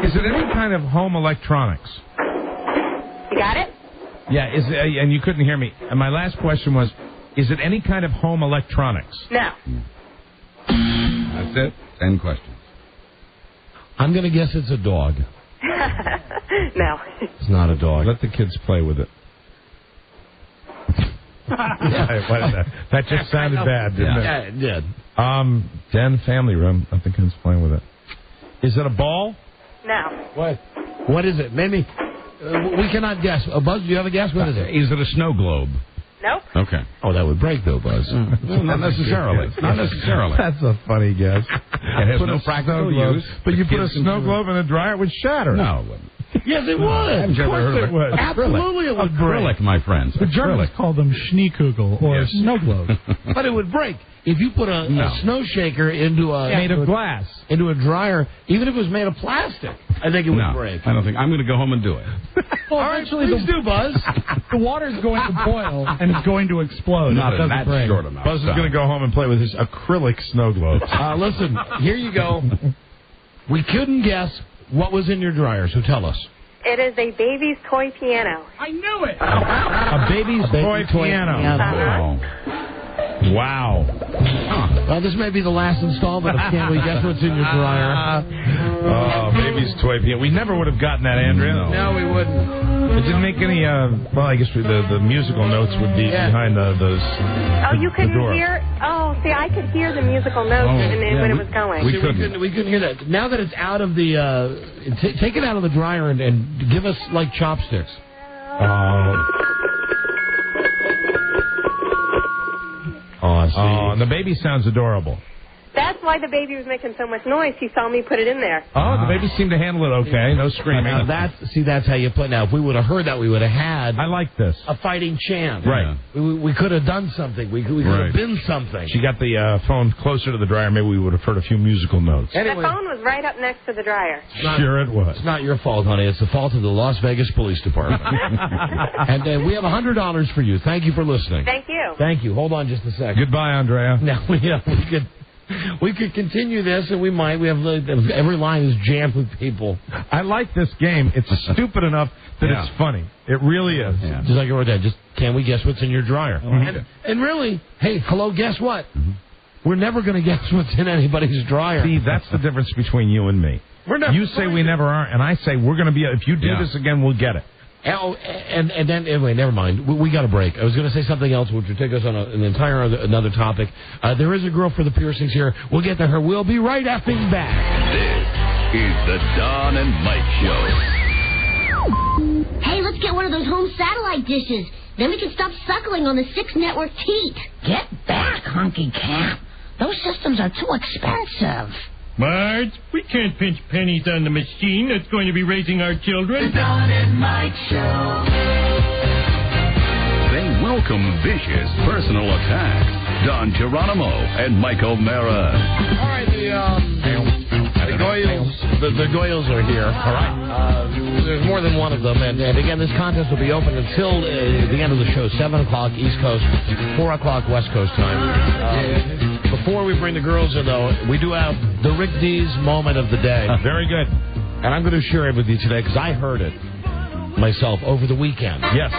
Is it any kind of home electronics? You got it? Yeah, and you couldn't hear me. And my last question was, is it any kind of home electronics? No. That's it. 10 questions. I'm going to guess it's a dog. No. It's not a dog. Let the kids play with it. That just sounded bad, didn't it? Yeah, it did. Den family room. Let the kids play with it. Is it a ball? No. What is it? Maybe we cannot guess. Buzz, do you have a guess? What is it? Is it a snow globe? Nope. Okay. Oh, that would break, though, Buzz. Well, not necessarily. Not necessarily. That's a funny guess. It has no practical use. But you put a snow globe in a dryer, it would shatter. No, it wouldn't. Yes, it would. Of course it would. Absolutely, it would break. Acrylic, my friends. The Germans call them Schneekugel or snow globes. But it would break. If you put a snow shaker into a... Made of glass. Into a dryer, even if it was made of plastic, I think it would break. I don't think... I'm going to go home and do it. Well, all right, please do, Buzz. The water's going to boil and it's going to explode. Not if it in doesn't that break. short amount. Buzz is going to go home and play with his acrylic snow globes. Listen, here you go. We couldn't guess what was in your dryer, so tell us. It is a baby's toy piano. I knew it. A baby's toy piano. Wow. Well, this may be the last installment of Can We Guess What's in Your Dryer? Oh, baby's toy piano. We never would have gotten that, Andrea. No, we wouldn't. It didn't make any, well, I guess the musical notes would be behind those. Oh, you couldn't hear? Oh, see, I could hear the musical notes when it was going. We couldn't hear that. Now that it's out of the, take it out of the dryer and give us, like, chopsticks. Oh, see. Oh, and the baby sounds adorable. That's why the baby was making so much noise. He saw me put it in there. Oh, the baby seemed to handle it okay. No screaming. Now that's how you put. Now, if we would have heard that, we would have had. I like this. A fighting chance. Right. We could have done something. We could have been something. She got the phone closer to the dryer. Maybe we would have heard a few musical notes. Anyway, the phone was right up next to the dryer. Sure it was. It's not your fault, honey. It's the fault of the Las Vegas Police Department. And we have $100 for you. Thank you for listening. Thank you. Thank you. Hold on just a second. Goodbye, Andrea. Now, we could continue this, and we might. We have every line is jammed with people. I like this game. It's stupid enough that it's funny. It really is. Yeah. Just like you wrote that. Just can we guess what's in your dryer? And really, hey, hello, guess what? Mm-hmm. We're never going to guess what's in anybody's dryer. See, that's the difference between you and me. You say we never are, and I say we're going to be. If you do this again, we'll get it. Oh, and then anyway, never mind. We got a break. I was going to say something else, which would take us on another topic. There is a girl for the piercings here. We'll get to her. We'll be right effing back. This is the Don and Mike Show. Hey, let's get one of those home satellite dishes. Then we can stop suckling on the 6 network teat. Get back, hunky cat. Those systems are too expensive. Bart, we can't pinch pennies on the machine that's going to be raising our children. The Don and Mike Show. They welcome vicious personal attacks. Don Geronimo and Mike O'Mara. All right, the Goyles are here. All right. There's more than one of them. And again, this contest will be open until the end of the show, 7 o'clock East Coast, 4 o'clock West Coast time. Before we bring the girls in, though, we do have the Rick D's moment of the day. Very good. And I'm going to share it with you today because I heard it myself over the weekend. Yes.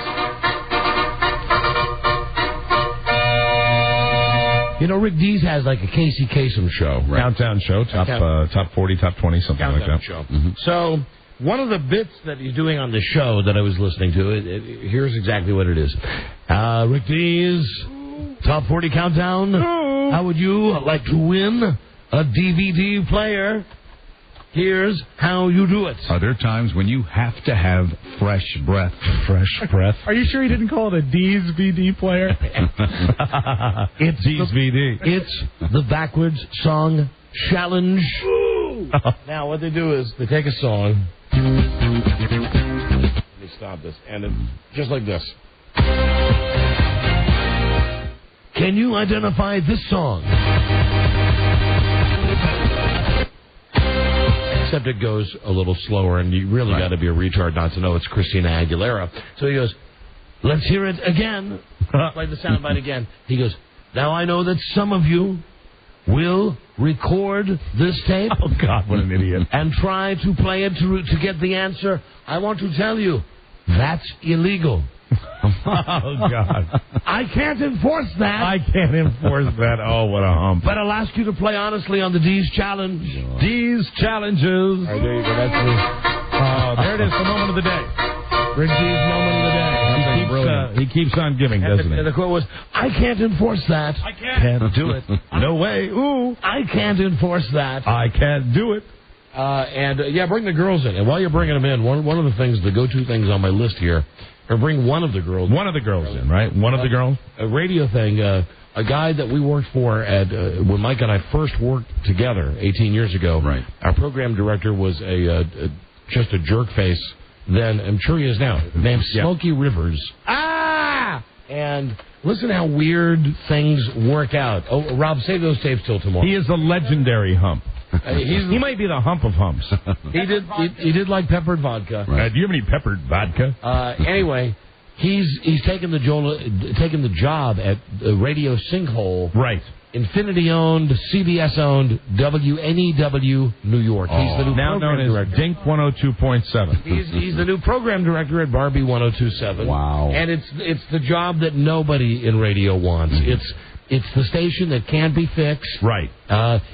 You know, Rick Dees has like a Casey Kasem show. Right? Countdown show, top 40, top 20, something Countdown like that. Show. Mm-hmm. So, one of the bits that he's doing on the show that I was listening to, here's exactly what it is. Rick Dees, top 40 countdown. How would you like to win a DVD player? Here's how you do it. Are there times when you have to have fresh breath? Fresh breath? Are you sure he didn't call it a D's VD player? It's D's VD. It's the backwards song challenge. Now, what they do is they take a song. Let me stop this. And it's just like this. Can you identify this song? Except it goes a little slower, and you really got to be a retard not to know it's Christina Aguilera. So he goes, let's hear it again. Play the soundbite again. He goes, now I know that some of you will record this tape. Oh, God, what an idiot. And try to play it to get the answer. I want to tell you, that's illegal. Oh, God. I can't enforce that. I can't enforce that. Oh, what a hump. But I'll ask you to play honestly on the D's Challenge. D's Challenges. All right, there you go. That's me. There it is, the moment of the day. Rick D's moment of the day. He keeps on giving, doesn't he? And the quote was, I can't enforce that. I can't do it. No way. Ooh. I can't enforce that. I can't do it. Bring the girls in. And while you're bringing them in, one of the things, the go-to things on my list here, or bring one of the girls. One of the girls in, right? One of the girls? A radio thing. A guy that we worked for at when Mike and I first worked together 18 years ago. Right. Our program director was just a jerk face then. I'm sure he is now. Named Smokey Rivers. Ah! And listen how weird things work out. Oh, Rob, save those tapes till tomorrow. He is a legendary hump. He might be the hump of humps. He did like peppered vodka. Do you have any peppered vodka? Anyway, he's taken the job at Radio Sinkhole. Right. Infinity-owned, CBS-owned, WNEW, New York. He's the new now known as Dink 102.7. He's the new program director at Barbie 102.7. Wow. And it's the job that nobody in radio wants. It's the station that can't be fixed. Right.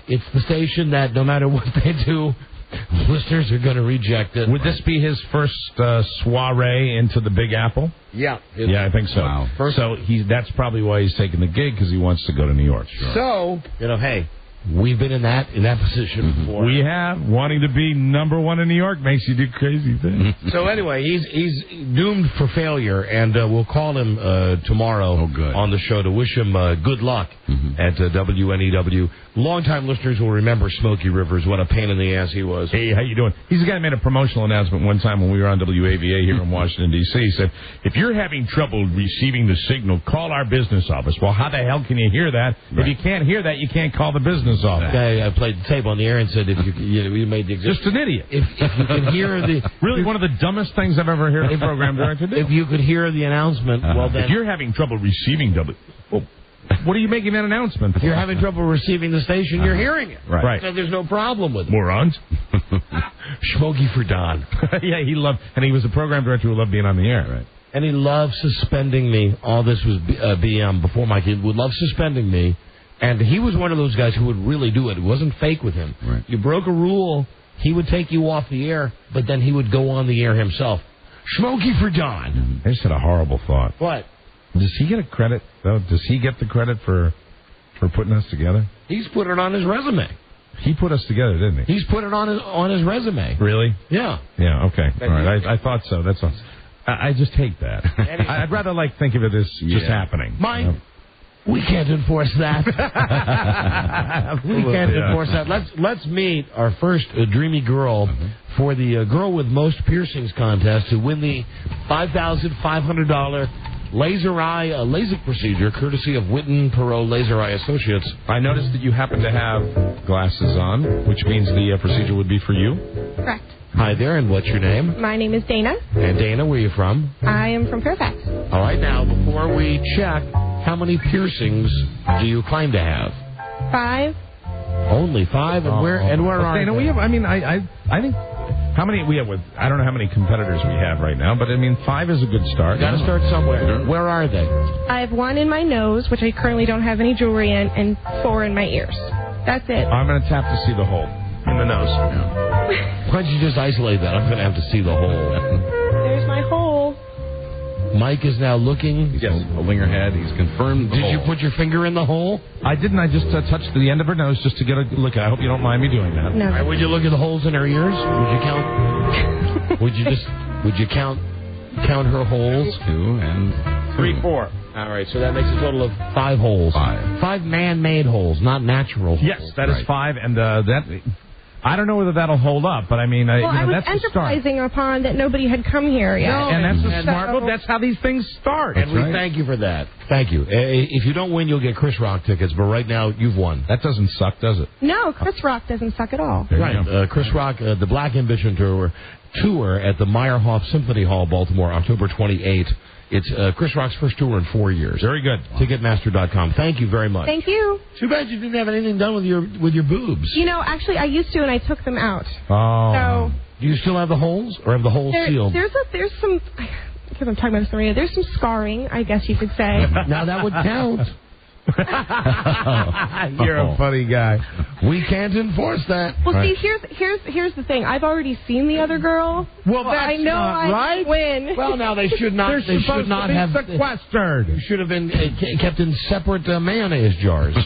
It's the station that no matter what they do, listeners are going to reject it. Would this be his first soiree into the Big Apple? Yeah. Yeah, I think so. Wow. That's probably why he's taking the gig, because he wants to go to New York. Sure. So, hey, we've been in that position before. We have. Wanting to be number one in New York makes you do crazy things. So anyway, he's doomed for failure, and we'll call him tomorrow on the show to wish him good luck at WNEW. Longtime listeners will remember Smokey Rivers. What a pain in the ass he was. Hey, how you doing? He's the guy who made a promotional announcement one time when we were on WAVA here in Washington, D.C. He said, if you're having trouble receiving the signal, call our business office. Well, how the hell can you hear that? Right. If you can't hear that, you can't call the business office. Okay, I played the tape on the air and said, if you made the just an idiot. If you can hear the... Really, one of the dumbest things I've ever heard a program director do. If you could hear the announcement, well then... If you're having trouble receiving what are you making that announcement for? If you're having trouble receiving the station, you're hearing it. Right. So there's no problem with it. Morons. Smokey for Don. Yeah, he was a program director who loved being on the air. Right. And he loved suspending me. All this was BM before Mike. He would love suspending me. And he was one of those guys who would really do it. It wasn't fake with him. Right. You broke a rule, he would take you off the air, but then he would go on the air himself. Smokey for Don. I just had a horrible thought. What? Does he get a credit, though? Does he get the credit for putting us together? He's put it on his resume. He put us together, didn't he? He's put it on his resume. Really? Yeah. Yeah, okay. All right. I thought so. That's all. I just hate that. I'd rather, think of it as just happening. Mike, We can't enforce that. We can't enforce that. Let's meet our first dreamy girl for the Girl with Most Piercings contest to win the $5,500 laser eye LASIK procedure, courtesy of Witten Perot Laser Eye Associates. I noticed that you happen to have glasses on, which means the procedure would be for you. Correct. Hi there, and what's your name? My name is Dana. And Dana, where are you from? I am from Fairfax. All right, now, before we check, how many piercings do you claim to have? 5. Only 5? And where are Dana, they? we have, I think, how many we have I don't know how many competitors we have right now, but 5 is a good start. You got to start somewhere. Where are they? I have 1 in my nose, which I currently don't have any jewelry in, and 4 in my ears. That's it. I'm going to tap to see the hole in the nose. Why don't you just isolate that? I'm going to have to see the hole. There's my hole. Mike is now looking. Yes, holding her head. He's confirmed the Did hole. you put your finger in the hole? I didn't. I just touched the end of her nose just to get a look at it. I hope you don't mind me doing that. No. All right, would you look at the holes in her ears? Would you count? Would you count her holes? 2 and 3, 4. All right, so that makes a total of 5 holes. 5 man-made holes, not natural holes. Yes, that is 5, and that. I don't know whether that'll hold up, but I was that's the start. enterprising upon that nobody had come here yet. No, and that's a smart move. That's how these things start. And we thank you for that. Thank you. If you don't win, you'll get Chris Rock tickets, but right now, you've won. That doesn't suck, does it? No, Chris Rock doesn't suck at all. Right. Chris Rock, the Black Ambition Tour at the Meyerhoff Symphony Hall, Baltimore, October 28th. It's Chris Rock's first tour in 4 years. Very good. Ticketmaster.com. Thank you very much. Thank you. Too bad you didn't have anything done with your boobs. Actually, I used to, and I took them out. Oh. So, do you still have the holes, or have the holes sealed? There's some, because I'm talking about this on the radio, there's some scarring, I guess you could say. Now that would count. You're a funny guy. We can't enforce that. Well, see, here's the thing. I've already seen the other girl. Well, that's I know not I right. Didn't win. Well, now they should not. They're supposed to be sequestered. You should have been kept in separate mayonnaise jars.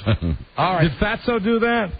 All right. Did Fatso do that?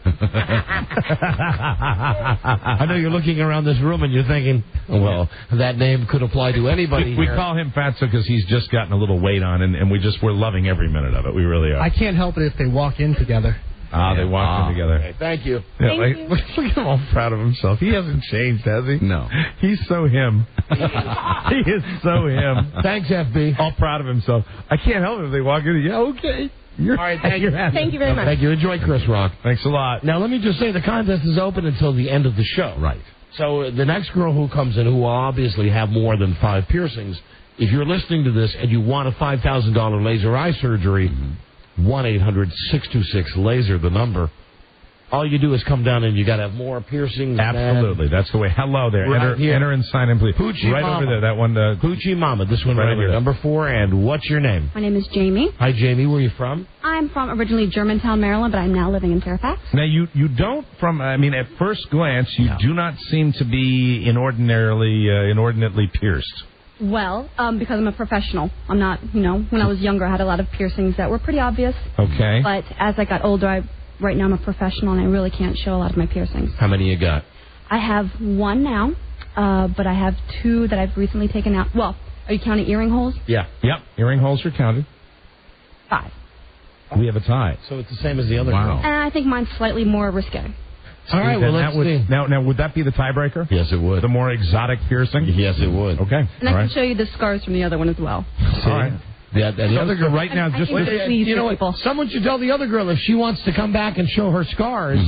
I know you're looking around this room and you're thinking, well, that name could apply to anybody. We call him Fatso because he's just gotten a little weight on, and we're loving every minute of it. We really are. I can't help it if they walk in together. They walk in together. Okay, thank you. Yeah, look at him, all proud of himself. He hasn't changed, has he? No. He's so him. He is so him. Thanks, FB. All proud of himself. I can't help it if they walk in. Yeah, okay. All right, thank you. Thank you very much. Thank you. Enjoy Chris Rock. Thanks a lot. Now, let me just say the contest is open until the end of the show. Right. So the next girl who comes in, who will obviously have more than 5 piercings, if you're listening to this and you want a $5,000 laser eye surgery, 1-800-626-LASER, the number. All you do is come down and you got to have more piercings. Absolutely. That's the way. Hello there. Right enter and sign in, please. Hoochie right Mama. over there. That one. Hoochie Mama. This one right here. there. Number 4. And what's your name? My name is Jamie. Hi, Jamie. Where are you from? I'm from originally Germantown, Maryland, but I'm now living in Fairfax. Now, you don't, at first glance, you do not seem to be inordinately pierced. Well, because I'm a professional. I'm not, when I was younger, I had a lot of piercings that were pretty obvious. Okay. But as I got older, right now I'm a professional, and I really can't show a lot of my piercings. How many you got? I have 1 now, but I have 2 that I've recently taken out. Well, are you counting earring holes? Yeah. Yep. Earring holes are counted. 5. We have a tie. So it's the same as the other Wow. girl. And I think mine's slightly more risque. All right, well, let's see. Now, would that be the tiebreaker? Yes, it would. The more exotic piercing? Yes, it would. Okay. And I can show you the scars from the other one as well. See? All right. The other girl right now, just you know what? Someone should tell the other girl if she wants to come back and show her scars,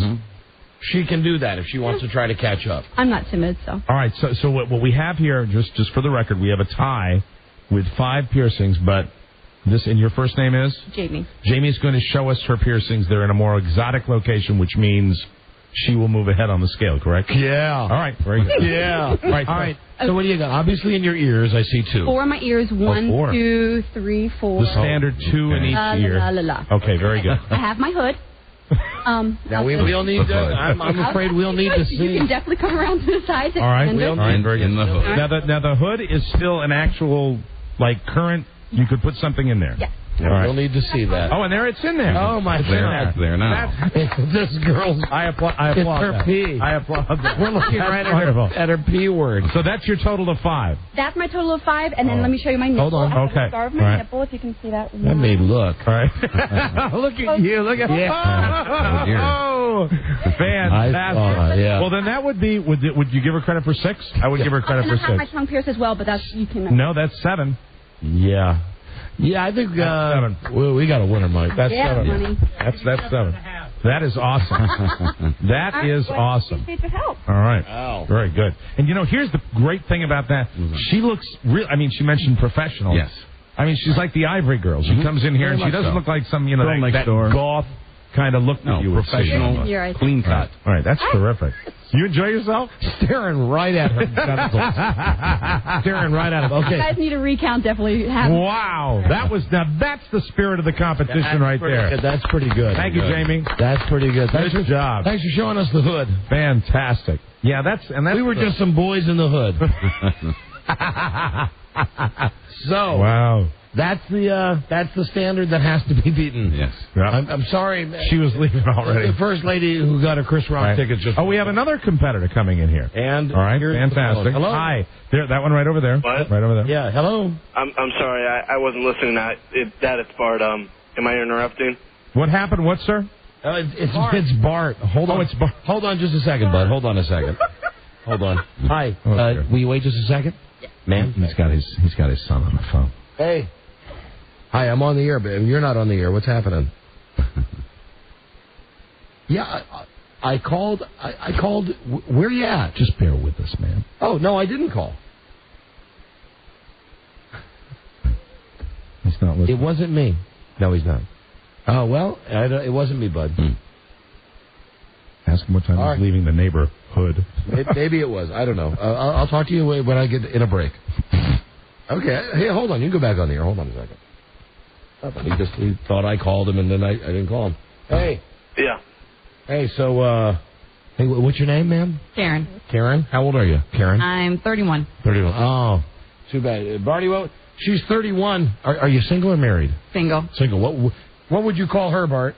she can do that if she wants to try to catch up. I'm not timid, so. All right. So what we have here, just for the record, we have a tie with 5 piercings, but this, and your first name is? Jamie. Jamie's going to show us her piercings. They're in a more exotic location, which means she will move ahead on the scale, correct? Yeah. All right. Very good. Yeah. All right. So what do you got? Obviously in your ears, I see 2. 4 in my ears. 1, 4. 2, 3, 4. The standard 2 in each ear. Okay, very good. I have my hood. Now we'll need to. I'm afraid we'll need to see. You can definitely come around to the side. All right. All right. Very good. In the hood. Now the hood is still an actual current. You could put something in there. Yeah. Yeah, All right. We'll need to see that. Oh, and there it's in there. Oh, my God. It's there now. This girl's... I applaud It's her that. P. I applaud that. We're looking right at her P word. So that's your total of 5. That's my total of 5, and then let me show you my nipple. Hold on. I have Okay. a scar of All my right. nipple, if you can see that. Let me look. All right. Look at you. Look at Oh, fantastic. Yeah. Well, then that would be. Would you give her credit for 6? I would give her credit for And I have my 6. tongue pierced as well, but that's you can. No, that's 7. Yeah. Yeah, I think That's 7. we got a winner, Mike. That's Yeah, 7. honey. That's 7. That is awesome. That is awesome. Appreciate your help. All right. Wow. Very good. And here's the great thing about that. She looks real. I mean, she mentioned professional. Yes. I mean, she's like the Ivory Girl. She comes in here and she doesn't look like some, Girl next that door. goth kind of look that you would see. Professional, You're right. clean cut. All right, that's terrific. You enjoy yourself? Staring right at her genitals. Staring right at him. If Okay. you guys need a recount, definitely have it. Wow, that's the spirit of the competition right there. That's pretty good. Thank you, Jamie. That's pretty good. Good job. Thanks for showing us the hood. Fantastic. Yeah, that's We were just some boys in the hood. So wow. that's the standard that has to be beaten. Yes. Yep. I'm sorry. She was leaving already. The first lady who got a Chris Rock Right. ticket just. Oh, we have another competitor coming in here. And all right, here's the fantastic. phone. Hello. Hi, there, that one right over there. What? Right over there. Yeah. Hello. I'm sorry, I wasn't listening. It's Bart. Am I interrupting? What happened? What, sir? It's Bart. Hold on. It's Bart. Hold on just a second, bud. Hold on a second. Hold on. Hi. Will you wait just a second? Ma'am? He's got his son on the phone. Hey. Hi, I'm on the air, but you're not on the air. What's happening? Yeah, I called. I called. Where are you at? Just bear with us, man. Oh, no, I didn't call. He's not listening. It wasn't me. No, he's not. Oh, well, it wasn't me, bud. Ask him what time All he's right. leaving the neighborhood. Maybe it was. I don't know. I'll talk to you when I get in a break. Okay. Hey, hold on. You can go back on the air. Hold on a second. He thought I called him, and then I didn't call him. Hey. Yeah. Hey, so, hey, what's your name, ma'am? Karen. Karen? How old are you, Karen? I'm 31. 31. Oh, too bad. Barty, she's 31. Are you single or married? Single. Single. What would you call her, Bart?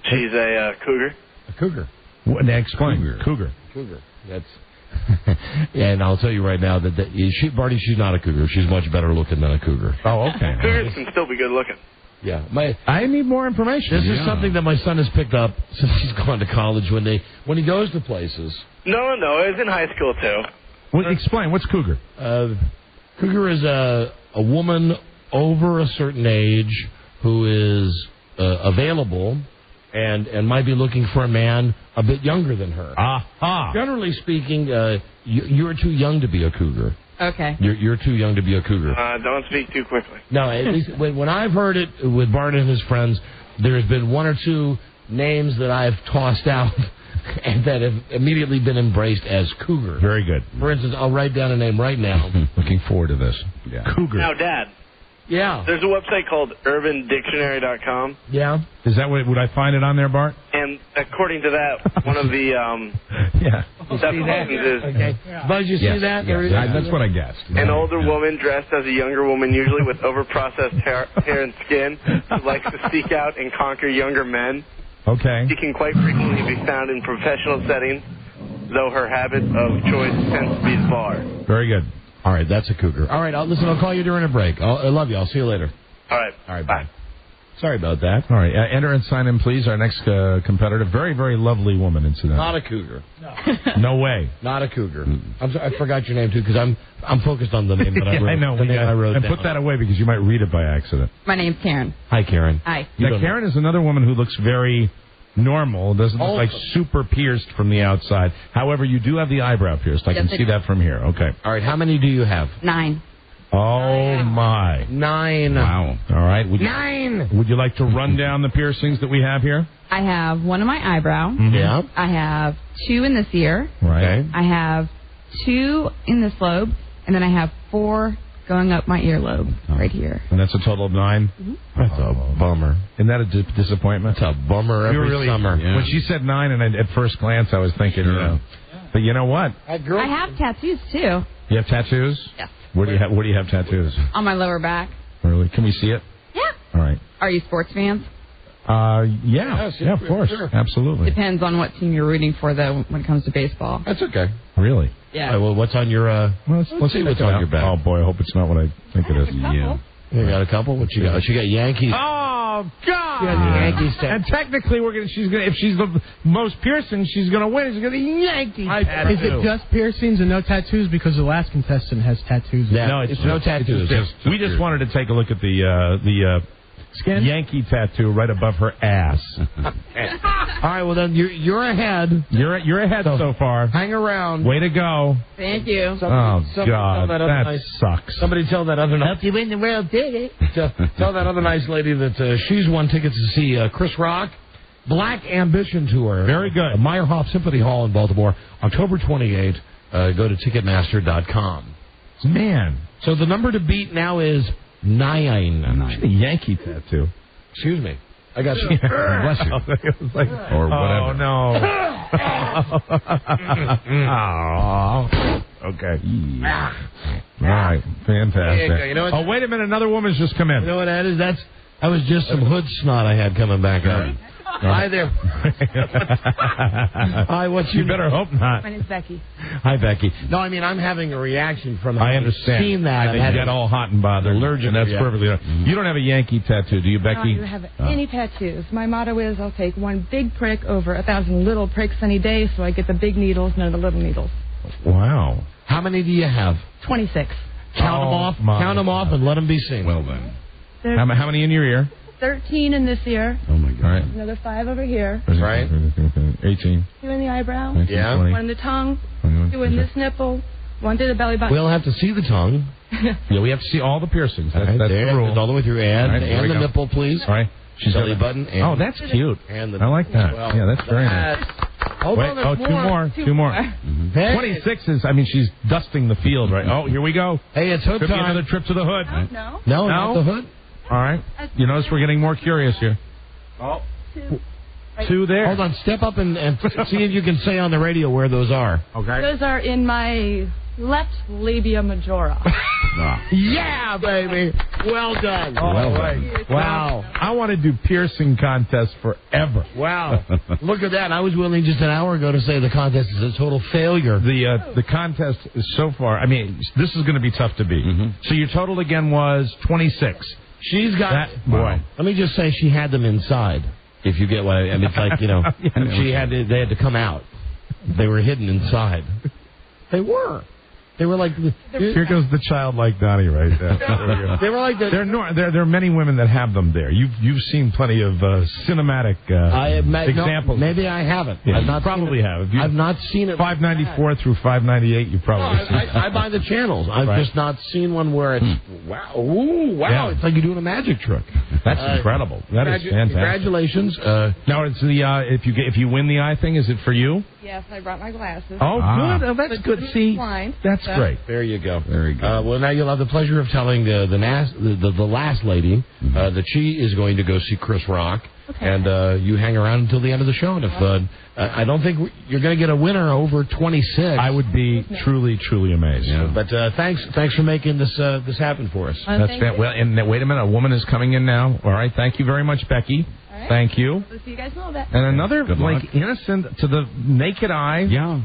She's a cougar. A cougar. Now explain. Cougar. That's... Yeah, and I'll tell you right now that Barty, she's not a cougar. She's much better looking than a cougar. Oh, okay. Cougars can still be good looking. Yeah. I need more information. This is something that my son has picked up since he's gone to college when he goes to places. No, it was in high school, too. Well, explain. What's cougar? Cougar is a woman over a certain age who is available and might be looking for a man a bit younger than her. Aha. Generally speaking, you're too young to be a cougar. Okay. You're too young to be a cougar. Don't speak too quickly. No, at least when I've heard it with Bart and his friends, there's been one or two names that I've tossed out and that have immediately been embraced as cougar. Very good. For instance, I'll write down a name right now. Looking forward to this. Yeah. Cougar. Now, Dad. Yeah. There's a website called UrbanDictionary.com. Yeah. Is that would I find it on there, Bart? And according to that, one of the yeah. definitions is okay. Buzz, you see that? Yes. That's what I guessed. An older woman dressed as a younger woman, usually with overprocessed hair and skin, who likes to seek out and conquer younger men. Okay. She can quite frequently be found in professional settings, though her habit of choice tends to be the bar. Very good. All right, that's a cougar. All right, I'll call you during a break. I love you. I'll see you later. All right. Bye. Sorry about that. All right, enter and sign in, please. Our next competitor, very, very lovely woman, incidentally. Not a cougar. No way. Not a cougar. I'm sorry, I forgot your name too because I'm focused on the name that I wrote. I know. The name I wrote and down. put that away because you might read it by accident. My name's Karen. Hi, Karen. Hi. Now, Karen is another woman who looks very normal. Doesn't look like super pierced from the outside. However, you do have the eyebrow pierced. I can see that from here. Okay. All right. How many do you have? 9. Oh, my. 9. Wow. All right. 9. Would you like to run down the piercings that we have here? I have one in my eyebrow. Mm-hmm. Yeah. I have 2 in this ear. Right. I have 2 in this lobe, and then I have 4 going up my earlobe right here. And that's a total of 9? Mm-hmm. That's a bummer. Isn't that a disappointment? It's a bummer every summer. When she said 9, and at first glance I was thinking, you know. But you know what? I have tattoos, too. You have tattoos? Yes. Where do you have tattoos? On my lower back. Really? Can we see it? Yeah. All right. Are you sports fans? Yeah, of course. Sure. Absolutely. Depends on what team you're rooting for, though, when it comes to baseball. That's okay. Really? Yeah. All right, well, what's on your... let's see what's on your back. Oh, boy, I hope it's not what I think it is. Yeah. You got a couple? What you got? She got Yankees. Oh, God! She got Yankees. And technically, if she's the most piercing, she's gonna win. She's gonna Yankee tattoo. Is it just piercings and no tattoos? Because the last contestant has tattoos. Yeah. No, it's no tattoos. We just wanted to take a look at the skin Yankee tattoo right above her ass. All right, well then you're ahead. You're ahead so far. Hang around. Way to go. Thank you. God, that sucks. Somebody tell that other Hope you win the world ticket. tell that other nice lady that she's won tickets to see Chris Rock, Black Ambition Tour. Very good. Meyerhoff Symphony Hall in Baltimore, October 28th. Go to Ticketmaster.com. Man. So the number to beat now is 9. A Yankee tattoo. Excuse me. I got you. Bless you. Like, or whatever. Oh, no. Okay. All right. Fantastic. You know what? Oh, wait a minute. Another woman's just come in. You know what that is? That was just some hood snot I had coming back up. Hi there. Hi, what's your You better hope not. My name's Becky. Hi, Becky. No, I mean, I'm having a reaction from I understand. Seen that. I get all hot and bothered. Allergic. And that's perfectly right. You don't have a Yankee tattoo, do you, Becky? I don't have any tattoos. My motto is I'll take one big prick over 1,000 little pricks any day, so I get the big needles, none of the little needles. Wow. How many do you have? 26. Count them off. Count them off and let them be seen. Well, then. There's How many in your ear? 13 in this ear. Oh, my God. All right. Another 5 over here. Right. 18. 2 in the eyebrow. 19, Yeah. 20. 1 in the tongue. 21. 2 in this nipple. 1 to the belly button. We'll have to see the tongue. Yeah, we have to see all the piercings. That's Right, the there, rule. all the way through. And, All right, here we and the go. nipple, please. All right. She's Belly got button. And, Oh, that's cute. And the I like that. Well, Yeah, that's very nice. Hold Wait, on, there's two more. Two more. Hey. 26 is, I mean, she's dusting the field, right? Oh, here we go. Hey, it's hood Could be time. another trip to the hood. No. No, not the hood. All right. You notice we're getting more curious here. Oh. 2 there. Hold on, step up and see if you can say on the radio where those are. Okay. Those are in my left labia majora. Yeah, baby. Well done. Well done. Wow. I want to do piercing contests forever. Wow. Look at that. I was willing just an hour ago to say the contest is a total failure. The contest is so far, I mean, this is going to be tough to beat. So your total again was 26. She's got... Boy. Let me just say she had them inside. If you get what I mean. It's like, you know, they had to come out. They were hidden inside. They were. They were like... Here goes the childlike Donnie right there. They were like... There are many women that have them there. You've seen plenty of cinematic examples. No, maybe I haven't. Yeah, I've not probably have. I've not seen it. 594 through 598, you probably seen it. I buy the channels. I've just not seen one where it's... Wow. Ooh, wow. Yeah. It's like you're doing a magic trick. That's incredible. That is fantastic. Congratulations. Now, it's the if you win the eye thing, is it for you? Yes, I brought my glasses. Oh, good. Oh, that's good. See, blind. that's great. There you go. Very good. Well, now you'll have the pleasure of telling the last lady that she is going to go see Chris Rock. Okay. And you hang around until the end of the show. And if I don't think you're going to get a winner over 26. I would be truly, truly amazed. Yeah. But thanks for making this happen for us. That's fantastic. Well, and wait a minute, a woman is coming in now. All right, thank you very much, Becky. All right. Thank you. We'll see you guys in a little bit. And another Good luck. innocent to the naked eye. Yeah.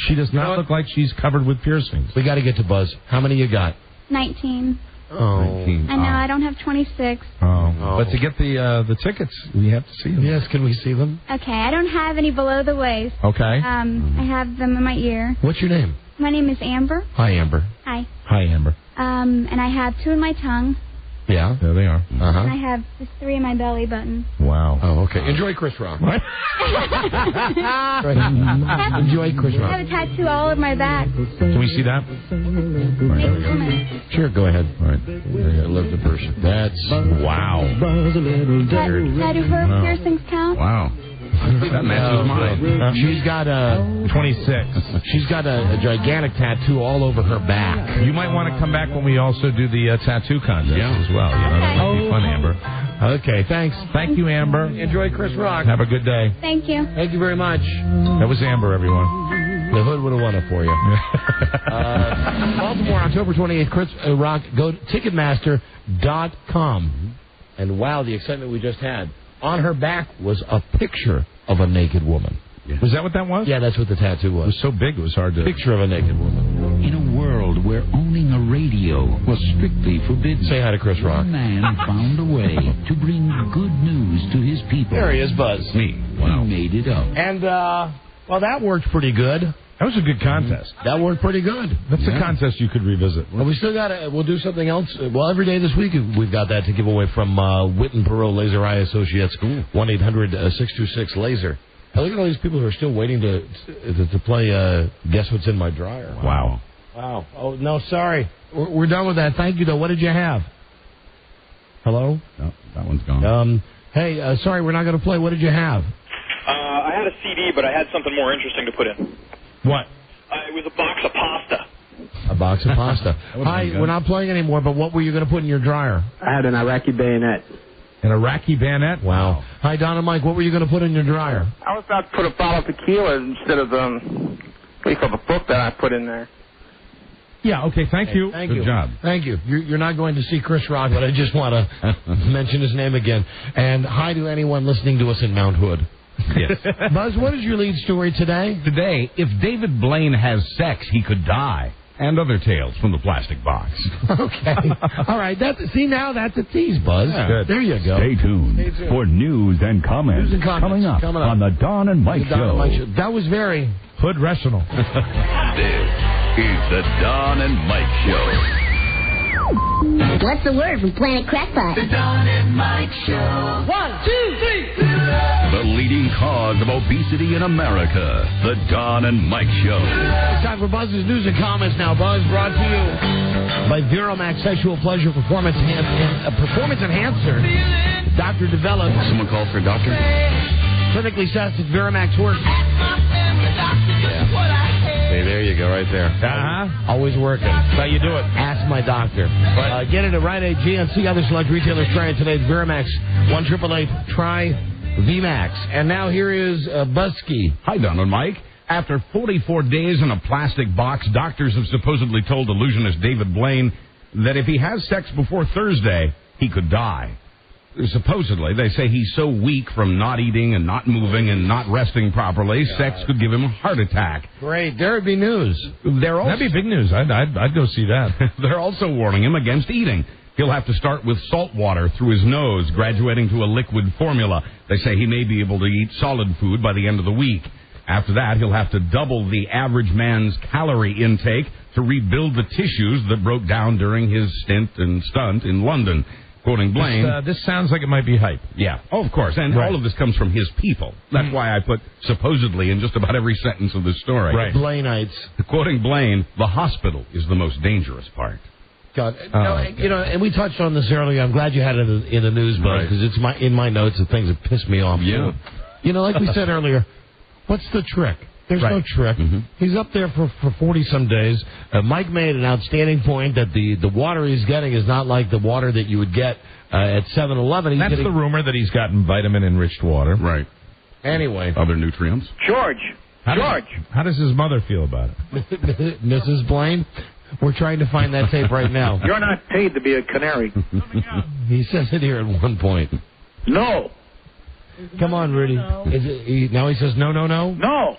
She does not look like she's covered with piercings. We got to get to Buzz. How many you got? 19. Oh. 19. I know, I don't have 26. Oh. But to get the tickets, we have to see them. Yes, can we see them? Okay, I don't have any below the waist. Okay. I have them in my ear. What's your name? My name is Amber. Hi, Amber. Hi. Hi, Amber. And I have 2 in my tongue. Yeah. There they are. And I have just 3 in my belly button. Wow. Oh, okay. Enjoy Chris Rock. What? Enjoy Chris I Rock. have a tattoo all over my back. Can we see that? Sure, go ahead. All right. I love the person. That's wow. Tattoo her piercings count? Wow. That matches mine. She's got a 26. She's got a gigantic tattoo all over her back. You might want to come back when we also do the tattoo contest as well. You know, that would be fun, Amber. Okay, thanks. Thank you, Amber. Enjoy Chris Rock. Have a good day. Thank you. Thank you very much. That was Amber, everyone. The hood would have won it for you. Baltimore, October 28th, Chris Rock. Go to Ticketmaster.com. And wow, the excitement we just had. On her back was a picture of a naked woman. Yeah. Was that what that was? Yeah, that's what the tattoo was. It was so big, it was hard to... Picture of a naked woman. In a world where owning a radio was strictly forbidden, say hi to Chris Rock. One man found a way to bring good news to his people. There he is, Buzz. Me. Wow. He made it up. And, well, that worked pretty good. That was a good contest. That worked pretty good. That's a contest you could revisit. Well, we still got to, we'll do something else. Well, every day this week we've got that to give away from Witten Perot Laser Eye Associates, 1-800-626-LASER. Now, look at all these people who are still waiting to play Guess What's in My Dryer. Wow. Oh, no, sorry. We're done with that. Thank you, though. What did you have? Hello? No, that one's gone. Hey, sorry, we're not going to play. What did you have? I had a CD, but I had something more interesting to put in. What? It was a box of pasta. A box of pasta. Hi, we're not playing anymore, but what were you going to put in your dryer? I had an Iraqi bayonet. An Iraqi bayonet? Wow. Hi, Don and Mike, what were you going to put in your dryer? I was about to put a bottle of tequila instead of a book that I put in there. Yeah, okay, thank you. Thank Good you. job. Thank you. You're not going to see Chris Rock, but I just want to mention his name again. And hi to anyone listening to us in Mount Hood. Yes. Buzz, what is your lead story today? Today, if David Blaine has sex, he could die. And other tales from the plastic box. Okay. All right. Now that's a tease, Buzz. Yeah. There you go. Stay tuned for news and comments, coming up on the Don and Mike Show. That was very hood rational. This is the Don and Mike Show. What's the word from Planet Crackpot? The Don and Mike Show. 1, 2, 3. The leading cause of obesity in America. The Don and Mike Show. It's time for Buzz's news and comments now. Buzz, brought to you by Viromax Sexual Pleasure Performance Enhancer. Doctor developed. Someone called for a doctor? Clinically tested Viromax works. Hey, there you go, right there. Always working. That's how you do it. Ask my doctor. Get it at Rite Aid, GNC, other select retailers trying today's Viromax 1-888-TRY VMAX. And now here is Buzzkey. Hi, Don and Mike. After 44 days in a plastic box, doctors have supposedly told illusionist David Blaine that if he has sex before Thursday, he could die. Supposedly, they say he's so weak from not eating and not moving and not resting properly, sex could give him a heart attack. Great. There would be news. That'd be big news. I'd go see that. They're also warning him against eating. He'll have to start with salt water through his nose, graduating to a liquid formula. They say he may be able to eat solid food by the end of the week. After that, he'll have to double the average man's calorie intake to rebuild the tissues that broke down during his stunt in London. Quoting Blaine. This sounds like it might be hype. Yeah. Oh, of course. And all of this comes from his people. That's why I put supposedly in just about every sentence of this story. Right. Blaineites. Quoting Blaine, the hospital is the most dangerous part. God. And we touched on this earlier. I'm glad you had it in the news, Buzz, because it's in my notes of things that piss me off. Yeah. Like we said earlier, what's the trick? There's no trick. Mm-hmm. He's up there for 40-some days. Mike made an outstanding point that the water he's getting is not like the water that you would get at 7-Eleven. That's the rumor, that he's gotten vitamin-enriched water. Right. Anyway. Other nutrients. George. How does his mother feel about it? Mrs. Blaine, we're trying to find that tape right now. You're not paid to be a canary. He says it here at one point. No. Come on, Rudy. No. Now he says no. No.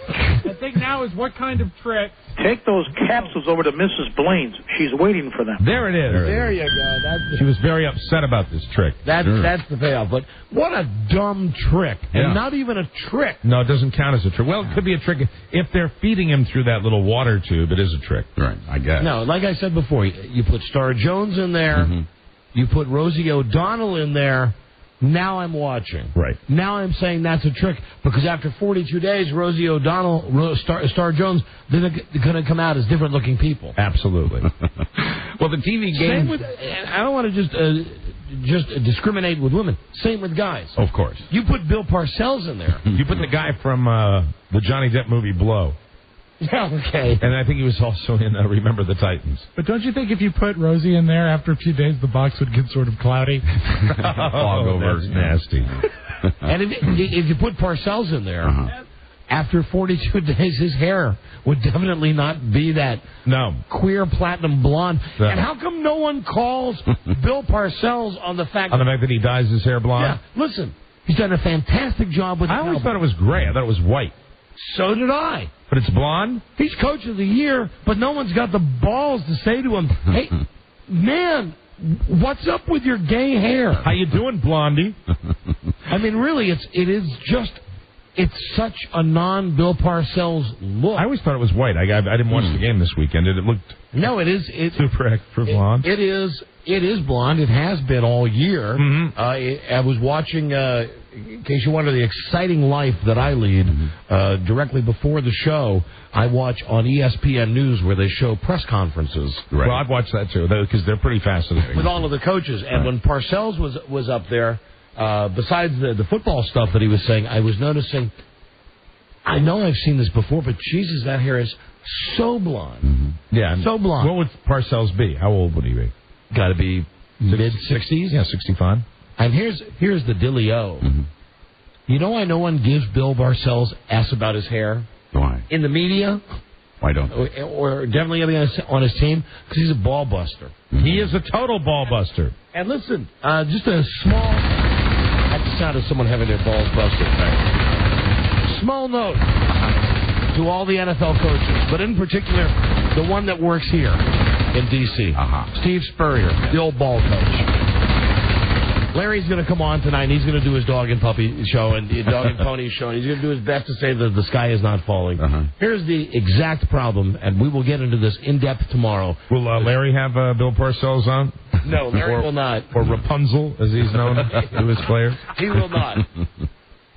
I think now is what kind of trick? Take those capsules over to Mrs. Blaine's. She's waiting for them. There it is. There you go. She was very upset about this trick. That's the payoff. But what a dumb trick. Yeah. And not even a trick. No, it doesn't count as a trick. Well, it could be a trick. If they're feeding him through that little water tube, it is a trick. Right, I guess. No, like I said before, you put Star Jones in there. Mm-hmm. You put Rosie O'Donnell in there. Now I'm watching. Right. Now I'm saying that's a trick because after 42 days, Rosie O'Donnell, Star Jones, they're going to come out as different-looking people. Absolutely. Well, the TV game. I don't want to just discriminate with women. Same with guys. Of course. You put Bill Parcells in there. You put the guy from the Johnny Depp movie Blow. Yeah, okay. And I think he was also in Remember the Titans. But don't you think if you put Rosie in there, after a few days, the box would get sort of cloudy? Fog over. That's nasty. And if you put Parcells in there, after 42 days, his hair would definitely not be that queer platinum blonde. No. And how come no one calls Bill Parcells on the fact that he dyes his hair blonde? Yeah, listen, he's done a fantastic job with. I always thought it was gray. I thought it was white. So did I. But it's blonde? He's Coach of the Year, but no one's got the balls to say to him, hey, man, what's up with your gay hair? How you doing, Blondie? I mean, really, it's such a non-Bill Parcells look. I always thought it was white. I didn't watch the game this weekend. It looked super extra blonde. It is blonde. It has been all year. Mm-hmm. I was watching, in case you wonder, the exciting life that I lead. Directly before the show, I watch on ESPN News where they show press conferences. Right. Well, I've watched that too, because they're pretty fascinating. With all of the coaches. And when Parcells was up there, besides the football stuff that he was saying, I was noticing, I know I've seen this before, but Jesus, that hair is so blonde. Mm-hmm. Yeah. So blonde. What would Parcells be? How old would he be? Got to be mid-60s? Yeah, 65. And here's the dealio. Mm-hmm. You know why no one gives Bill Parcells S about his hair? Why? In the media? Why don't? Or definitely on his team? Because he's a ball buster. Mm-hmm. He is a total ball buster. And listen, just a small... That's the sound of someone having their balls busted. Right. Small note to all the NFL coaches, but in particular, the one that works here in D.C., Steve Spurrier, the old ball coach. Larry's going to come on tonight, and he's going to do his dog and puppy show and dog and pony show, and he's going to do his best to say that the sky is not falling. Here's the exact problem, and we will get into this in depth tomorrow. Will Larry have Bill Parcells on? No, Larry will not. Or Rapunzel, as he's known to his players? He will not.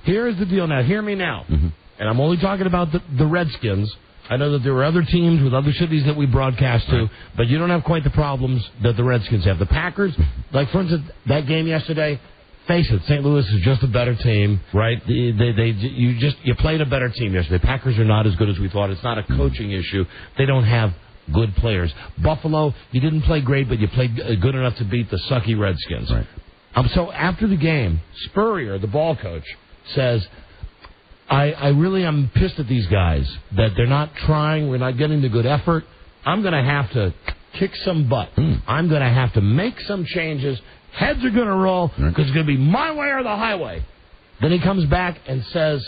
Here's the deal now. Hear me now. And I'm only talking about the Redskins. I know that there were other teams with other cities that we broadcast to, but you don't have quite the problems that the Redskins have. The Packers, like for instance, that game yesterday, face it, St. Louis is just a better team. Right. You played a better team yesterday. Packers are not as good as we thought. It's not a coaching issue. They don't have good players. Buffalo, you didn't play great, but you played good enough to beat the sucky Redskins. Right. So after the game, Spurrier, the ball coach, says, I really am pissed at these guys that they're not trying. We're not getting the good effort. I'm going to have to kick some butt. I'm going to have to make some changes. Heads are going to roll because it's going to be my way or the highway. Then he comes back and says,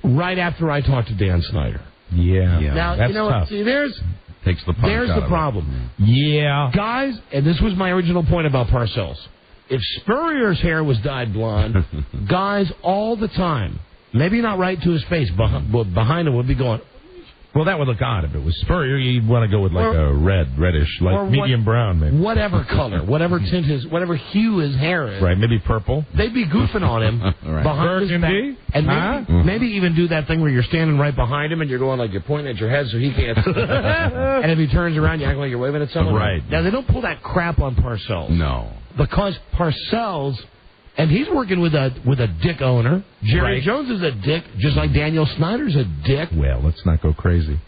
right after I talked to Dan Snyder. Yeah. Now, that's you know tough. what? See, there's the problem. Yeah. Guys, and this was my original point about Parcells. If Spurrier's hair was dyed blonde, guys all the time, maybe not right to his face, but behind him would be going, well, that would look odd. If it was Spurrier, you'd want to go with like a reddish, like medium brown, maybe. Whatever color, whatever tint whatever hue his hair is. Right, maybe purple. They'd be goofing on him behind his back. And maybe even do that thing where you're standing right behind him and you're going like you're pointing at your head so he can't. And if he turns around, you act like you're waving at someone. Right. Now, they don't pull that crap on Parcells. No. Because Parcells, and he's working with a dick owner. Jerry Jones is a dick, just like Daniel Snyder's a dick. Well, let's not go crazy.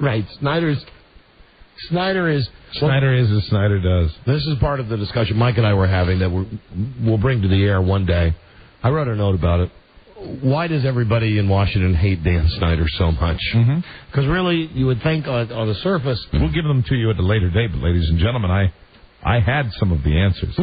Right. Snyder is as Snyder does. This is part of the discussion Mike and I were having that we'll bring to the air one day. I wrote a note about it. Why does everybody in Washington hate Dan Snyder so much? Because really, you would think on the surface... We'll give them to you at a later date, but ladies and gentlemen, I had some of the answers.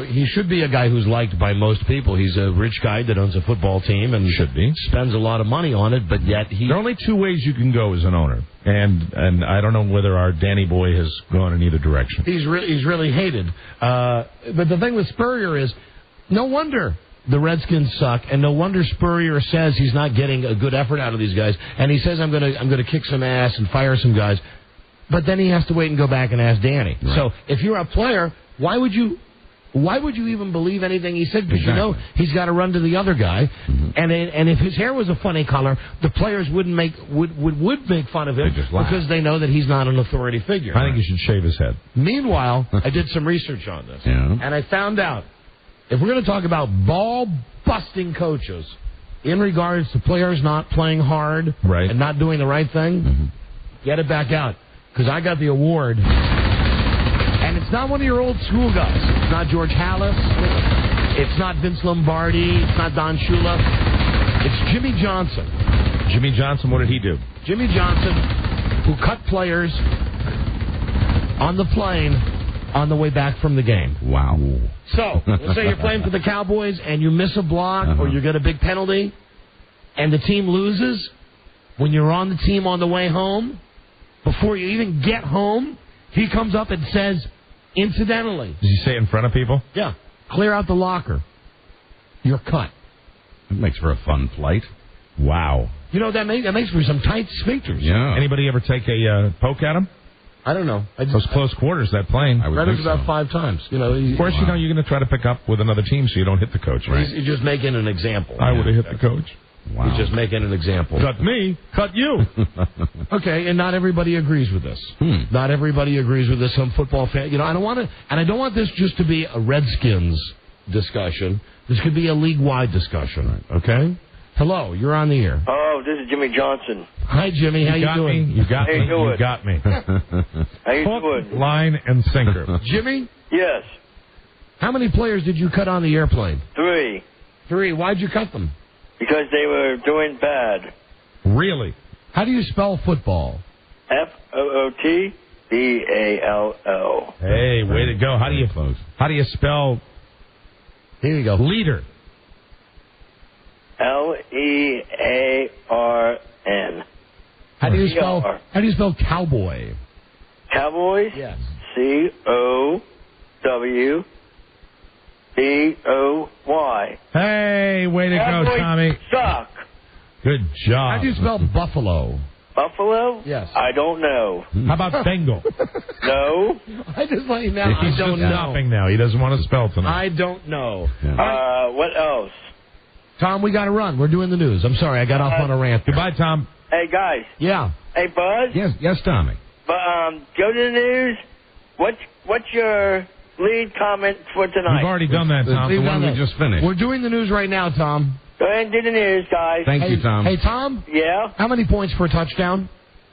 He should be a guy who's liked by most people. He's a rich guy that owns a football team and should be spends a lot of money on it, but yet There are only two ways you can go as an owner, and I don't know whether our Danny boy has gone in either direction. He's really hated. But the thing with Spurrier is, no wonder the Redskins suck, and no wonder Spurrier says he's not getting a good effort out of these guys, and he says I'm gonna kick some ass and fire some guys. But then he has to wait and go back and ask Danny. Right. So if you're a player, why would you even believe anything he said? Because you know he's got to run to the other guy. And if his hair was a funny color, the players would make fun of him because they know that he's not an authority figure. I think he should shave his head. Meanwhile, I did some research on this, and I found out if we're going to talk about ball-busting coaches in regards to players not playing hard and not doing the right thing, get it back out. Because I got the award, and it's not one of your old school guys. It's not George Halas. It's not Vince Lombardi. It's not Don Shula. It's Jimmy Johnson. Jimmy Johnson, what did he do? Jimmy Johnson, who cut players on the plane on the way back from the game. Wow. So, let's say you're playing for the Cowboys and you miss a block or you get a big penalty and the team loses. When you're on the team on the way home, before you even get home, he comes up and says, incidentally. Did you say it in front of people? Yeah. Clear out the locker. You're cut. That makes for a fun flight. Wow. You know, that makes for some tight sphincters. Yeah. Anybody ever take a poke at him? I don't know. Those close quarters, that plane. I read it about 5 times. You know, of course, you know, you're going to try to pick up with another team so you don't hit the coach, right? He's just making an example. I would have hit the coach. Wow. He's just making an example. Cut me, cut you. Okay, and not everybody agrees with this. Not everybody agrees with this. Some football fan, you know, I don't want this just to be a Redskins discussion. This could be a league-wide discussion. Okay. Hello, you're on the air. Oh, this is Jimmy Johnson. Hi, Jimmy. How you doing? You got me. doing? You got me. How you Hook, doing? line, and sinker. Jimmy? Yes. How many players did you cut on the airplane? 3. 3. Why'd you cut them? Because they were doing bad. Really? How do you spell football? FOOTBALL. Hey, way to go. How do you spell? Here you go. Leader. LEARN. How do you spell cowboy? Cowboys? Yes. COWBOY. Hey, way to go, Tommy. Suck. Good job. How do you spell buffalo? Buffalo? Yes. I don't know. How about Bengal? No. I just let you know. He's I don't just know. stopping now. He doesn't want to spell tonight. I don't know. What else? Tom, we got to run. We're doing the news. I'm sorry, I got off on a rant. Goodbye, Tom. Hey, guys. Yeah. Hey, Buzz. Yes, Tommy. But go to the news. What's your lead comment for tonight? We've already done that, Tom. The one we just finished. We're doing the news right now, Tom. Go ahead and do the news, guys. Thank you, Tom. Hey, Tom? Yeah? How many points for a touchdown?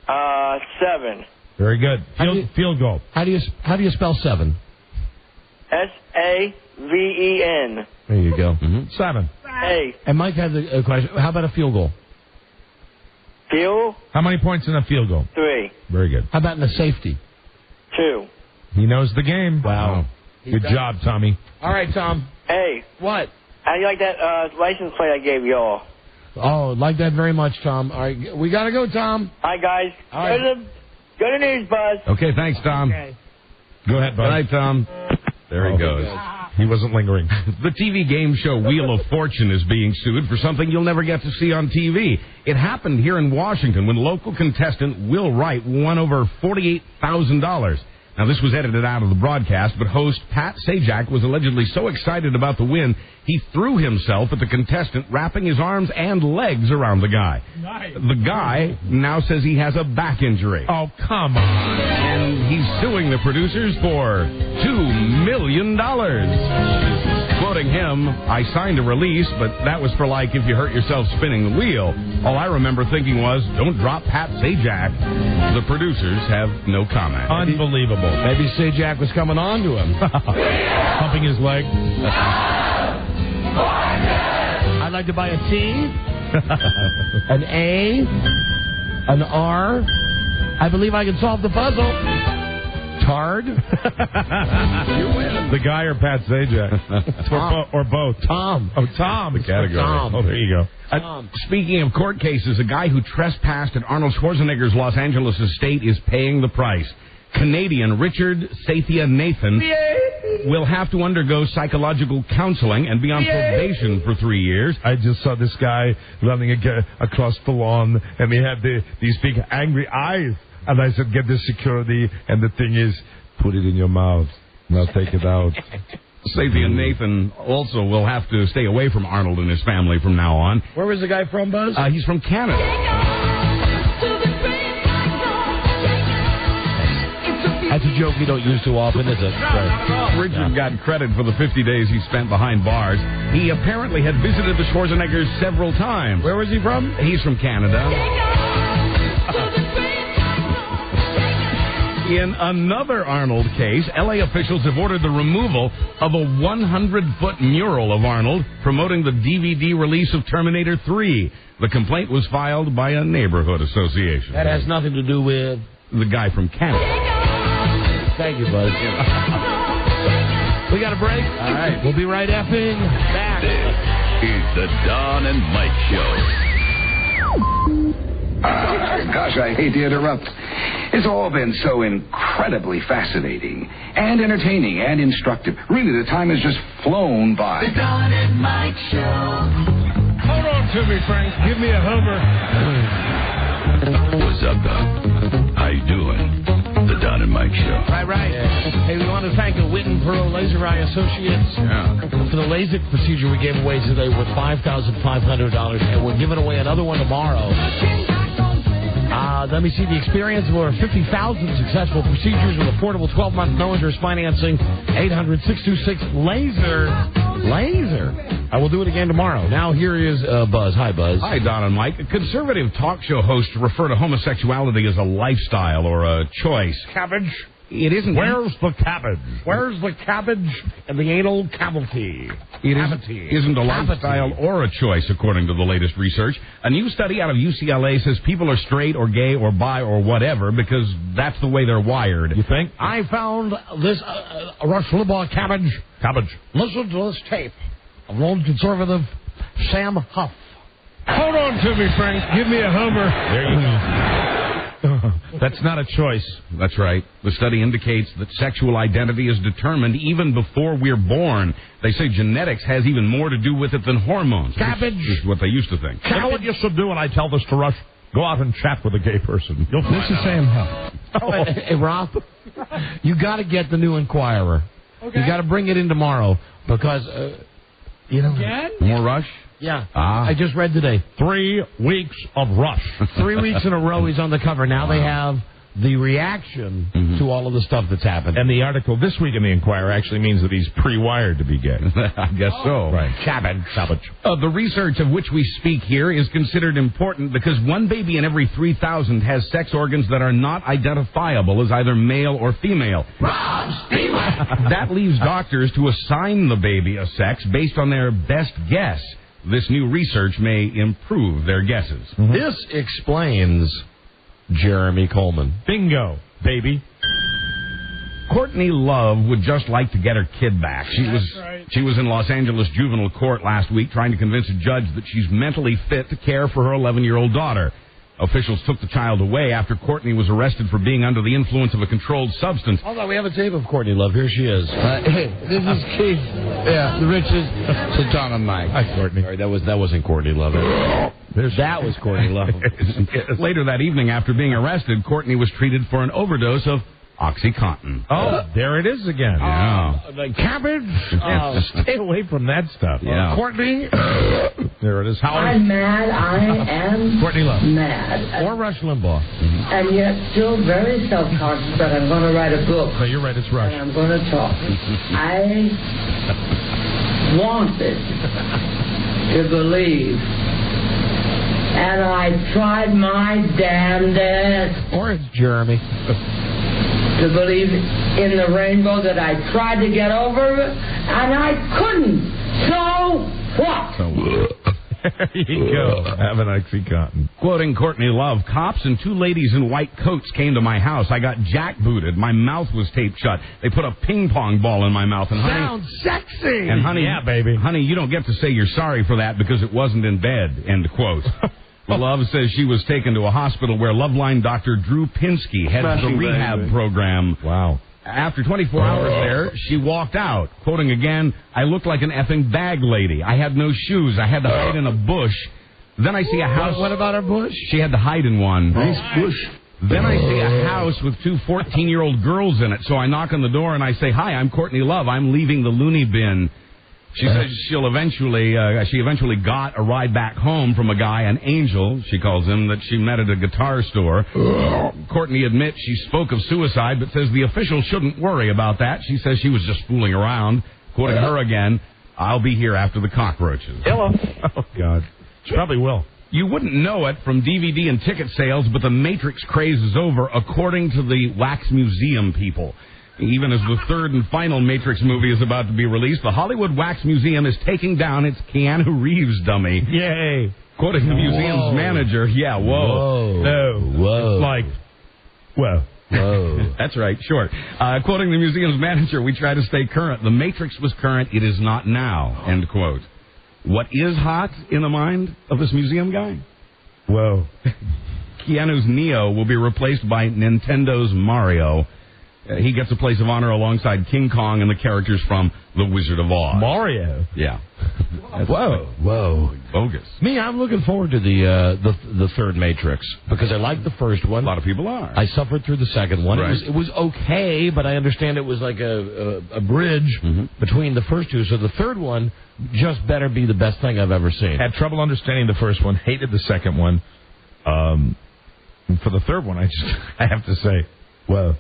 7. Very good. Field goal. How do you spell 7? SAVEN. There you go. 7. Hey. And Mike has a question. How about a field goal? Field? How many points in a field goal? 3. Very good. How about in a safety? 2. He knows the game. Wow. Good job, Tommy. All right, Tom. Hey. What? How do you like that license plate I gave y'all? Oh, like that very much, Tom. All right, we got to go, Tom. Hi, guys. All right. Go to news, Buzz. Okay, thanks, Tom. Okay. Go ahead, Bud. Good night, Tom. There he goes. He wasn't lingering. The TV game show Wheel of Fortune is being sued for something you'll never get to see on TV. It happened here in Washington when local contestant Will Wright won over $48,000. Now, this was edited out of the broadcast, but host Pat Sajak was allegedly so excited about the win, he threw himself at the contestant, wrapping his arms and legs around the guy. Nice. The guy now says he has a back injury. Oh, come on. And he's suing the producers for $2 million. Quoting him, I signed a release, but that was for like if you hurt yourself spinning the wheel. All I remember thinking was, don't drop Pat Sajak. The producers have no comment. Unbelievable. Maybe Sajak was coming on to him. Pumping his leg. I'd like to buy a T, an A, an R. I believe I can solve the puzzle. Tard. You win. The guy or Pat Sajak? or both? Tom. Oh, Tom. The category. Tom. Oh, there you go. Speaking of court cases, a guy who trespassed at Arnold Schwarzenegger's Los Angeles estate is paying the price. Canadian Richard Sathya Nathan will have to undergo psychological counseling and be on probation for 3 years. I just saw this guy running across the lawn, and he had these big angry eyes. And I said, get the security, and the thing is, put it in your mouth. Now take it out. Sathya Nathan also will have to stay away from Arnold and his family from now on. Where was the guy from, Buzz? He's from Canada. That's a joke you don't use too often, is it? Richard got credit for the 50 days he spent behind bars. He apparently had visited the Schwarzeneggers several times. Where was he from? He's from Canada. In another Arnold case, L.A. officials have ordered the removal of a 100-foot mural of Arnold promoting the DVD release of Terminator 3. The complaint was filed by a neighborhood association. That has nothing to do with the guy from Canada. Thank you, bud. We got a break. All right. We'll be right effing back. This is the Don and Mike Show. Gosh, I hate to interrupt. It's all been so incredibly fascinating and entertaining and instructive. Really, the time has just flown by. The Don and Mike Show. Hold on to me, Frank. Give me a Hummer. What's up, Doc? How you doing? The Don and Mike Show. Right. Yeah. Hey, we want to thank the Witten Pearl Laser Eye Associates for the LASIK procedure we gave away today worth $5,500, and we're giving away another one tomorrow. Let me see the experience of over 50,000 successful procedures with affordable 12-month no interest financing. 800-626-LASER. I will do it again tomorrow. Now here is Buzz. Hi, Buzz. Hi, Don and Mike. Conservative talk show hosts refer to homosexuality as a lifestyle or a choice. Cabbage. It isn't. Where's the cabbage? Where's the cabbage and the anal cavity? It isn't a lifestyle or a choice, according to the latest research. A new study out of UCLA says people are straight or gay or bi or whatever because that's the way they're wired. You think? I found this Rush Limbaugh cabbage. Listen to this tape of lone conservative Sam Huff. Hold on to me, Frank. Give me a Hummer. There you go. That's not a choice. That's right. The study indicates that sexual identity is determined even before we're born. They say genetics has even more to do with it than hormones. Cabbage. This is what they used to think. You know what you should do when I tell this to Rush? Go out and chat with a gay person. You'll find This is Sam Huff. Hey, Rob, you got to get the new Inquirer. Okay. You got to bring it in tomorrow because, Again? More Rush? Yeah. I just read today. 3 weeks of Rush. 3 weeks in a row he's on the cover. Now they have the reaction to all of the stuff that's happened. And the article this week in the Inquirer actually means that he's pre-wired to be gay. I guess so. Right. Cabbage. The research of which we speak here is considered important because one baby in every 3,000 has sex organs that are not identifiable as either male or female. That leaves doctors to assign the baby a sex based on their best guess. This new research may improve their guesses. This explains Jeremy Coleman. Bingo, baby. Courtney Love would just like to get her kid back. She was in Los Angeles juvenile court last week trying to convince a judge that she's mentally fit to care for her 11-year-old daughter. Officials took the child away after Courtney was arrested for being under the influence of a controlled substance. Hold on, we have a tape of Courtney Love. Here she is. Hey, this is Keith. Yeah, the richest. So Don and Mike. Hi, Courtney. Sorry, that wasn't Courtney Love. That was Courtney Love. Later that evening, after being arrested, Courtney was treated for an overdose of OxyContin. Oh, there it is again. Yeah. The cabbage. Stay away from that stuff. Yeah. Courtney. There it is. Howard. I'm mad. I am Courtney Love. mad. Or Rush Limbaugh. And yet still very self-conscious that I'm going to write a book. No, you're right. It's Rush. And I'm going to talk. I wanted to believe. And I tried my damnedest. Or it's Jeremy. To believe in the rainbow that I tried to get over, and I couldn't. So what? There you go. Have an OxyContin. Quoting Courtney Love, cops and 2 ladies in white coats came to my house. I got jackbooted. My mouth was taped shut. They put a ping pong ball in my mouth. And honey, sounds sexy. And honey, yeah, baby. Honey, you don't get to say you're sorry for that because it wasn't in bed. End quote. Love says she was taken to a hospital where Loveline Dr. Drew Pinsky heads the rehab program. Wow. After 24 hours there, she walked out. Quoting again, I looked like an effing bag lady. I had no shoes. I had to hide in a bush. Then I see a house. What about her bush? She had to hide in one. Nice bush. Then I see a house with 2 14-year-old girls in it. So I knock on the door and I say, hi, I'm Courtney Love. I'm leaving the loony bin. She says she eventually got a ride back home from a guy, an angel, she calls him, that she met at a guitar store. Courtney admits she spoke of suicide, but says the officials shouldn't worry about that. She says she was just fooling around. Quoting her again, I'll be here after the cockroaches. Hello. Oh, God. She probably will. You wouldn't know it from DVD and ticket sales, but the Matrix craze is over, according to the Wax Museum people. Even as the third and final Matrix movie is about to be released, the Hollywood Wax Museum is taking down its Keanu Reeves dummy. Yay. Quoting the museum's manager, It's like, whoa. That's right, short. Quoting the museum's manager, we try to stay current. The Matrix was current, it is not now, end quote. What is hot in the mind of this museum guy? Whoa. Keanu's Neo will be replaced by Nintendo's Mario. He gets a place of honor alongside King Kong and the characters from The Wizard of Oz. Mario? Yeah. Whoa. Bogus. Me, I'm looking forward to the third Matrix because I like the first one. A lot of people are. I suffered through the second one. Right. It was okay, but I understand it was like a bridge between the first two. So the third one just better be the best thing I've ever seen. Had trouble understanding the first one. Hated the second one. And for the third one, I have to say, whoa.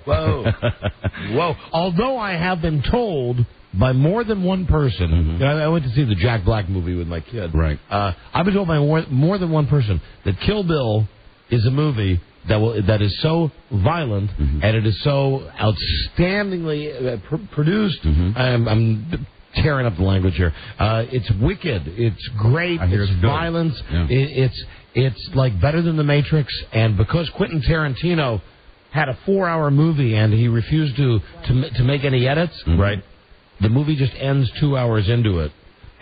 Although I have been told by more than one person, I went to see the Jack Black movie with my kid. Right. I've been told by more than one person that Kill Bill is a movie that is so violent and it is so outstandingly produced. I'm tearing up the language here. It's wicked. It's great. It's violence. Yeah. It's like better than The Matrix. And because Quentin Tarantino had a 4-hour movie and he refused to make any edits, right? The movie just ends 2 hours into it.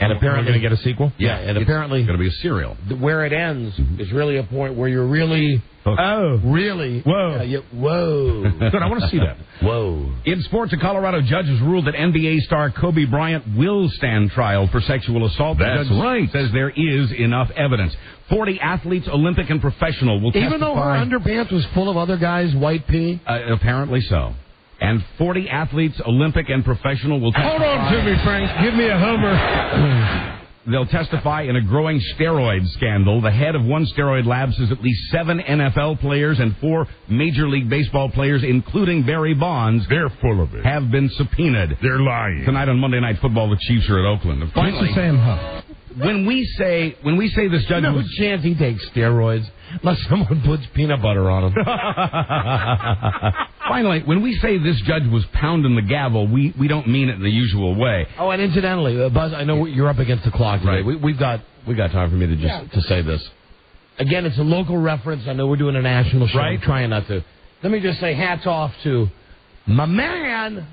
And apparently going to get a sequel? Yeah, and apparently going to be a serial. Where it ends is really a point where you're really... really? Whoa. Whoa. Good, I want to see that. Whoa. In sports, a Colorado judge has ruled that NBA star Kobe Bryant will stand trial for sexual assault. That's the judge right. says there is enough evidence. 40 athletes, Olympic and professional, will testify. Even though her underpants was full of other guys' white pee? Apparently so. And 40 athletes, Olympic and professional, will testify. Hold on to me, Frank. Give me a Hummer. They'll testify in a growing steroid scandal. The head of one steroid lab says at least 7 NFL players and 4 Major League Baseball players, including Barry Bonds, they're full of it. Have been subpoenaed. They're lying. Tonight on Monday Night Football, the Chiefs are at Oakland. And finally, Sam Huff. When we say this judge no was... chance he takes steroids unless someone puts peanut butter on them. Finally, when we say this judge was pounding the gavel, we don't mean it in the usual way. Oh, and incidentally, Buzz, I know you're up against the clock today. Right. We've got time for me to to say this. Again, it's a local reference. I know we're doing a national show. Right. I'm trying not to. Let me just say hats off to my man,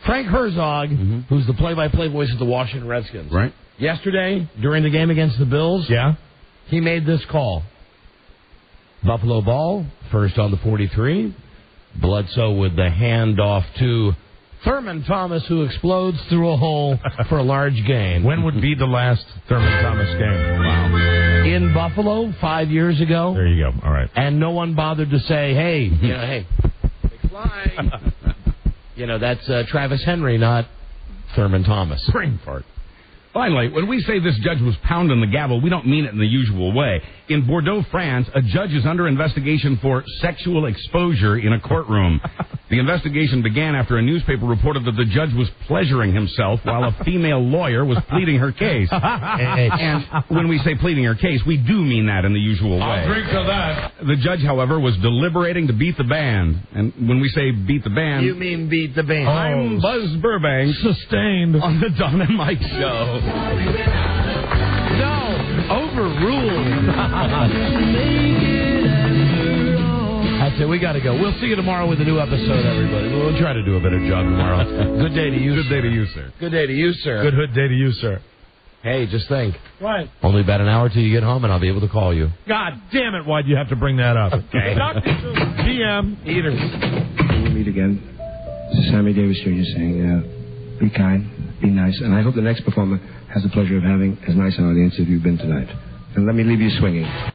Frank Herzog, who's the play-by-play voice of the Washington Redskins. Right. Yesterday, during the game against the Bills, he made this call. Buffalo ball, first on the 43. Bledsoe with the handoff to Thurman Thomas, who explodes through a hole for a large gain. When would be the last Thurman Thomas game? Wow. In Buffalo, 5 years ago. There you go. All right. And no one bothered to say, hey, hey, big fly. That's Travis Henry, not Thurman Thomas. Brain fart. Finally, when we say this judge was pounding the gavel, we don't mean it in the usual way. In Bordeaux, France, a judge is under investigation for sexual exposure in a courtroom. The investigation began after a newspaper reported that the judge was pleasuring himself while a female lawyer was pleading her case. And when we say pleading her case, we do mean that in the usual way. I'll drink to that. The judge, however, was deliberating to beat the band. And when we say beat the band... You mean beat the band. I'm Buzz Burbank. Sustained. On the Don and Mike Show. No, overruled. That's it. We got to go. We'll see you tomorrow with a new episode, everybody. We'll try to do a better job tomorrow. Good day to you. Good day to you, sir. Good day to you, sir. Good hood day to you, sir. Hey, just think. What? Only about an hour till you get home, and I'll be able to call you. God damn it! Why'd you have to bring that up? Okay. GM Eaters. When we meet again, this is Sammy Davis Jr. saying, be kind, be nice, and I hope the next performer has the pleasure of having as nice an audience as you've been tonight. And let me leave you swinging.